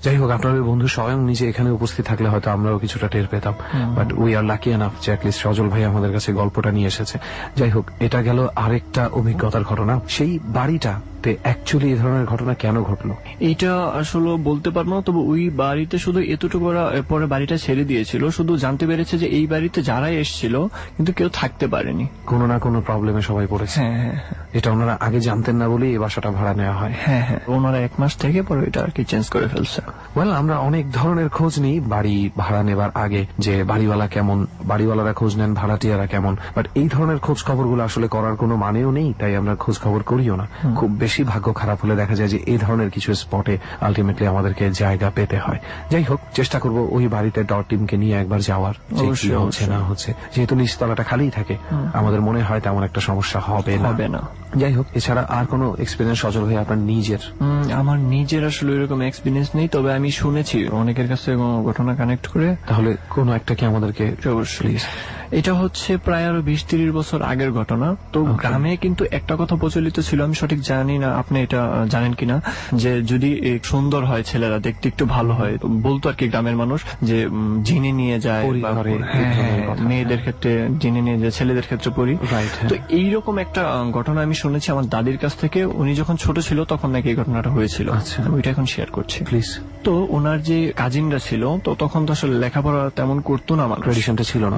যাই হোক, আপনার বন্ধু স্বয়ং নিজে এখানে উপস্থিত থাকলে হয়তো আমরাও কিছুটা টের পেতাম, but we are lucky enough যে অ্যাটলিস্ট সজল ভাই আমাদের কাছে গল্পটা নিয়ে এসেছে। যাই হোক, এটা গেল আরেকটা অভিজ্ঞতার ঘটনা। সেই বাড়িটাতে অ্যাকচুয়ালি এই ধরনের ঘটনা কেন ঘটলো এইটা আসলে বলতে পারবো না, তবে ওই বাড়িতে শুধু এতটুকু ওরা পরে বাড়িটা ছেড়ে দিয়েছিল, শুধু জানতে পেরেছে যে এই বাড়িতে যারাই এসেছিল কিন্তু কেউ থাকতে পারেনি, কোনো না কোনো প্রবলেমে সবাই পড়েছে। হ্যাঁ, এটা ওনারা আগে জানতেন না বলেই এই বাসাটা ভাড়া নেওয়া হয়। হ্যাঁ হ্যাঁ, ওনারা 1 মাস থেকে পরে এটা আর কি চেঞ্জ করে ফেলছে। ওয়েল, আমরা অনেক ধরনের খোঁজ নিই বাড়ি ভাড়া নেবার আগে, যে বাড়িওয়ালা কেমন, বাড়িওয়ালারা খোঁজ নেন ভাড়াটিয়ারা কেমন, বাট এই ধরনের খোঁজ খবরগুলো আসলে করার কোনো মানেও নেই, তাই আমরা খোঁজ খবর করিও না। খুব বেশি ভাগ্য খারাপ হলে দেখা যায় যে এই ধরনের কিছু স্পটে আলটিমেটলি আমাদেরকে জায়গা পেতে হয়। যাই হোক, চেষ্টা করব ওই বাড়িতে ডট টিমকে নিয়ে একবার যাওয়ার, যে কি হচ্ছে না হচ্ছে, যেহেতু নিচতলাটা খালিই থাকে আমাদের মনে হয় তেমন একটা সমস্যা হবে না। যাই হোক, এছাড়া আর কোনো এক্সপিরিয়েন্স সজল ভাই আপনার নিজের? আমার নিজের আসলে এরকম এক্সপিরিয়েন্স নেই, তবে আমি শুনেছি অনেকের কাছে ঘটনা কানেক্ট করে। তাহলে কোনো একটা কি আমাদেরকে? অবশ্যই। এটা হচ্ছে প্রায় আরো 20-30 বছর আগের ঘটনা। তো গ্রামে কিন্তু একটা কথা প্রচলিত ছিল, আমি সঠিক জানি না আপনি এটা জানেন কিনা, যে যদি সুন্দর হয় ছেলেরা, দেখতে একটু ভালো হয়, বলতো আর কি গ্রামের মানুষ, যে জিনে নিয়ে যায়, মেয়েদের ক্ষেত্রে জিনে নিয়ে যায়, ছেলেদের ক্ষেত্রে পরি। তো এইরকম একটা ঘটনা আমি শুনেছি আমার দাদির কাছ থেকে। উনি যখন ছোট ছিল তখন নাকি এই ঘটনাটা হয়েছিল। ওইটা এখন শেয়ার করছি প্লিজ। তো ওনার যে কাজিনরা ছিল, তো তখন তো আসলে লেখাপড়া তেমন করতো না, আমার ট্রেডিশনটা ছিল না।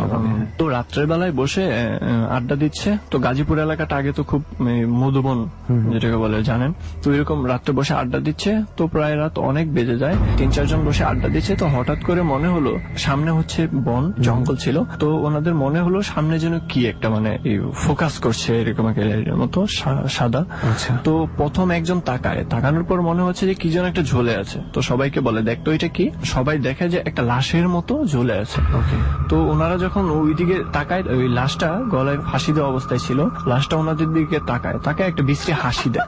তো রাত্রের বেলায় বসে আড্ডা দিচ্ছে। তো গাজীপুর এলাকাটা আগে তো খুব মধুবন যেটাকে বলে জানেন, তো এরকম রাত্রে বসে আড্ডা দিচ্ছে। তো প্রায় রাত অনেক বেজে যায়, 3-4 জন বসে আড্ডা দিচ্ছে। তো হঠাৎ করে মনে হলো সামনে হচ্ছে বন জঙ্গল ছিল, তো ওনাদের মনে হলো সামনে যেন কি একটা মানে ফোকাস করছে এরকম একটা মতো সাদা। তো প্রথম একজন তাকানোর পর মনে হচ্ছে যে কি যেন একটা ঝুলে আছে। তো সবাইকে বলে দেখতো এটা কি, সবাই দেখে যে একটা লাশের মতো ঝুলে আছে। তো ওনারা যখন ওইদিকে তাকায়, ওই লাশটা গলায় ফাঁসি দেওয়া অবস্থায় ছিল, লাশটা ওনাদের দিকে তাকায় একটা বিশ্রী হাসি দেয়।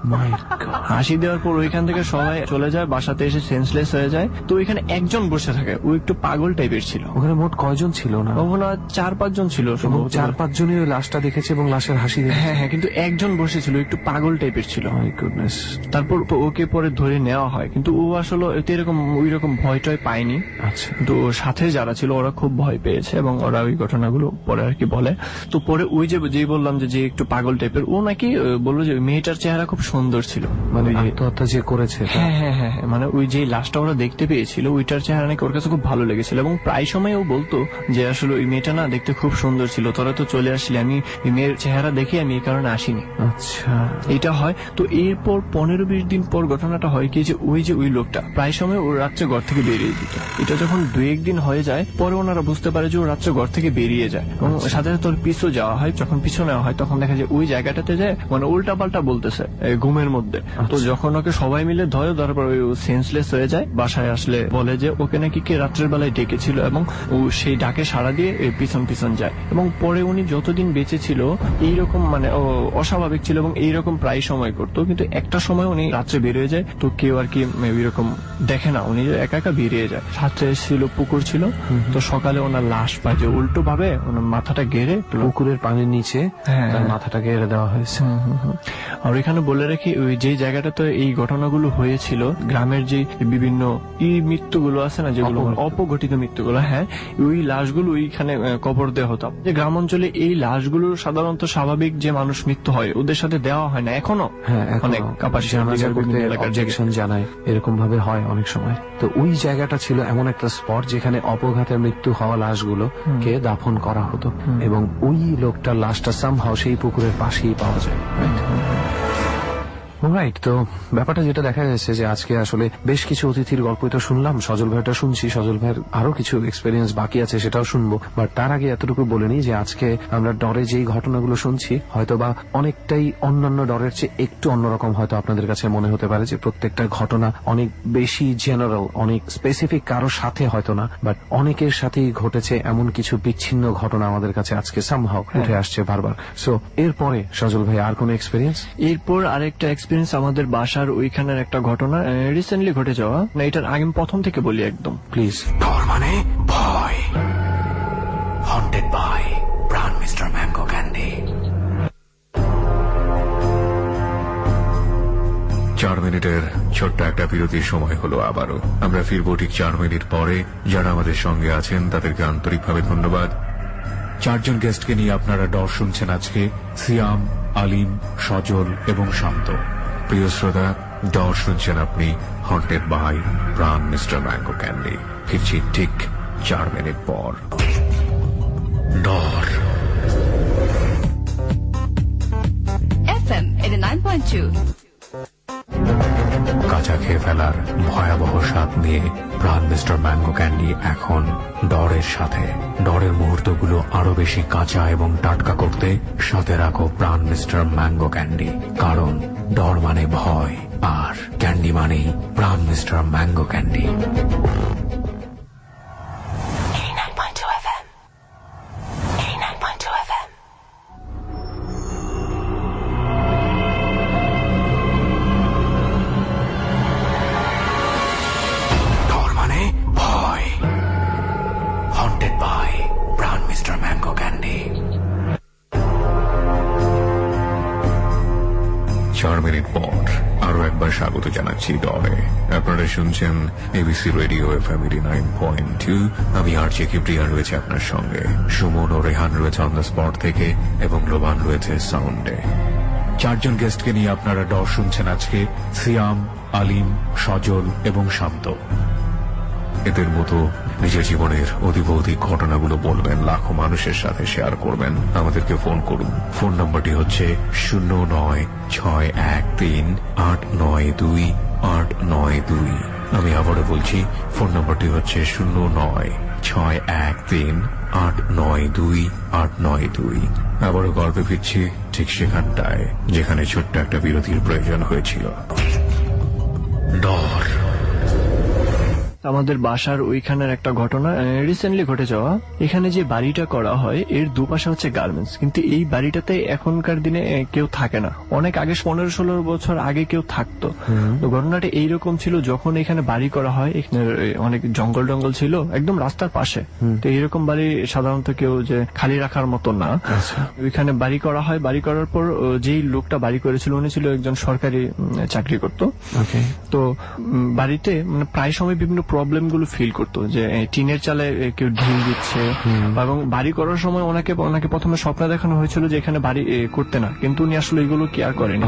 হাসি দেওয়ার পর ওইখান থেকে সবাই চলে যায়, বাসাতে এসে সেন্সলেস হয়ে যায়। তো ওইখানে একজন বসে থাকে, ও একটু পাগল টাইপের ছিল। ওখানে মোট কয়জন ছিল? না, ওখানে 4-5 জন ছিল। 4-5 জনই ওই লাশটা দেখেছে এবং লাশের হাসি দেখেছে। হ্যাঁ, কিন্তু একজন বসেছিল, একটু পাগল টাইপের ছিল। তারপর ওকে পরে ধরে নেওয়া হয়, কিন্তু ও আসলে এরকম ওই রকম ভয় টয় পায়নি। আচ্ছা, তো সাথে যারা ছিল ওরা খুব ভয় পেয়েছে এবং ওরা ওই ঘটনাগুলো পরে আর কি বলে। তো পরে ওই যে বললাম যে একটু পাগল টাইপের, ও নাকি বললো যে মেয়েটার চেহারা খুব সুন্দর ছিল, মানে আত্মহত্যা যে করেছে। হ্যাঁ, মানে ওই যে লাশটা ওরা দেখতে পেয়েছিল ওইটার চেহারা নাকি ওর কাছে খুব ভালো লেগেছিল। এবং প্রায় সময় ও বলতো যে আসলে ওই মেয়েটা না দেখতে খুব সুন্দর ছিল, তোরা তো চলে আসলি, আমি ওই মেয়ের চেহারা দেখে আমি এই কারণে আসিনি। আচ্ছা, এটা হয়। তো এরপর 15-20 দিন পর ঘটনাটা হয় কি, যে ওই লোকটা প্রায় সময় ওর রাত্রে ঘর থেকে বেরিয়ে দিত। এটা যখন 2-1 দিন হয়ে যায়, পরে ওনারা বুঝতে পারে যে ও রাত্রে ঘর থেকে বেরিয়ে যায় এবং সাথে সাথে ওর পিছু যাওয়া হয়। যখন পিছু নেওয়া হয় তখন দেখা যায় ওই জায়গাটাতে যায় মানে উল্টা পাল্টা বলতেছে ঘুমের মধ্যে। তো যখন ওকে সবাই মিলে ধরে, তারপর ওই সেন্সলেস হয়ে যায়। বাসায় আসলে বলে যে ওকে নাকি কে রাত্রের বেলায় ডেকেছিল এবং ও সেই ডাকে সাড়া দিয়ে পিছন যায়। এবং পরে উনি যতদিন বেঁচে ছিল এইরকম মানে অস্বাভাবিক ছিল এবং এইরকম প্রায় সময় করতো। কিন্তু একটা সময় উনি রাত্রে বেরিয়ে যায়, তো কেউ আর কি ওইরকম দেখে না, উনি একা একা বেরিয়ে যায়। সাথে ছিল পুকুর ছিল, তো সকালে ওনার লাশ পায় যে উল্টো ভাবে ওনার মাথাটা গেড়ে পুকুরের পানির নিচে তার মাথাটা গেড়ে দেওয়া হয়েছে। আর এখানে বলে রাখি, ওই যে জায়গাটাতে এই ঘটনাগুলো হয়েছিল, গ্রামের যে বিভিন্ন মৃত্যুগুলো আছে না, যেগুলো অপঘটিত মৃত্যুগুলো, হ্যাঁ, ওই লাশগুলো ওইখানে কবর দেওয়া হতো। যে গ্রাম অঞ্চলে এই লাশগুলো সাধারণত স্বাভাবিক যে মানুষ মৃত্যু হয় ওদের সাথে দেওয়া হয় না এখনো। অনেক অবজেকশন জানায়, এরকম ভাবে হয় অনেক সময়। তো ওই জায়গাটা ছিল এমন একটা স্পট যেখানে অপঘাতে মৃত্যু হওয়া লাশগুলো কে দাফন করা হতো এবং ওই লোকটার লাশটা সামহাও সেই পুকুরের পাশেই পাওয়া যায়। রাইট। তো ব্যাপারটা যেটা দেখা যাচ্ছে যে আজকে আসলে বেশ কিছু অতিথির গল্পই তো শুনলাম, সজল ভাইটা শুনছি, সজল ভাইয়ের আরো কিছু এক্সপেরিয়েন্স বাকি আছে সেটাও শুনবো। বাট তার আগে এতটুকু বলে নিই যে আজকে আমরা ডরে যেই ঘটনাগুলো শুনছি হয়তো বা অনেকটাই অন্যান্য ডরের চেয়ে একটু অন্যরকম হয়তো আপনাদের কাছে মনে হতে পারে, যে প্রত্যেকটা ঘটনা অনেক বেশি জেনারেল, অনেক স্পেসিফিক, কারো সাথে হয়তো না, বাট অনেকের সাথেই ঘটেছে এমন কিছু বিচ্ছিন্ন ঘটনা আমাদের কাছে আজকে সামহাও উঠে আসছে বারবার। সো এরপরে সজল ভাই আর কোন এক্সপেরিয়েন্স? এরপর আরেকটা আমাদের বাসার ওইখানের একটা ঘটনা রিসেন্টলি ঘটে যাওয়া, না এটার আগে প্রথম থেকে বলি একদম প্লিজ। ডর মানে ভয়। হন্টেড বাই প্রাণ মিস্টার ম্যাঙ্গো ক্যান্ডি। 4 মিনিটের ছোট্ট একটা বিরতির সময় হলো আবারও। আমরা ফিরবো ঠিক 4 মিনিট পরে। যারা আমাদের সঙ্গে আছেন তাদেরকে আন্তরিকভাবে ধন্যবাদ। 4 জন গেস্টকে নিয়ে আপনারা ডর শুনছেন আজকে, সিয়াম, আলিম, সজল এবং শান্ত। প্রিয় শ্রোতা, ডর শুনছেন আপনি হন্টেড বাই প্রাণ মিস্টার ম্যাঙ্গো ক্যান্ডি। ফিরছি ঠিক 4 মিনিট পর। ডর FM 89.2. কাঁচা খেয়ে ফেলার ভয়াবহ স্বাদ নিয়ে প্রাণ মিস্টার ম্যাঙ্গো ক্যান্ডি এখন ডরের সাথে। ডরের মুহূর্তগুলো আরো বেশি কাঁচা এবং টাটকা করতে সাথে রাখো প্রাণ মিস্টার ম্যাঙ্গো ক্যান্ডি, কারণ ডর মানে ভয় আর ক্যান্ডি মানেই প্রাণ mister mango candy. 89.2 FM. 89.2 FM. ডর মানে ভয়। হন্টেড বাই প্রাণ মিস্টার ম্যাঙ্গো ক্যান্ডি। 4 মিনিট পর আরো একবার স্বাগত জানাচ্ছি ডরে। আপনারা শুনছেন এবিসি রেডিও FM 89.2। আমি আরজে কিপ্রিয়া রয়েছে আপনার সঙ্গে। সুমন ও রেহান রয়েছে অন দ্য স্পট থেকে এবং লোবান রয়েছে সাউন্ডে। 4 জন গেস্টকে নিয়ে আপনারা ডর শুনছেন আজকে। সিয়াম, আলিম, সজল এবং শান্ত। এদের মতো নিজের জীবনের অতীব ঘটনাগুলো বলবেন, লাখো মানুষের সাথে শেয়ার করবেন। আমাদেরকে ফোন করুন। ফোন নম্বরটি হচ্ছে 09613892 আমি আবারও বলছি, ফোন নম্বরটি হচ্ছে 09613892 আবারও গল্পে ফিরছি ঠিক সেখানটায় যেখানে ছোট্ট একটা বিরতির প্রয়োজন হয়েছিল। ডর। আমাদের বাসার ওইখানের একটা ঘটনা রিসেন্টলি ঘটে যাওয়া। এখানে যে বাড়িটা করা হয় এর দুপাশে হচ্ছে গার্মেন্টস, কিন্তু এই বাড়িটাতে এখনকার দিনে কেউ থাকে না। অনেক আগে 15-16 বছর আগে কেউ থাকতো। তো ঘটনাটা এইরকম ছিল, যখন এখানে বাড়ি করা হয় এখানে অনেক জঙ্গল টঙ্গল ছিল একদম রাস্তার পাশে। তো এইরকম বাড়ি সাধারণত কেউ যে খালি রাখার মতো না। ওইখানে বাড়ি করা হয়। বাড়ি করার পর যেই লোকটা বাড়ি করেছিল উনি ছিল একজন সরকারি চাকরি করতো। তো বাড়িতে মানে প্রায় সময় বিভিন্ন প্রবলেম গুলো ফিল করতো, যে টিনের চালে কেউ ঢিল দিচ্ছে, এবং বাড়ি করার সময় ওনাকে প্রথমে স্বপ্ন দেখানো হয়েছিল যে এখানে বাড়ি করতে না, কিন্তু উনি আসলে এগুলো কেয়ার করেনি,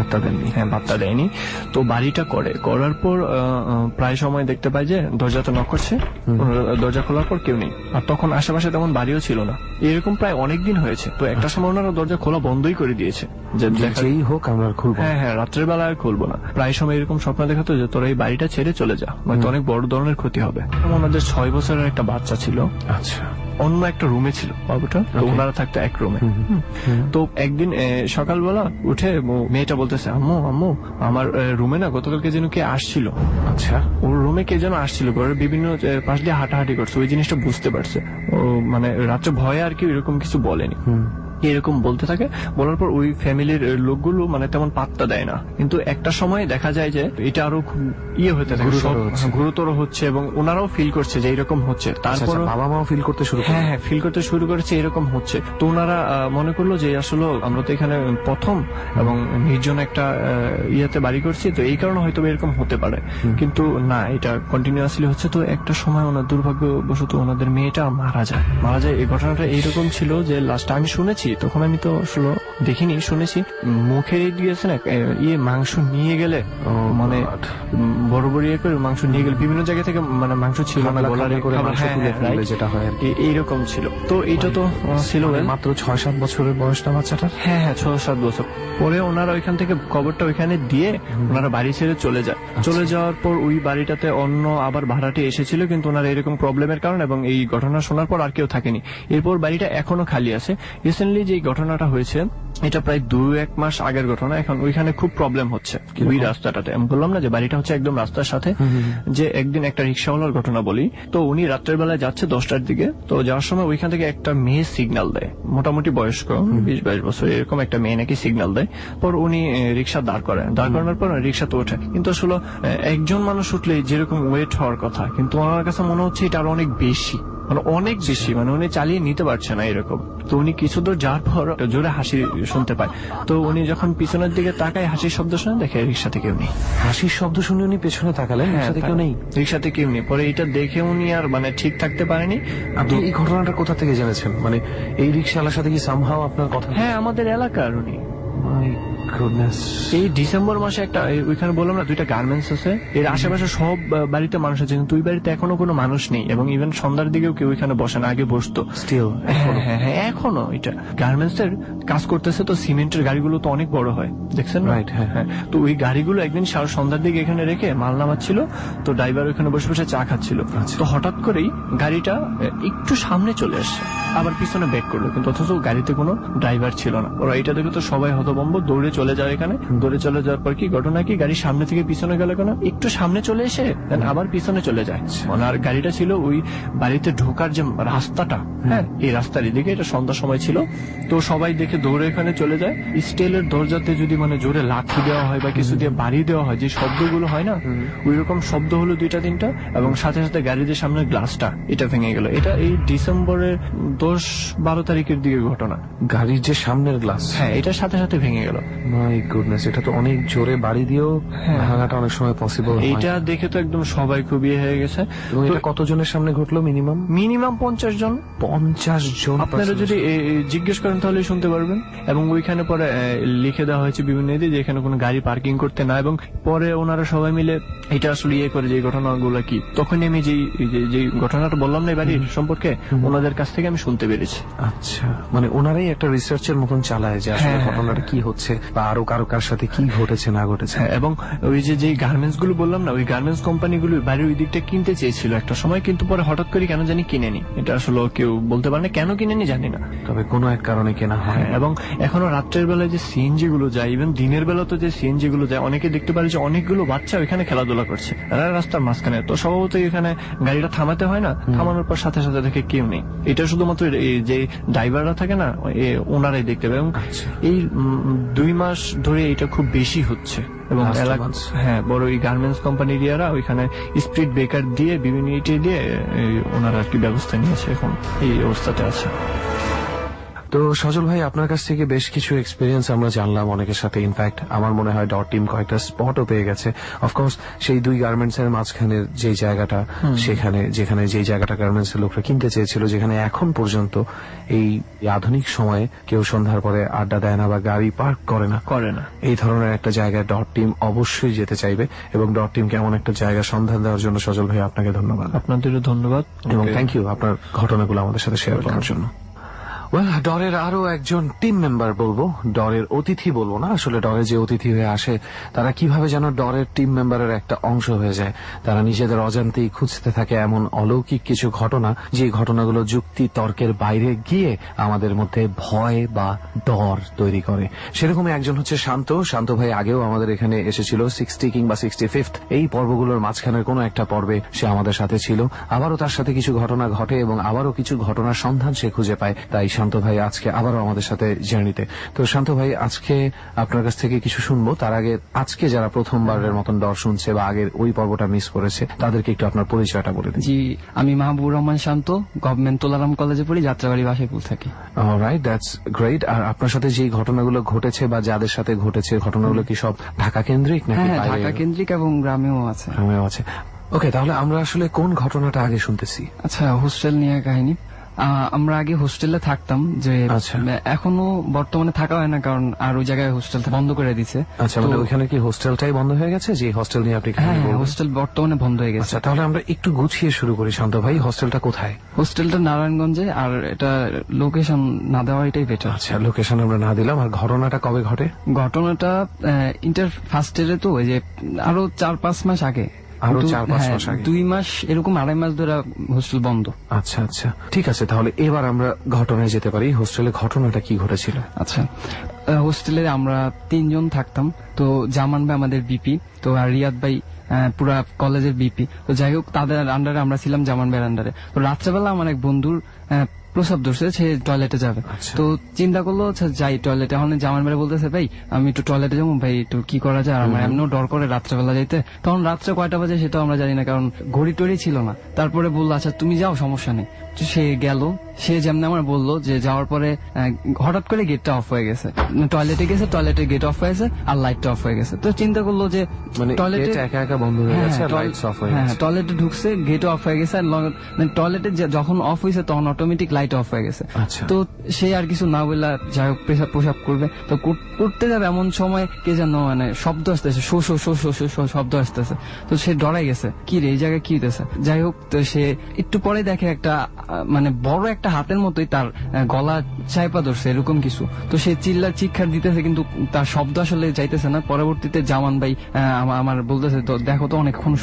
বার্তা দেয়নি। তো বাড়িটা করার পর প্রায় সময় দেখতে পাই যে দরজাতে নক করছে, দরজা খোলার পর কেউ নেই, আর তখন আশেপাশে তেমন বাড়িও ছিল না। এরকম প্রায় অনেকদিন হয়েছে। তো একটা সময় ওনারা দরজা খোলা বন্ধই করে দিয়েছে, যে যেই হোক আমরা খুলবো। হ্যাঁ, রাত্রের বেলা আর খুলবো না। প্রায় সময় এরকম স্বপ্ন দেখাতো যে তোরা এই বাড়িটা ছেড়ে চলে যা, হয়তো অনেক বড় ধরনের ক্ষতি হবে। ওনাদের 6 বছরের একটা বাচ্চা ছিল। আচ্ছা। অন্য একটা রুমে ছিল বাবুটা, তো ওনারা থাকতো এক রুমে। তো একদিন সকালবেলা উঠে মেয়েটা বলতেছে, আম্মু আম্মু আমার রুমে না গতকালকে যেন কে আসছিল। আচ্ছা। ওর রুমে কে যেন আসছিল, ঘরের বিভিন্ন পাশ দিয়ে হাঁটাহাঁটি করছে। ওই জিনিসটা বুঝতে পারছে ও, মানে রাত্রে ভয়ে আর কি এরকম কিছু বলেনি। এরকম বলতে থাকে। বলার পর ওই ফ্যামিলির লোকগুলো মানে তেমন পাত্তা দেয় না, কিন্তু একটা সময় দেখা যায় যে এটা আরো খুব হতে থাকে, গুরুতর হচ্ছে, এবং ওনারাও ফিল করছে যে এরকম হচ্ছে। তারপর বাবা মাও ফিল করতে শুরু করে। হ্যাঁ, ফিল করতে শুরু করেছে এরকম হচ্ছে। তো ওনারা মনে করলো যে আসলে আমরা তো এখানে প্রথম এবং নির্জন একটা ইয়াতে বাড়ি করছি, তো এই কারণে হয়তো এরকম হতে পারে, কিন্তু না, এটা কন্টিনিউয়াসলি হচ্ছে। তো একটা সময় ওনার দুর্ভাগ্যবশত ওনাদের মেয়েটা মারা যায়। এই ঘটনাটা এইরকম ছিল যে লাস্ট আমি শুনেছি, তখন আমি তো আসলে দেখিনি, শুনেছি মুখে দিয়েছে না মাংস নিয়ে গেলে, মানে বড় বড় করে মাংস নিয়ে গেলে বিভিন্ন জায়গা থেকে, মানে মাংস ছিল না, যেটা হয় আর কি, এইরকম ছিল। তো এইটা তো ছিল মাত্র 6-7 বছরের বয়সটা বাচ্চাটা। হ্যাঁ, 6-7 বছর পরে ওনারা ওইখান থেকে কবরটা ওইখানে দিয়ে ওনারা বাড়ি ছেড়ে চলে যায়। চলে যাওয়ার পর ওই বাড়িটাতে অন্য আবার ভাড়াটে এসেছিল, কিন্তু ওনারা এরকম প্রবলেমের কারণে এবং এই ঘটনা শোনার পর আর কেউ থাকেনি। এরপর বাড়িটা এখনো খালি আছে। রিসেন্টলি যে ঘটনাটা হয়েছে এটা প্রায় 2-1 মাস আগের ঘটনা। এখন ওইখানে খুব প্রবলেম হচ্ছে ওই রাস্তাটাতে। আমি বললাম না যে বাড়িটা হচ্ছে একদম রাস্তার সাথে। যে একদিন একটা রিক্সাওয়ালার ঘটনা বলি। তো উনি রাত্রের বেলায় যাচ্ছে 10টার দিকে। তো যাওয়ার সময় ওইখান থেকে একটা মেয়ে সিগন্যাল দেয়, মোটামুটি বয়স্ক 20-22 বছর এরকম একটা মেয়ে নাকি সিগন্যাল দেয়। পর উনি রিক্সা দাঁড় করানোর পর রিক্সা তো ওঠে, কিন্তু আসলে একজন মানুষ উঠলে যেরকম ওয়েট হওয়ার কথা, কিন্তু ওনার কাছে মনে হচ্ছে এটা আরো অনেক বেশি, অনেক বেশি, মানে উনি চালিয়ে নিতে পারছে না এরকম। তো উনি কিছু দূর যাওয়ার পর জোরে হাসি শুনতে পায়। তো উনি যখন পিছনের দিকে তাকায়, হাসির শব্দ শুনে দেখে রিক্সাতে কেউ নেই। হাসির শব্দ শুনে উনি পেছনে তাকালেন, রিক্সাতে কেউ নেই। পরে এটা দেখে উনি আর মানে ঠিক থাকতে পারেনি। আপনি এই ঘটনাটা কোথা থেকে জেনেছেন? মানে এই রিক্সাওয়ালার সাথে কি সামহাও আপনার কথা? হ্যাঁ, আমাদের এলাকার উনি মাই গুডনেস। এই ডিসেম্বর মাসে একটা ওইখানে বললাম না 2টা গার্মেন্টস আছে, এর আশেপাশে সব বাড়িতে মানুষ আছে, কিন্তু ওই বাড়িতে এখনো কোনো মানুষ নেই, এবং ইভেন সন্ধ্যার দিকেও কেউ ওইখানে বসে না, আগে বসতো স্টিল। হ্যাঁ, এখনো এটা গার্মেন্টস এর কাজ করতেছে। তো সিমেন্টের গাড়িগুলো তো অনেক বড় হয়, দেখছেন? রাইট, হ্যাঁ। তো ওই গাড়িগুলো একদিন সন্ধ্যার দিকে এখানে রেখে মাল নামাচ্ছিল, তো ড্রাইভার ওখানে বসে বসে চা খাচ্ছিল। তো হঠাৎ করেই গাড়িটা একটু সামনে চলে আসছে, আবার পিছনে ব্যাক করলো, কিন্তু অথচ গাড়িতে কোনো ড্রাইভার ছিল না। ওরা এটা দেখে তো সবাই হতভম্ব, দৌড়ে চলে যায় এখানে। দৌড়ে চলে যাওয়ার পর কি ঘটনা, কি গাড়ি সামনে থেকে পিছনে গেল কেন, একটু সামনে চলে এসে আবার পিছনে চলে যায়। আর গাড়িটা ছিল ওই বাড়িতে ঢোকার যে রাস্তাটা, হ্যাঁ, এই রাস্তার এদিকে, এটা সন্ধ্যার সময় ছিল। তো সবাই দেখে দৌড়ে এখানে চলে যায়। স্টিলের দরজাতে যদি মানে জোরে লাথি দেওয়া হয় বা কিছু দিয়ে বাড়ি দেওয়া হয়, যে শব্দগুলো হয় না, ওই রকম শব্দ হলো 2-3টা, এবং সাথে সাথে গাড়ির যে সামনের গ্লাসটা এটা ভেঙে গেল। এটা এই ডিসেম্বরের 10-12 তারিখের দিকে ঘটনা। গাড়ির যে সামনের গ্লাস, হ্যাঁ, এটার সাথে সাথে ভেঙে গেল। মাই গুডনেস, এটা তো অনেক জোরে বাড়ি দিয়েও ভাঙাটা অনেক সময় পসিবল। এইটা দেখে তো একদম সবাই খুব ইয়ে হয়ে গেছে। এবং এটা কতজনের সামনে ঘটলো? মিনিমাম 50 জন। 50 জন আপনারা যদি জিজ্ঞেস করেন তাহলে শুনতে পারবেন। এবং ওইখানে পরে লিখে দেওয়া হয়েছে বিভিন্ন ইয়ে যে এখানে কোনো গাড়ি পার্কিং করতে না, এবং পরে ওনারা সবাই মিলে এটা আসলে ইয়ে করে যে ঘটনাগুলো কি, তখন আমি যে ঘটনাটা বললাম না এই বাড়ির সম্পর্কে, ওনাদের কাছ থেকে আমি শুনতে পেরেছি। আচ্ছা, মানে ওনারাই একটা রিসার্চের মতন চালায় যে আসলে ঘটনাটা কি হচ্ছে বা আরো কার সাথে কি ঘটেছে না ঘটেছে। এবং ওই যে গার্মেন্টস গুলো বললাম না, ওই গার্মেন্টস কোম্পানিগুলো বাড়ির ওই দিকটা কিনতে চেয়েছিল একটা সময়, কিন্তু পরে হঠাৎ করে কেন জানি কিনেনি। এটা আসলে কেউ বলতে পারে না কেন কিনেনি, জানি না, তবে কোনো এক কারণে কেনা হয়। এবং এখনো রাত্রের বেলায় যে সিএনজি গুলো যায়, ইভেন দিনের বেলা তো যে সিএনজি গুলো যায়, অনেকে দেখতে পারে যে অনেকগুলো বাচ্চা ওইখানে খেলাধুলা করছে রাস্তার মাঝখানে। তো স্বভাবতই এখানে গাড়িটা থামাতে হয় না, থামানোর পর সাথে সাথে দেখে কেউ নেই। এটা শুধুমাত্র যে ড্রাইভাররা থাকে না, ওনারাই দেখতে পাবে। এবং এই 2 মাস ধরে এটা খুব বেশি হচ্ছে, এবং বড় এই গার্মেন্টস কোম্পানির ইয়ারা ওইখানে স্পিড ব্রেকার দিয়ে বিভিন্ন ইটে দিয়ে ওনারা আর কি ব্যবস্থা নিয়েছে, এখন এই অবস্থাতে আছে। তো সজল ভাই, আপনার কাছ থেকে বেশ কিছু এক্সপিরিয়েন্স আমরা জানলাম অনেকের সাথে। ইনফ্যাক্ট আমার মনে হয় ডট টিম কয়েকটা স্পটও পেয়ে গেছে। অফকোর্স সেই 2 গার্মেন্টস এর মাঝখানের যে জায়গাটা, যেখানে যে জায়গাটা গার্মেন্টস এর লোকরা কিনতে চেয়েছিল, যেখানে এখন পর্যন্ত এই আধুনিক সময়ে কেউ সন্ধ্যার পরে আড্ডা দেয় না বা গাড়ি পার্ক করে না, এই ধরনের একটা জায়গায় ডট টিম অবশ্যই যেতে চাইবে। এবং ডট টিমকে এমন একটা জায়গা সন্ধান দেওয়ার জন্য সজল ভাই আপনাকে ধন্যবাদ। আপনাদেরও ধন্যবাদ, এবং থ্যাংক ইউ আপনার ঘটনাগুলো আমাদের সাথে শেয়ার করার জন্য। ডরের আরো একজন টিম মেম্বার বলবো, ডরের অতিথি বলবো না, আসলে ডরে যে অতিথি হয়ে আসে তারা কিভাবে যেন ডরের টিম মেম্বারের একটা অংশ হয়ে যায়। তারা নিজেদের অজান্তেই খুঁজতে থাকে এমন অলৌকিক কিছু ঘটনা, যে ঘটনাগুলো যুক্তি তর্কের বাইরে গিয়ে আমাদের মধ্যে ভয় বা ডর তৈরি করে। সেরকমই একজন হচ্ছে শান্ত ভাই। আগেও আমাদের এখানে এসেছিল 60 কিংবা 65 এই পর্বগুলোর মাঝখানের কোনো একটা পর্বে সে আমাদের সাথে ছিল। আবারও তার সাথে কিছু ঘটনা ঘটে এবং আবারও কিছু ঘটনার সন্ধান সে খুঁজে পায়। তাই শান্ত ভাই আজকে আবারও আমাদের সাথে জার্নিতে। তো শান্ত ভাই, আজকে আপনার কাছ থেকে কিছু শুনবো। তার আগে আজকে যারা প্রথমবারের মতন ডর শুনছে বা আগের ওই পর্বটা মিস করেছে, তাদেরকে একটু আপনার পরিচয়টা বলে দিন। জি, আমি মাহবুবুর রহমান শান্ত, গভর্নমেন্ট তোলারাম কলেজে পড়ি, যাত্রাবাড়ি বাসাইপুর থাকি। Alright, that's great. আর আপনার সাথে যে ঘটনাগুলো ঘটেছে বা যাদের সাথে ঘটেছে, ঘটনাগুলো কি সব ঢাকা কেন্দ্রিক নাকি? হ্যাঁ, ঢাকা কেন্দ্রিক এবং গ্রামেও আছে। ওকে, তাহলে আমরা আসলে কোন ঘটনাটা আগে শুনতেছি? আচ্ছা, হোস্টেল নিয়ে কাহিনী। আমরা আগে হোস্টেলে থাকতাম, যে এখনো বর্তমানে থাকা হয় না, কারণ আর ওই জায়গায় হোস্টেল বন্ধ করে দিছে। আচ্ছা, মানে ওইখানে কি হোস্টেলটাই বন্ধ হয়ে গেছে? যে হোস্টেল নিয়ে আপনি? হ্যাঁ, হোস্টেল বর্তমানে বন্ধ হয়ে গেছে। তাহলে আমরা একটু গুছিয়ে শুরু করি। শান্ত ভাই, হোস্টেলটা কোথায়? হোস্টেলটা নারায়ণগঞ্জে, আর এটা লোকেশন না দেওয়া এটাই বেটার। আচ্ছা, লোকেশন আমরা না দিলাম। আর ঘটনাটা কবে ঘটে? ঘটনাটা ইন্টার ফার্স্ট ইয়ারে, তো এই যে আরো 4-5 মাস আগে, 4-5 মাস আগে, 2 মাস এরকম 2.5 মাস ধরে হোস্টেল বন্ধ। আচ্ছা, ঠিক আছে। তাহলে এবার আমরা ঘটনায় যেতে পারি। হোস্টেলে ঘটনাটা কি ঘটেছিল? আচ্ছা, হোস্টেলে আমরা 3 জন থাকতাম। তো জামান ভাই আমাদের বিপি, তো আর রিয়াদ ভাই পুরা কলেজের বিপি। তো যাই হোক, তাদের আন্ডারে আমরা ছিলাম, জামান ভাইয়ের আন্ডারে। তো রাত্রেবেলা আমার এক বন্ধুর প্রসাব ধরছে, সে টয়লেটে যাবে। তো চিন্তা করলো যাই টয়লেটে। এখন জামান ভাই বলতেছে, ভাই আমি একটু টয়লেটে যাবো, ভাই একটু কি করা যায়? আর আমার এমনিও ডর করে রাত্রেবেলা যাইতে। তখন রাত্রে কয়টা বাজে সেটা আমরা জানি না, কারণ ঘড়ি টড়ি ছিল না। তারপরে বললো, আচ্ছা তুমি যাও, সমস্যা নেই। তো সে গেল। সে যেমন আমার বললো যে যাওয়ার পরে হঠাৎ করে গেটটা অফ হয়ে গেছে। টয়লেটে গেছে, টয়লেটের গেট অফ হয়েছে আর লাইটটা অফ হয়ে গেছে। তো চিন্তা করলো যে টয়লেটে একা বন্ধ হয়ে গেছে, লাইটস অফ হয়ে গেছে। টয়লেটে ঢুকছে, গেট অফ হয়ে গেছে। আর টয়লেটে যখন অফ হয়েছে তখন অটোমেটিক লাইট অফ হয়ে গেছে। আচ্ছা। তো সে আর কিছু না বললা যাই হোক প্রসাব করবে, তো করতে যাবে এমন সময় কে যেন মানে শব্দ আসতেছে, show show show show show show শব্দ আসতেছে। তো সে ডরাই গেছে, কি রে এই জায়গায় কি হইতেছে। যাই হোক, তো সে একটু পরে দেখে একটা মানে বড় একটা হাতের মতোই তার গলা চাইপা ধরছে এরকম কিছু। তো সে চিৎকার দিতেছে কিন্তু তার শব্দ আসলে যাইতেছে না। পরবর্তীতে জামান ভাই আমার বলতেছে, তো দেখো তো অনেকক্ষণ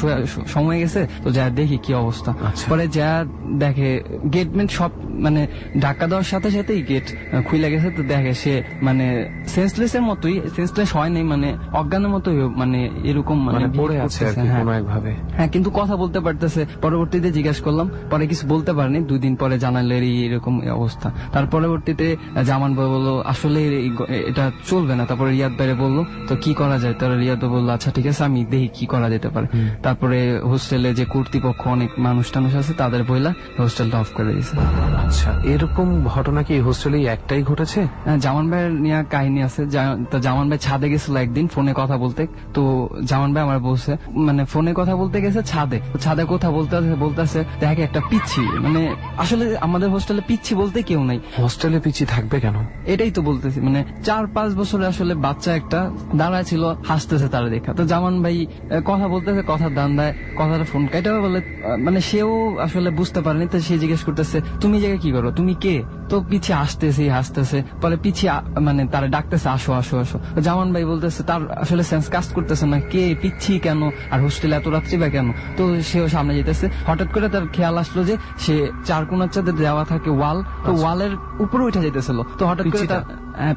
সময় গেছে, তো যা দেখি কি অবস্থা। পরে যা দেখে গেটমেন্ট সব মানে ধাক্কা দেওয়ার সাথে সাথেই গেট খুলে গেছে। তো দেখে সে মানে সেন্সলেস এর মতোই, সেন্সলেস হয় নাই মানে অজ্ঞানের মতোই মানে এরকম মানে পড়ে আছে আর কি কোনো একভাবে। হ্যাঁ, কিন্তু কথা বলতে পারতেছে। পরবর্তীতে জিজ্ঞাসা করলাম, পরে কিছু বলতে পারেনি। 2 দিন পরে জানালে এরকম অবস্থা। তার পরবর্তীতে জামান ভাই বললো আসলে এটা চলবে না। তারপরে রিয়াদ ভাইরে বললো তো কি করা যায়। তারা রিয়াদ বললো আচ্ছা ঠিক আছে, আমি দেখি কি করা যেতে পারে। তারপরে হোস্টেলে যে কর্তৃপক্ষ অনেক মানুষ টানুষ আছে তাদের বইলা হোস্টেলটা অফ করে দিয়েছে। আচ্ছা, এরকম ঘটনা কি হোস্টেলেই একটাই ঘটেছে? জামান ভাইয়ের নিয়ে কাহিনী আছে। তো জামান ভাই ছাদে গেছিল একদিন ফোনে কথা বলতে। তো জামান ভাই আমার বলছে মানে ফোনে কথা বলতে গেছে ছাদে কথা বলতেছে দেখে একটা পিচ্ছি, মানে আসলে আমাদের হোস্টেলে পিচ্ছি বলতে কেউ নাই। হোস্টেলে পিচ্ছি থাকবে কেন? এটাই তো বলতেছি, মানে 4-5 বছরে আসলে বাচ্চা একটা দাঁড়ায় ছিল, হাসতেছে তারা দেখা। তো জামান ভাই কথা বলতেছে, কথার দান দেয়, কথাটা ফোন কাটা বলে মানে সেও আসলে বুঝতে পারেনি। তো সে জিজ্ঞেস করতেছে তুমি জায়গায় কি করো, তুমি কে? তো পিছিয়ে হাসতেছে পরে পিছিয়ে মানে তারা ডাকতেছে আসো আসো আসো। জামান ভাই বলতেছে তার আসলে সেন্স কাজ করতেছে না, কে পিচ্ছি কেন আর হোস্টেলে এত রাত্রি বা কেন। তো সেও সামনে যেতেছে, হঠাৎ করে তার খেয়াল আসলো যে সে 4 কোণার চাঁদে দেওয়া থাকে ওয়াল, তো ওয়ালের উপরে উঠে যেতেছিল। তো হঠাৎ করে তার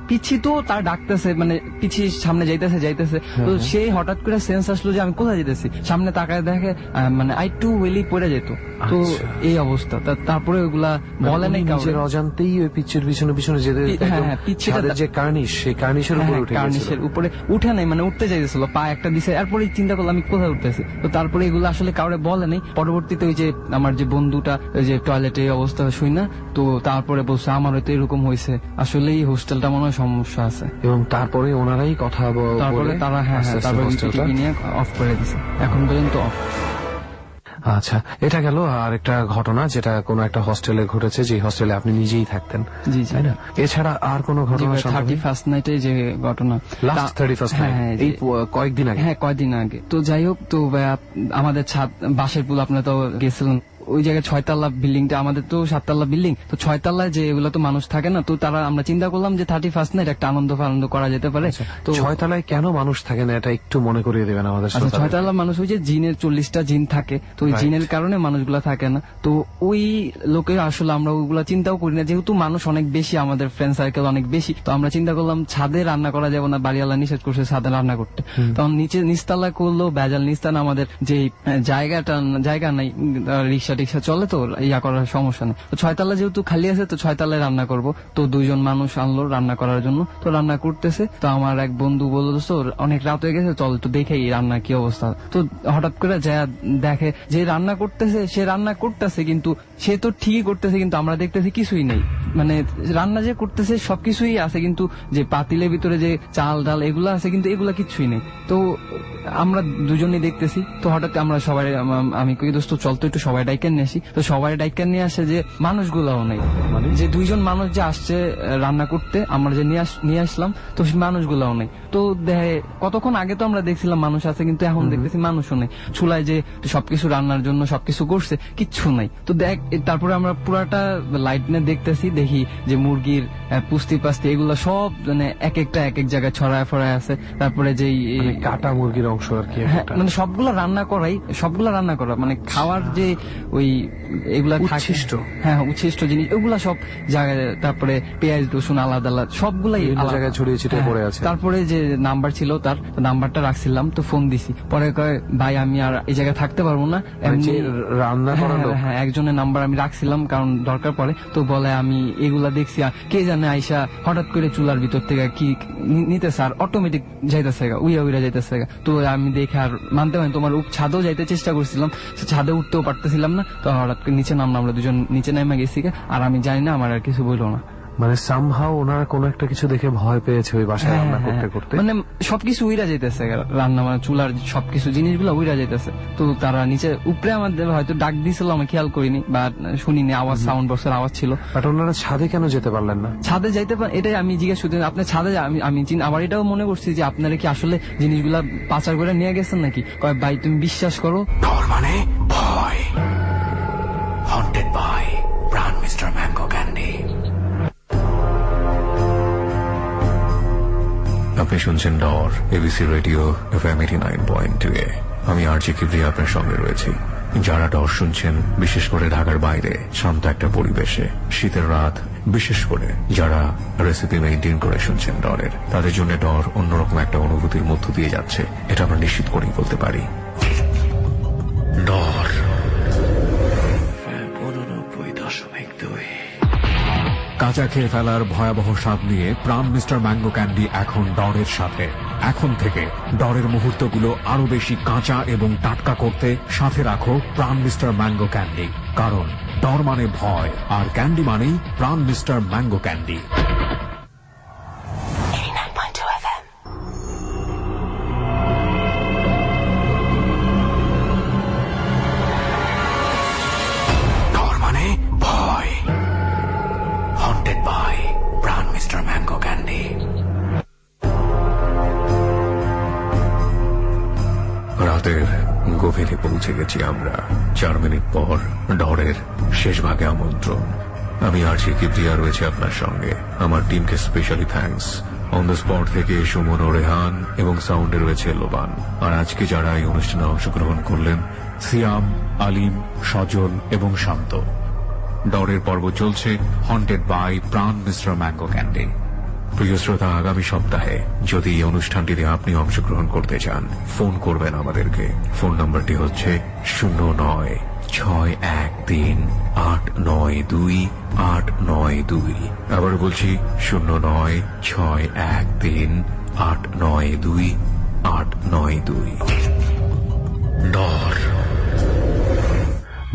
পিছি তো তার ডাকতেছে মানে পিছি সামনে যাইতেছে। তো সে হঠাৎ করে সেন্স আসলো যে আমি কোথায় যেতেছি, সামনে তাকায় দেখে মানে আই টু ওয়েলি পড়ে যেত। তো এই অবস্থা। তারপরে ওগুলা বলে নাই, নিজের অজান্তেই ওই পিচ্ছির পিছনে যেতে ছাদের যে কার্নিশ, সেই কার্নিশের উপরে উঠে কার্নিশের উপরে উঠে নাই মানে উঠতে চাইছিল, পা একটা দিছে। এরপরে চিন্তা করলাম আমি কোথায় উঠতেছি। তো তারপরে এগুলো আসলে কাউরে বলে নাই। পরবর্তীতে ওই যে আমার যে বন্ধুটা ওই যে টয়লেটে এই অবস্থা শুই না, তো তারপরে বলছে আমার হয়তো এরকম হয়েছে, আসলে এই হোস্টেলটা মনে হয় সমস্যা আছে। এবং তারপরে ওনারাই কথা তারপরে তারা তারপরে নিয়ে অফ করে দিছে, এখন পর্যন্ত অফ। আচ্ছা, এটা গেল আর একটা ঘটনা যেটা কোন একটা হোস্টেলে ঘটেছে, যে হোস্টেলে আপনি নিজেই থাকতেন, জি তাই না? এছাড়া আর কোন ঘটনা? 31st নাইটে যে ঘটনা, লাস্ট 31st নাইট, এই কয়েকদিন আগে। হ্যাঁ, কয়েকদিন আগে। তো যাই হোক, তো আমাদের ছাদ বাঁশের পুল, আপনারা তো গেছিলেন ওই জায়গায় 6 তলা বিল্ডিংটা, আমাদের তো 7 তলা বিল্ডিং। তো 6 তলায় যে এগুলো তো মানুষ থাকে না, তো তারা আমরা চিন্তা করলাম যে 31st নাইট একটা আনন্দ করা যেতে পারে। তো 6 তলায় কেন মানুষ থাকে না এটা একটু মনে করিয়ে দেবেন আমাদের। 6 তলা মানুষ ওই যে জিনের 40টা জিন থাকে, তো ওই জিনের কারণে মানুষগুলা থাকে না। তো ওই লোকে আসলে আমরা ওইগুলা চিন্তাও করি না, যেহেতু মানুষ অনেক বেশি, আমাদের ফ্রেন্ড সার্কেল অনেক বেশি। তো আমরা চিন্তা করলাম ছাদে রান্না করা যাবে না, বাড়িওয়ালা নিষেধ করছে ছাদে রান্না করতে। তখন নিচতলা করলো বেজাল, নিচতলা আমাদের যে জায়গা নাই, রিক্সা চলে তো ইয়া করার সমস্যা নেই। তো 6 তলা যেহেতু খালি আছে, তো 6 তলায় রান্না করব। তো 2 জন মানুষ আনলো রান্না করার জন্য, তো রান্না করতেছে। তো আমার এক বন্ধু বললো দোস্ত অনেক রাত হয়ে গেছে, চল একটু দেখেই রান্না কি অবস্থা। তো হঠাৎ করে যা দেখে যে রান্না করতেছে, সে রান্না করতেছে কিন্তু সে তো ঠিকই করতেছে, কিন্তু আমরা দেখতেছি কিছুই নেই। মানে রান্না যে করতেছে সবকিছুই আছে, কিন্তু যে পাতিলের ভিতরে যে চাল ডাল এগুলো আছে, কিন্তু এগুলা কিছুই নেই। তো আমরা দুজনেই দেখতেছি। তো হঠাৎ আমরা সবাই, আমি কই দোস্ত চল তো একটু সবাই ডাইকেন নিয়ে আসি। তো সবাই ডাইকেন নিয়ে আসে যে মানুষগুলাও নেই, মানে যে 2 জন মানুষ যে আসছে রান্না করতে আমরা যে নিয়ে আসলাম, তো সেই মানুষগুলাও নেই। তো দেখে কতক্ষণ আগে তো আমরা দেখছিলাম মানুষ আছে, কিন্তু এখন দেখতেছি মানুষও নেই। চুলায় যে সবকিছু রান্নার জন্য সবকিছু করছে, কিচ্ছু নাই। তো দেখ, তারপরে আমরা পুরাটা লাইট নিয়ে দেখি যে মুরগির পুস্তি পাস্তি এগুলো সব মানে এক এক জায়গায় ছড়ায় ফড়ায় আছে। তারপরে যে কাটা মুরগির অংশ আর কি, মানে সবগুলা রান্না করা মানে খাওয়ার যে ওই এগুলা উচ্ছিষ্ট, হ্যাঁ উচ্ছিষ্ট জিনিস ওগুলা সব জায়গায়। তারপরে পেঁয়াজ রসুন আলাদা সবগুলাই জায়গায় ছড়িয়ে ছিটিয়ে পড়ে আছে। তারপরে যে নাম্বার ছিল তার নাম্বারটা রাখছিলাম, তো ফোন দিছি। পরে কয় ভাই আমি আর এই জায়গায় থাকতে পারবো না, রান্না করা লোক। হ্যাঁ, একজনের নাম্বার আমি রাখছিলাম কারণ দরকার পড়ে। তো বলে আমি এগুলা দেখছি, কে জানে আইসা হঠাৎ করে চুলার ভিতর থেকে কি নিতেছে আর অটোমেটিক যাইতেছে উইরা যাইতেছে। তো আমি দেখে আর মানতে পারি, তোমার ছাদেও যাইতে চেষ্টা করছিলাম, ছাদে উঠতেও পারতেছিলাম না। তো হঠাৎ করে নিচে নামলাম, আমরা 2 জন নিচে নেমে গেছি। আর আমি জানি না, আমার আর কিছু বললো না। মানে সামহাও ওনারা কোনো একটা কিছু দেখে ভয় পেয়েছে ওই বাসায় রান্না করতে করতে, মানে সবকিছু উইরা যাইতেছে, রান্না মানে চুলার সবকিছু জিনিসগুলো উইরা যাইতেছে। তো তারা নিচে উপরে আমাদের হয়তো ডাক দিয়েছিল, আমি খেয়াল করিনি বা শুনিনি, আওয়াজ সাউন্ড বক্সের আওয়াজ ছিল। বাট ওনারা ছাদে কেন যেতে পারলেন না? ছাদে যাইতে এটাই আমি জিজ্ঞেস করতে, আপনার ছাদে আমি আবার এটাও মনে করছি যে আপনারা কি আসলে জিনিসগুলা পাচার করে নিয়ে গেছেন নাকি? কয় ভাই তুমি বিশ্বাস করো, ডর মানে ভয়। হন্টেড বাই প্রাণ মিস্টার ম্যাঙ্গো ক্যান্ডি। আপনি শুনছেন ডর, এবিসি রেডিও FM 89.2 এ। আমি আরজে কিবরিয়া আপনার সঙ্গে রয়েছি। যারা ডর শুনছেন, বিশেষ করে ঢাকার বাইরে শান্ত একটা পরিবেশে, শীতের রাত, বিশেষ করে যারা রেসিপি মেইনটেইন করে শুনছেন ডরের, তাদের জন্য ডর অন্যরকম একটা অনুভূতির মধ্য দিয়ে যাচ্ছে, এটা আমরা নিশ্চিত করেই বলতে পারি। ডর 89.2। কাঁচা খেয়ে ফেলার ভয়াবহ স্বাদ নিয়ে প্রাণ মিস্টার ম্যাঙ্গো ক্যান্ডি এখন ডরের সাথে। এখন থেকে ডরের মুহূর্তগুলো আরো বেশি কাঁচা এবং টাটকা করতে সাথে রাখো প্রাণ মিস্টার ম্যাঙ্গো ক্যান্ডি, কারণ ডর মানে ভয় আর ক্যান্ডি মানেই প্রাণ মিস্টার ম্যাঙ্গো ক্যান্ডি। 89.2 FM. ডর মানে ভয়। হন্টেড বাই প্রাণ মিস্টার ম্যাঙ্গো ক্যান্ডি। রাতের গভীরে পৌঁছে গেছি আমরা। 4 মিনিট পর ডরের শেষ ভাগে আমন্ত্রণ। আমি আরজে কিবরিয়া রয়েছে আপনার সঙ্গে। আমার টিমকে specially thanks. On the spot থেকে সুমন ও রেহান এবং সাউন্ডে রয়েছে লোবান। আর আজকে যারা এই অনুষ্ঠানে অংশগ্রহণ করলেন, সিয়াম, আলিম, সজল এবং শান্ত। ডরের পর্ব চলছে হন্টেড বাই প্রাণ মিস্টার ম্যাঙ্গো ক্যান্ডি। প্রিয় শ্রোতা, আগামী সপ্তাহে যদি এই অনুষ্ঠানটিতে আপনি অংশগ্রহণ করতে চান, ফোন করবেন আমাদেরকে। ফোন নম্বরটি হচ্ছে 09613892 আবার বলছি 09613892 ডর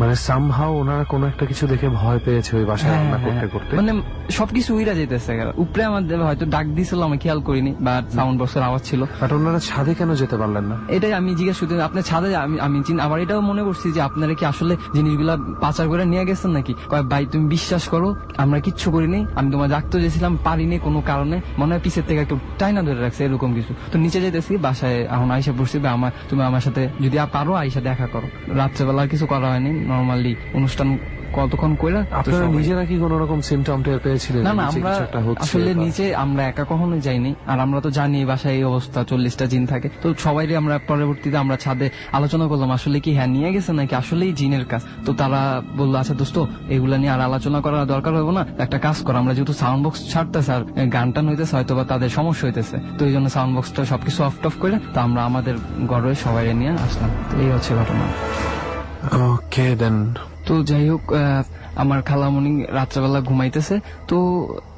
মানে সামহাও ওনারা কোনো একটা কিছু দেখে ভয় পেয়েছে ওই বাসায় রান্না করতে করতে, মানে সবকিছু উইরা যাইতেছে। উপরে আমাদের হয়তো ডাক দিয়েছিল, আমি খেয়াল করিনি বা সাউন্ড বক্সের আওয়াজ ছিল। বাট ওনারা ছাদে কেন যেতে পারলেন না? এটাই আমি জিজ্ঞেস করতে, আপনার ছাদে আমি আবার এটাও মনে করছি যে আপনারা কি আসলে জিনিসগুলা পাচার করে নিয়ে গেছেন নাকি? কয় ভাই তুমি বিশ্বাস করো, আমরা কিচ্ছু করিনি, আমি তোমার ডাকতে চেয়েছিলাম, পারিনি কোনো কারণে, মনে হয় পিছের থেকে একটু টাইনা ধরে রাখছে, এরকম কিছু। তো নিচে যেতেছি, বাসায় এখন আইসা পড়ছি, তুমি আমার সাথে যদি পারো আইসা দেখা করো। রাত্রেবেলা কিছু করা হয়নি, নর্মালি অনুষ্ঠান কতক্ষণ করে। আপনারা নিজেরা কি কোন রকম সিমটম টের পেয়েছিলেন? না, আমরা আসলে নিচে আমরা একা কখনো যাইনি, আর আমরা তো জানি বাসায় এই অবস্থা, 40টা জিন থাকে। তো সবাই আমরা পরবর্তীতে আমরা ছাদে আলোচনা করলাম আসলে কি হ্যাঁ নিয়ে গেছে নাকি আসলেই জিনের কাজ। তো তারা বললো আচ্ছা দোস্ত, এগুলা নিয়ে আর আলোচনা করার দরকার হবে না, একটা কাজ করো, আমরা যেহেতু সাউন্ড বক্স ছাড়তেছে আর গান টান হইতেছে, হয়তো বা তাদের সমস্যা হইতেছে, তো এই জন্য সাউন্ড বক্সটা সবকিছু অফ টফ করে তো আমরা আমাদের ঘরে সবাই নিয়ে আসলাম। তো এই হচ্ছে ঘটনা। ওকে দেন। তো যাই হোক, আমার খালামণি রাত্রেবেলা ঘুমাইতেছে। তো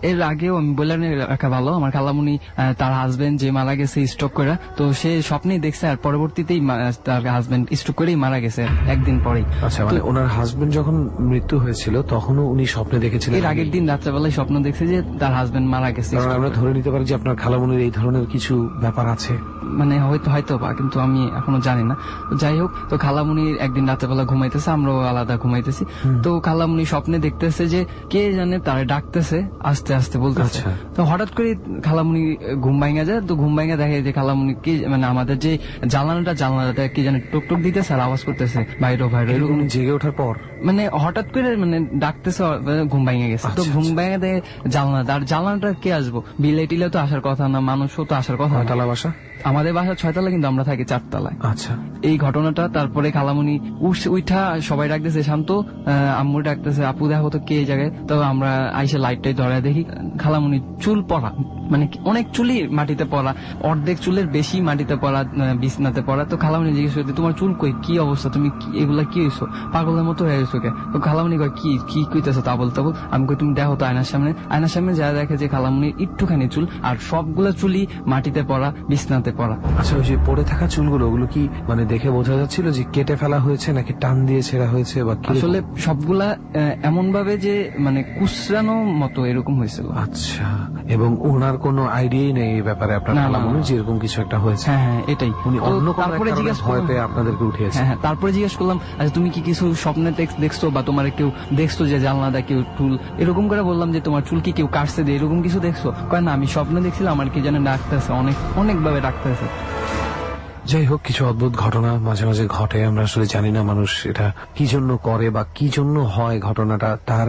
এর আগেও আমি বলে রাখা ভালো, আমার খালামণি তার হাজবেন্ড যে মারা গেছে স্ট্রোক করে, তো সে স্বপ্নেই দেখছে, আর পরবর্তীতেই তার হাজবেন্ড স্ট্রোক করেই মারা গেছে একদিন পরেই। আচ্ছা, মানে ওনার হাজবেন্ড যখন মৃত্যু হয়েছিল তখনও উনি স্বপ্নে দেখেছিলেন? এর আগের দিন রাত্রেবেলায় স্বপ্ন দেখছে যে তার হাজবেন্ড মারা গেছে। আমরা ধরে নিতে পারি যে আপনার খালামণির এই ধরনের কিছু ব্যাপার আছে, মানে হয়তো বা, কিন্তু আমি এখনো জানি না। যাই হোক, তো খালামণি একদিন রাত্রেবেলা ঘুমাইতেছে, আমরাও আলাদা ঘুমাইতেছি। তো খালামণি স্বপ্নে দেখতেছে যে কে জানে তারে ডাকতেছে, আস্তে আস্তে বলতেছে। তো হঠাৎ করে খালামণি ঘুম ভাঙা যায়। তো ঘুম ভাঙা দেখে যে খালামণি কি, মানে আমাদের যে জানালাটা কি জানে টুকটুক দিতেছে আর আওয়াজ করতেছে বাইরে এরকম। জেগে ওঠার পর মানে হঠাৎ করে মানে ডাকতেছে, ঘুম ভাঙা গেছে। তো ঘুম ভাঙা দেখে জানলাটা, আর জানলাটা কে আসবো, বিলে টিলে তো আসার কথা না, মানুষও তো আসার কথা। তালা বাসা, আমাদের বাসা 6 তলা, কিন্তু আমরা থাকি 4 তলায়। আচ্ছা, এই ঘটনাটা তারপরে খালামণি উঠা সবাই ডাকতেছে, শান্ত আম্মু ডাকতেছে, আপু দেখো তো কে জায়গায়। তো আমরা আইসে লাইটটাই ধরে দেখি খালামণি চুল পড়া, মানে অনেক চুলই মাটিতে পড়া, অর্ধেক চুলের বেশি মাটিতে পড়া, বিছনাতে পড়া। তো খালামণি জিজ্ঞেস করতে, তোমার চুল কই, কি অবস্থা, তুমি এগুলা কি হয়েছো, পাগলের মতো হয়ে গেছো কে? তো খালামণি কয় কি কইতেছো তা বলতে বল। আমি কই তুমি দেখো তো আয়নার সামনে যা দেখে যে খালামণির একটুখানি চুল, আর সবগুলা চুলই মাটিতে পড়া, বিছনাতে পড়া। করা। আচ্ছা, ওই যে পড়ে থাকা চুলগুলো, ওগুলো কি মানে দেখে বোঝা যাচ্ছিল যে কেটে ফেলা হয়েছে নাকি টান দিয়ে ছেঁড়া হয়েছে, বা আসলে সবগুলা এমন ভাবে যে মানে কুচরানো মতো এরকম হয়েছিল। আচ্ছা, এবং ওনার কোনো আইডিয়াই নেই এই ব্যাপারে, আপনার না, খালা না, মনে না। হয় যে এরকম কিছু একটা হয়েছে। হ্যাঁ, এটাই। উনি তো অন্য কোনো তারপরে একটা জিজ্ঞেস ভয় করলাম, পেয়ে আপনাদেরকে উঠিয়েছে। হ্যাঁ, তারপরে জিজ্ঞেস করলাম, আচ্ছা তুমি কি কিছু স্বপ্নে দেখছো বা তোমার কেউ দেখছো যে জানলা দা কেউ চুল এরকম করে বললাম যে তোমার চুল কি কেউ কাটছে দিয়ে এরকম কিছু দেখছো? কয় না, আমি স্বপ্নে দেখছিলাম আমার কি যেন ডাকতেছে, অনেক ভাবে ডাকতেছে। যাই হোক, কিছু অদ্ভুত ঘটনা মাঝে মাঝে ঘটে, আমরা আসলে জানি না মানুষ এটা কি জন্য করে বা কি জন্য হয় ঘটনাটা। তার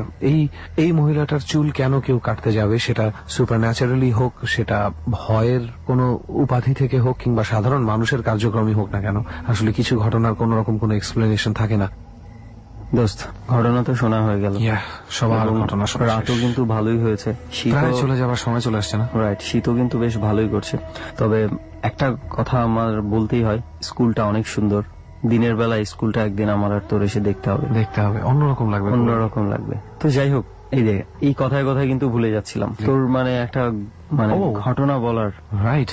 এই মহিলাটার চুল কেন কেউ কাটতে যাবে, সেটা সুপার ন্যাচারালি হোক, সেটা ভয়ের কোনো উপাধি থেকে হোক, কিংবা সাধারণ মানুষের কার্যক্রমই হোক না কেন, আসলে কিছু ঘটনার কোন রকম কোনো এক্সপ্লেনেশন থাকে না। দোস্ত, ঘটনা তো শোনা হয়ে গেল, সবার এবং ঘটনা শোনা রাতও শেষ। কিন্তু ভালোই হয়েছে, প্রায় চলে যাবার সময় চলে আসছে না? রাইট, শীতও কিন্তু বেশ ভালোই করছে। তবে একটা কথা আমার বলতেই হয়, স্কুলটা অনেক সুন্দর। দিনের বেলা স্কুলটা একদিন আমার আর তোর এসে দেখতে হবে, অন্যরকম লাগবে, অন্যরকম লাগবে। তো যাই হোক, এই কথায় কথায় কিন্তু ভুলে যাচ্ছিলাম, তোর মানে একটা মানে ঘটনা বলার। রাইট,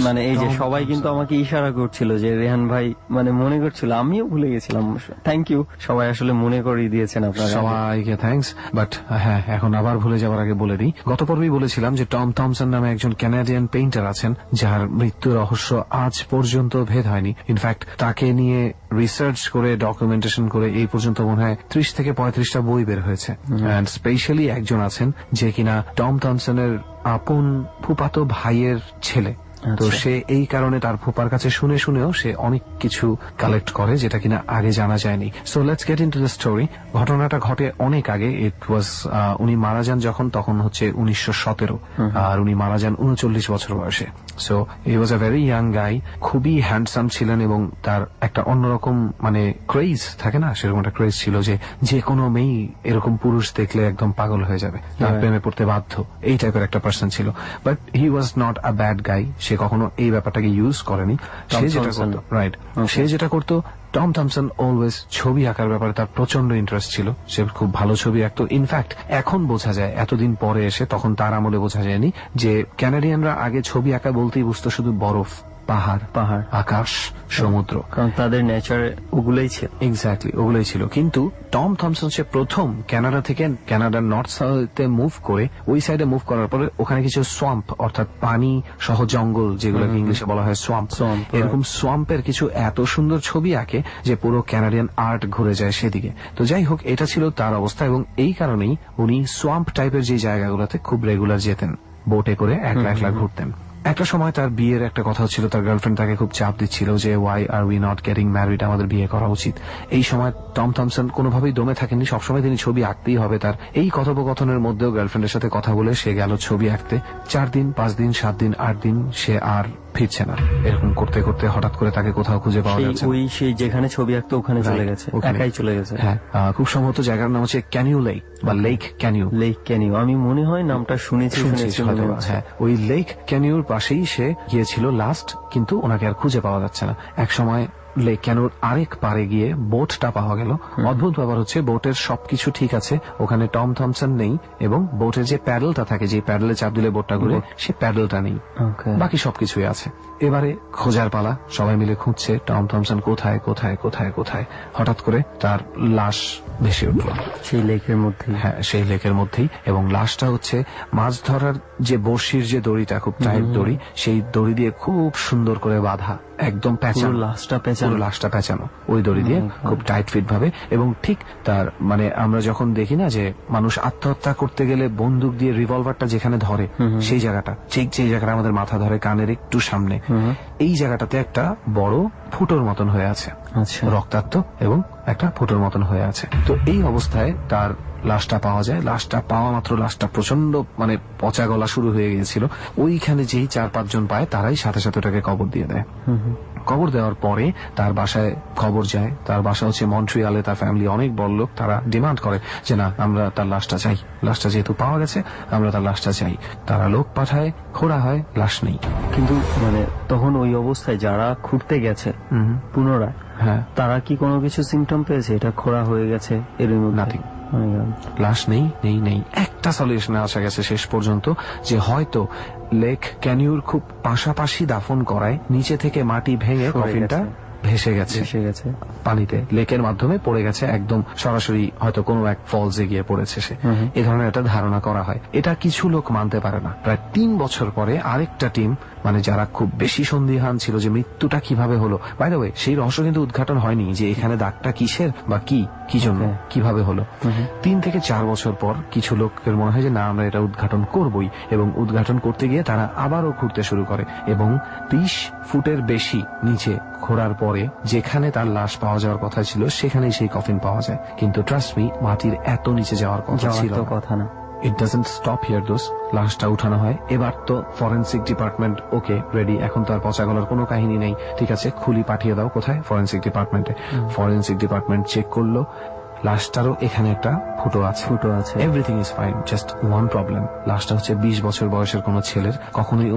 মানে এই যে সবাই কিন্তু আমাকে ইশারা করছিল যে রেহান ভাই মানে মনে করছিল, আমিও ভুলে গেছিলাম। থ্যাংক ইউ, সবাই আসলে মনে করিয়ে দিয়েছেন আপনারা, সবাইকে থ্যাঙ্কস। বাট হ্যাঁ, এখন আবার ভুলে যাওয়ার আগে বলে দিই, গত পর্বেই বলেছিলাম যে টম থমসন নামে একজন কানাডিয়ান পেইন্টার আছেন, যার মৃত্যুর রহস্য আজ পর্যন্ত ভেদ হয়নি। ইনফ্যাক্ট তাকে নিয়ে রিসার্চ করে, ডকুমেন্টেশন করে এই পর্যন্ত মনে হয় 30 থেকে 35টা বই বের হয়েছে। অ্যান্ড স্পেশালি একজন আছেন যে কিনা টম থমসনের আপন ফুফাতো ভাইয়ের ছেলে। তো সে এই কারণে তার ফুপার কাছে শুনে শুনেও সে অনেক কিছু কালেক্ট করে, যেটা কিনা আগে জানা যায়নি। So let's get into the story. ঘটনাটা ঘটে অনেক আগে। ইট ওয়াজ উনি মারা যান তখন হচ্ছে 1917, আর উনি মারা যান 39 বছর বয়সে। So he was a very young guy, খুবই হ্যান্ডসাম ছিলেন, এবং তার একটা অন্যরকম মানে ক্রেজ থাকে না, সেরকম একটা ক্রেজ ছিল যে কোনো মেয়ে এরকম পুরুষ দেখলে একদম পাগল হয়ে যাবে, তার প্রেমে পড়তে বাধ্য, এই টাইপের একটা পার্সন ছিল। But he was not a bad guy, সে কখনো এই ব্যাপারটাকে ইউজ করেনি। সে যেটা করতো, টম থমসন অলওয়েজ ছবি আঁকার ব্যাপারে তার প্রচন্ড ইন্টারেস্ট ছিল, সে খুব ভালো ছবি আঁকতো। ইনফ্যাক্ট এখন বোঝা যায়, এতদিন পরে এসে, তখন তার আমলে বোঝা যায়নি যে ক্যানাডিয়ানরা আগে ছবি আঁকা বলতেই বুঝতো শুধু বরফ, পাহাড়, আকাশ, সমুদ্র, কারণ তাদের নেচার ওগুলোই ছিল। এক্স্যাক্টলি, ওগুলোই ছিল। কিন্তু টম থমসন সে প্রথম কানাডা থেকে কানাডার নর্থ সাউথে মুভ করে, ওই সাইডে মুভ করার পরে ওখানে কিছু সোয়াম্প, অর্থাৎ পানি সহ জঙ্গল, যেগুলোকে ইংলিশে বলা হয় সোয়াম্প, এরকম সোয়াম্পের কিছু এত সুন্দর ছবি আঁকে যে পুরো কানাডিয়ান আর্ট ঘুরে যায় সেদিকে। তো যাই হোক, এটা ছিল তার অবস্থা, এবং এই কারণেই উনি সোয়াম্প টাইপের যে জায়গাগুলোতে খুব রেগুলার যেতেন, বোটে করে একলা একলা ঘুরতেন। একটা সময় তার বিয়ের একটা কথা হচ্ছিল, তার গার্লফ্রেন্ড তাকে খুব চাপ দিচ্ছিল যে why are we not getting married, আমাদের বিয়ে করা উচিত। এই সময় টম থমসন কোনোভাবেই দমে থাকেননি, সবসময় তিনি ছবি আঁকতেই হবে তার। এই কথোপকথনের মধ্যেও গার্লফ্রেন্ডের সাথে কথা বলে সে গেল ছবি আঁকতে। 4 দিন, 5 দিন, 7 দিন, 8 দিন সে আর ফিরছে না। এরকম করতে করতে হঠাৎ করে তাকে কোথাও খুঁজে পাওয়া যাচ্ছে, সেই যেখানে ছবি আঁকতো ওখানে চলে গেছে, একাই চলে গেছে। হ্যাঁ, খুব সম্ভবত জায়গার নাম হচ্ছে ক্যানিউ লেক বা লেক ক্যানিউ। আমি মনে হয় নামটা শুনেছি। হ্যাঁ, ওই লেক ক্যানিউর পাশেই সে গিয়েছিল লাস্ট, কিন্তু ওনাকে আর খুঁজে পাওয়া যাচ্ছে না। এক সময় লেক ক্যানিউর আরেক পারে গিয়ে বোটটা পাওয়া গেল। অদ্ভুত ব্যাপার হচ্ছে, বোটের সবকিছু ঠিক আছে, ওখানে টম থমসন নেই, এবং বোটের যে প্যাডেলটা থাকে, যে প্যাডেলে চাপ দিলে বোটটা ঘুরে, সে প্যাডেলটা নেই, বাকি সবকিছুই আছে। এবারে খোঁজার পালা, সবাই মিলে খুঁজছে টম থমসন কোথায় কোথায় কোথায় কোথায়। হঠাৎ করে তার লাশ ভেসে উঠল সেই লেকের মধ্যে। হ্যাঁ, সেই লেকের মধ্যেই, এবং লাশটা হচ্ছে মাছ ধরার যে বড়শির যে দড়িটা, খুব টাইট দড়ি, সেই দড়ি দিয়ে খুব সুন্দর করে বাঁধা, একদম পেঁচানো, লাশটা পেঁচানো ওই দড়ি দিয়ে খুব টাইট ফিট ভাবে। এবং ঠিক তার মানে আমরা যখন দেখি না যে মানুষ আত্মহত্যা করতে গেলে বন্দুক দিয়ে রিভলভারটা যেখানে ধরে, সেই জায়গাটা, ঠিক যে জায়গাটা আমাদের মাথা ধরে কানের একটু সামনে, এই জায়গাটাতে একটা বড় ফুটোর মতন হয়ে আছে, রক্তাক্ত এবং একটা ফুটোর মতন হয়ে আছে। তো এই অবস্থায় তার লাশটা পাওয়া যায়। লাশটা পাওয়া মাত্র লাশটা প্রচন্ড মানে পচা গলা শুরু হয়ে গিয়েছিল। ওইখানে যেই 4-5 জন পায়, তারাই সাথে সাথে ওটাকে কবর দিয়ে দেয়। কবর দেওয়ার পরে তার বাসায় খবর যায়। তার বাসা হচ্ছে মন্ট্রিয়ালে, তার ফ্যামিলি অনেক বড় লোক। তারা ডিমান্ড করে যে না, আমরা তার লাশটা চাই, লাশটা যেহেতু পাওয়া গেছে আমরা তার লাশটা চাই। তারা লোক পাঠায়, খোঁড়া হয়, লাশ নেই। কিন্তু মানে তখন ওই অবস্থায় যারা খুঁড়তে গেছে পুনরায়, হ্যাঁ, তারা কি কোনো কিছু সিমটম পেয়েছে এটা খোঁড়া হয়ে গেছে? এর নাথিং, লাশ নেই নেই নেই। একটা সলিউশনে আসা গেছে শেষ পর্যন্ত যে হয়তো লেক ক্যানিউর খুব পাশাপাশি দাফন করায় নিচে থেকে মাটি ভেঙে কফিনটা ভেসে গেছে পানিতে, লেকের মাধ্যমে পড়ে গেছে, একদম সরাসরি হয়তো কোনো এক ফলসে গিয়ে পড়েছে সে, এ ধরনের একটা ধারণা করা হয়। এটা কিছু লোক মানতে পারে না। প্রায় 3 বছর পরে আরেকটা টিম, মানে যারা খুব বেশি সন্দিহান ছিল যে মৃত্যুটা কিভাবে হলো, বাই দ্য ওয়ে সেই রহস্য কিন্তু উদ্ঘাটন হয়নি যে এখানে দাগটা কিসের বা কি জন্য কিভাবে হলো। 3 থেকে 4 বছর পর কিছু লোকের মনে হয় যে না, আমরা এটা উদ্ঘাটন করবই, এবং উদ্ঘাটন করতে গিয়ে তারা আবারও ঘুরতে শুরু করে এবং 20 ফুটের বেশি নিচে খোঁড়ার পরে যেখানে তার লাশ পাওয়া যাওয়ার কথা ছিল সেখানেই সেই কফিন পাওয়া যায়। কিন্তু ট্রাস্ট মি, মাটির এত নিচে যাওয়ার কথা ছিল না। ইট ডাজন্ট স্টপ হিয়ার দোস। লাশটা উঠানো হয়। এবার তো ফরেন্সিক ডিপার্টমেন্ট ওকে রেডি, এখন তো আর পচা গলার কোনো কাহিনী নেই। ঠিক আছে, খুলি পাঠিয়ে দাও। কোথায়? ফরেন্সিক ডিপার্টমেন্টে। ফরেন্সিক ডিপার্টমেন্ট চেক করলো, লাশটারও এখানে একটা ফুটো আছে। Everything is fine, just one problem, লাশটা হচ্ছে 20 বছর বয়সের কোনো ছেলের, কখনোই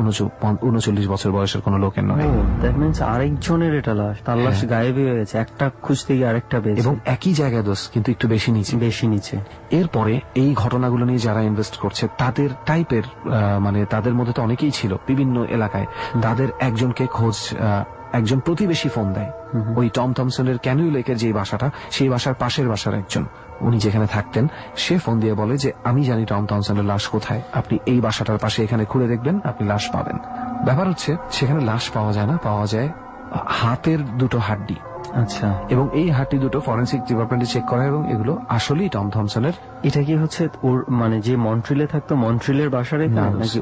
39 বছর বয়সের কোনো লোকের নয়। দ্যাট মিন্স আরেকজনের এটা লাশ, তার লাশ গায়েব হয়ে গেছে, একটা খুঁজতে গিয়ে আরেকটা পেয়েছে, এবং একই জায়গায় দোষ, কিন্তু একটু বেশি নিচে। এরপরে এই ঘটনাগুলো নিয়ে যারা ইনভেস্ট করছে তাদের টাইপের, মানে তাদের মধ্যে তো অনেকেই ছিল বিভিন্ন এলাকায়, তাদের একজনকে একজন প্রতিবেশী ফোন দেয়, ওই টম থমসনের ক্যানিউ লেকের যে বাসাটা, সেই বাসার পাশের বাসার একজন, উনি যেখানে থাকতেন, সে ফোন দিয়ে বলে যে আমি জানি টম থমসনের লাশ কোথায়, আপনি এই বাসাটার পাশে এখানে খুঁড়ে দেখবেন, আপনি লাশ পাবেন। ব্যাপার হচ্ছে সেখানে লাশ পাওয়া যায় না, পাওয়া যায় হাতের 2টো হাড্ডি। আচ্ছা, এবং এই হাড্ডি দুটো ফরেন্সিক ডিপার্টমেন্টে চেক করা, এবং এগুলো আসলেই টম থমসনের। এটা কি হচ্ছে ওর, মানে যে মন্ট্রিলে থাকতো, মন্ট্রিলের বাসারে নাকি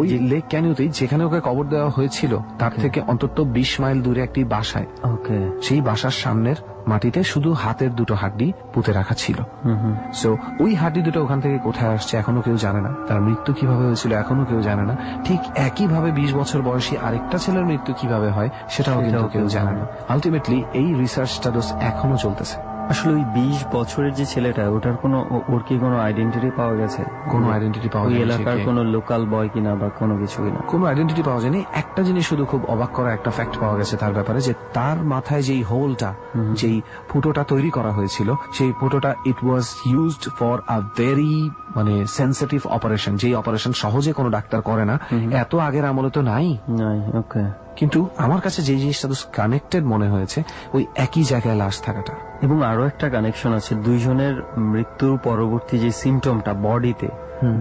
ওই লেক ক্যানিউতেই যেখানে ওকে কবর দেওয়া হয়েছিল তার থেকে অন্তত 20 মাইল দূরে একটি বাসায়, সেই বাসার সামনের মাটিতে শুধু হাতের 2টো হাড্ডি পুঁতে রাখা ছিল। সো ওই হাড্ডি দুটো ওখান থেকে কোথায় আসছে এখনো কেউ জানে না, তার মৃত্যু কিভাবে হয়েছিল এখনো কেউ জানে না। ঠিক একইভাবে 20 বছর বয়সী আরেকটা ছেলের মৃত্যু কিভাবে হয় সেটাও কিন্তু কেউ জানে না। আলটিমেটলি এই রিসার্চটা এখনো চলতেছে। আসলে ওই 20 বছরের যে ছেলেটা, ওটার ওর কি কোনো আইডেন্টিটি পাওয়া গেছে? কোনো আইডেন্টিটি পাওয়া যায়নি। এলাকার কোনো লোকাল বয় কিনা বা কোনো কিছু কিনা? কোনো আইডেন্টিটি পাওয়া যায়নি। একটা জিনিস শুধু খুব অবাক করা একটা ফ্যাক্ট পাওয়া গেছে তার ব্যাপারে, যে তার মাথায় যেই হোলটা, যেই ফুটোটা তৈরি করা হয়েছিল, সেই ফুটোটা it was used for a very, মানে সেন্সিটিভ অপারেশন, যেই অপারেশন সহজে কোনো ডাক্তার করে না। এত আগের আমলে তো নাই। ওকে, কিন্তু আমার কাছে যে জিনিসটা কানেক্টেড মনে হয়েছে, ওই একই জায়গায় লাশ থাকাটা। এবং আরো একটা কানেকশন আছে, দুইজনের মৃত্যুর পরবর্তী যে সিমটমটা বডিতে,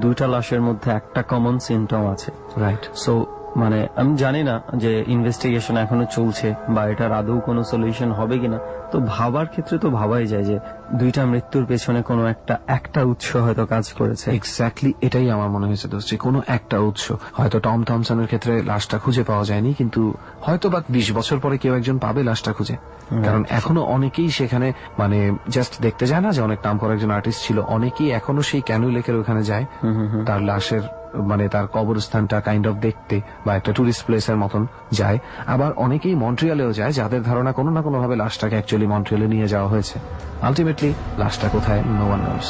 2টা লাশের মধ্যে একটা কমন সিমটম আছে। রাইট। সো মানে আমি জানি না যে ইনভেস্টিগেশন এখনো চলছে বা এটার আদৌ কোনো সলিউশন হবে কিনা, তো ভাবার ক্ষেত্রে তো ভাবাই যায় যে 2টা মৃত্যুর পেছনে কোনো একটা উৎস হয়তো কাজ করেছে। এক্স্যাক্টলি এটাই আমার মনে হয়েছে দোস্ত, যে কোনো একটা উৎস। হয়তো টম থমসনের ক্ষেত্রে লাশটা খুঁজে পাওয়া যায়নি, কিন্তু হয়তো বা 20 বছর পরে কেউ একজন পাবে লাশটা খুঁজে, কারণ এখনো অনেকেই সেখানে, মানে জাস্ট দেখতে যায় না যে অনেক নাম করা একজন আর্টিস্ট ছিল, অনেকেই এখনো সেই ক্যানিউ লেকের ওখানে যায় তার লাশের, মানে তার কবরস্থানটা কাইন্ড অফ দেখতে, বা একটা টুরিস্ট প্লেসের মতন যায়। আবার অনেকেই মন্ট্রিয়ালেও যায়, যাদের ধারণা কোনো না কোনো ভাবে লাশটাকে অ্যাকচুয়ালি মন্ট্রিয়ালে নিয়ে যাওয়া হয়েছে। আলটিমেটলি লাশটা কোথায়, নো ওয়ান নোস।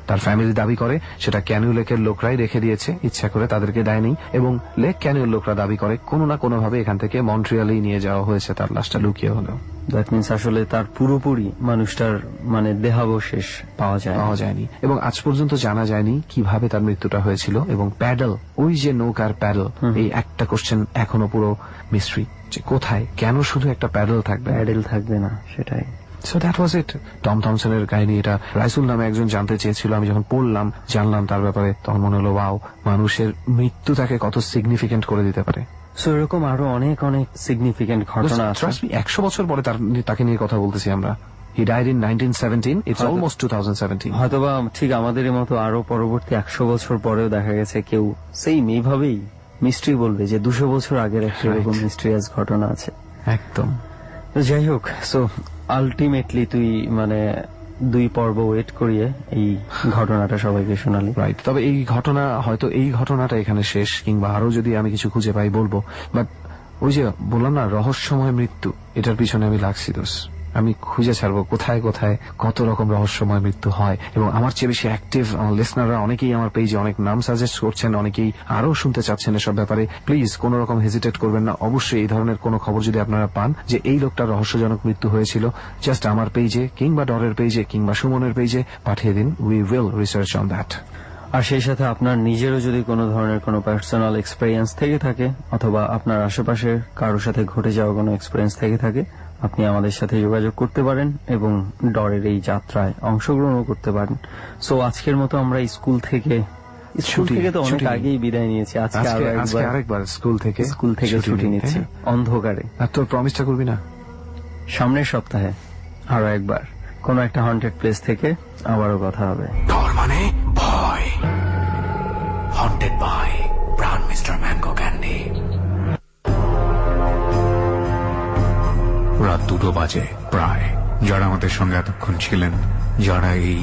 তার ফ্যামিলি দাবি করে সেটা ক্যানিউ লেকের লোকরাই রেখে দিয়েছে, ইচ্ছা করে তাদেরকে দেয়নি, এবং লেক ক্যানিউর লোকরা দাবি করে কোনো না কোনো ভাবে এখান থেকে মন্ট্রিয়ালেই নিয়ে যাওয়া হয়েছে, তার লাশটা লুকিয়ে হলো। দ্যাট মিন্স আসলে তার পুরোপুরি মানুষটার, মানে দেহাবশেষ পাওয়া যায়নি, এবং আজ পর্যন্ত জানা যায়নি কিভাবে তার মৃত্যুটা হয়েছিল। এবং প্যাডেল, ওই যে নৌকার প্যাডেল, এই একটা কোশ্চেন এখনো পুরো মিস্ট্রি, যে কোথায়, কেন শুধু একটা প্যাডেল থাকবে না, সেটাই। So that was it, Tom থমসনের কাহিনী। এটা রাইসুল নামে একজন জানতে চেয়েছিল, আমি যখন পড়লাম, জানলাম তার ব্যাপারে, তখন মনে হলো ওয়াও, মানুষের মৃত্যু তাকে কত সিগনিফিকেন্ট করে দিতে পারে। সো এরকম আরো অনেক সিগনিফিকেন্ট ঘটনা আছে। 100 বছর পরে তাকে নিয়ে কথা বলতেছি আমরা। He died in 1917. It's almost 2017. হয়তোবা ঠিক আমাদের মতো আরো পরবর্তী 100 বছর পরেও দেখা গেছে কেউ সেই এইভাবেই মিস্ট্রি বলবে যে 200 বছর আগের একটা এরকম মিস্ট্রিয়াস ঘটনা আছে। একদম। যাই হোক, সো আলটিমেটলি তুই মানে 2 পর্ব ওয়েট করিয়ে এই ঘটনাটা সবাইকে শোনালি। রাইট। তবে এই ঘটনা, হয়তো এই ঘটনাটা এখানে শেষ, কিংবা আরো যদি আমি কিছু খুঁজে পাই বলবো, বাট ওই যে বললাম না, রহস্যময় মৃত্যু, এটার পিছনে আমি লাগছি দোষ। আমি খুঁজে ছাড়বো কোথায় কোথায় কত রকম রহস্যময় মৃত্যু হয়, এবং আমার চেয়ে বেশি অ্যাক্টিভ লিসনাররা অনেকেই আমার পেজে অনেক নাম সাজেস্ট করছেন, অনেকেই আরো শুনতে চাচ্ছেন এসব ব্যাপারে। প্লিজ কোনো রকম হেজিটেট করবেন না। অবশ্যই এই ধরনের কোনো খবর যদি আপনারা পান যে এই লোকটার রহস্যজনক মৃত্যু হয়েছিল, জাস্ট আমার পেজে কিংবা ডরের পেজে কিংবা সুমনের পেজে পাঠিয়ে দিন। We will research on that. আর সেই সাথে আপনার নিজেরও যদি কোনো ধরনের কোনো পার্সোনাল এক্সপেরিয়েন্স থেকে থাকে, অথবা আপনার আশেপাশে কারোর সাথে ঘটে যাওয়া কোনো এক্সপেরিয়েন্স থেকে থাকে, আপনি আমাদের সাথে যোগাযোগ করতে পারেন এবং ডরের এই যাত্রায় অংশগ্রহণ করতে পারেন। সো আজকের মতো আমরা স্কুল থেকে তো অনেক আগেই বিদায় নিয়েছি। আজকে আরেকবার স্কুল থেকে ছুটি নিচ্ছি অন্ধকারে। আর তোর প্রমিসটা করবি না? সামনের সপ্তাহে আরো একবার কোনো একটা হন্টেড প্লেস থেকে আবারও কথা হবে। ডর মানে ভয়। হন্টেড বাই প্রাণ মিস্টার ম্যাঙ্গো ক্যান্ডি। রাত 2 বাজে প্রায়। যারা আমাদের সঙ্গে এতক্ষণ ছিলেন, যারা এই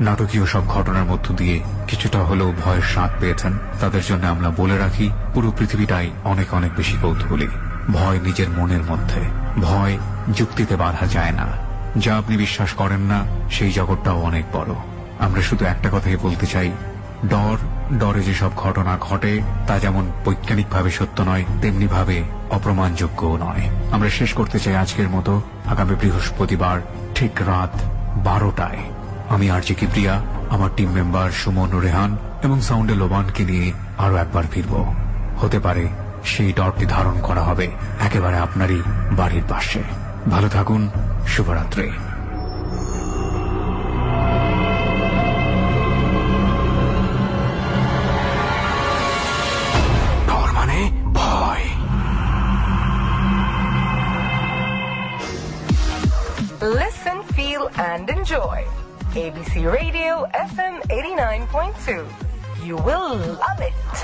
নাটকীয় সব ঘটনার মধ্য দিয়ে কিছুটা হলেও ভয়ের স্বাদ পেয়েছেন, তাদের জন্য আমরা বলে রাখি, পুরো পৃথিবীটাই অনেক অনেক বেশি কৌতূহলী। ভয় নিজের মনের মধ্যে, ভয় যুক্তিতে বাধা যায় না। যা আপনি বিশ্বাস করেন না সেই জগৎটাও অনেক বড়। আমরা শুধু একটা কথাই বলতে চাই, ডরে যেসব ঘটনা ঘটে তা যেমন বৈজ্ঞানিকভাবে সত্য নয়, তেমনি ভাবে অপ্রমাণযোগ্যও নয়। আমরা শেষ করতে চাই আজকের মতো আগামী বৃহস্পতিবার ঠিক রাত 12টায় আমি আরজে কিপ্রিয়া, আমার টিম মেম্বার সুমন, রেহান এবং সাউন্ডে লোবানকে নিয়ে আরো একবার ফিরব। হতে পারে সেই ডরটি ধারণ করা হবে একেবারে আপনারই বাড়ির পাশে। ভালো থাকুন, শুভরাত্রি। ডর মানে ভয়। Listen, feel and enjoy. ABC Radio FM 89.2. You will love it.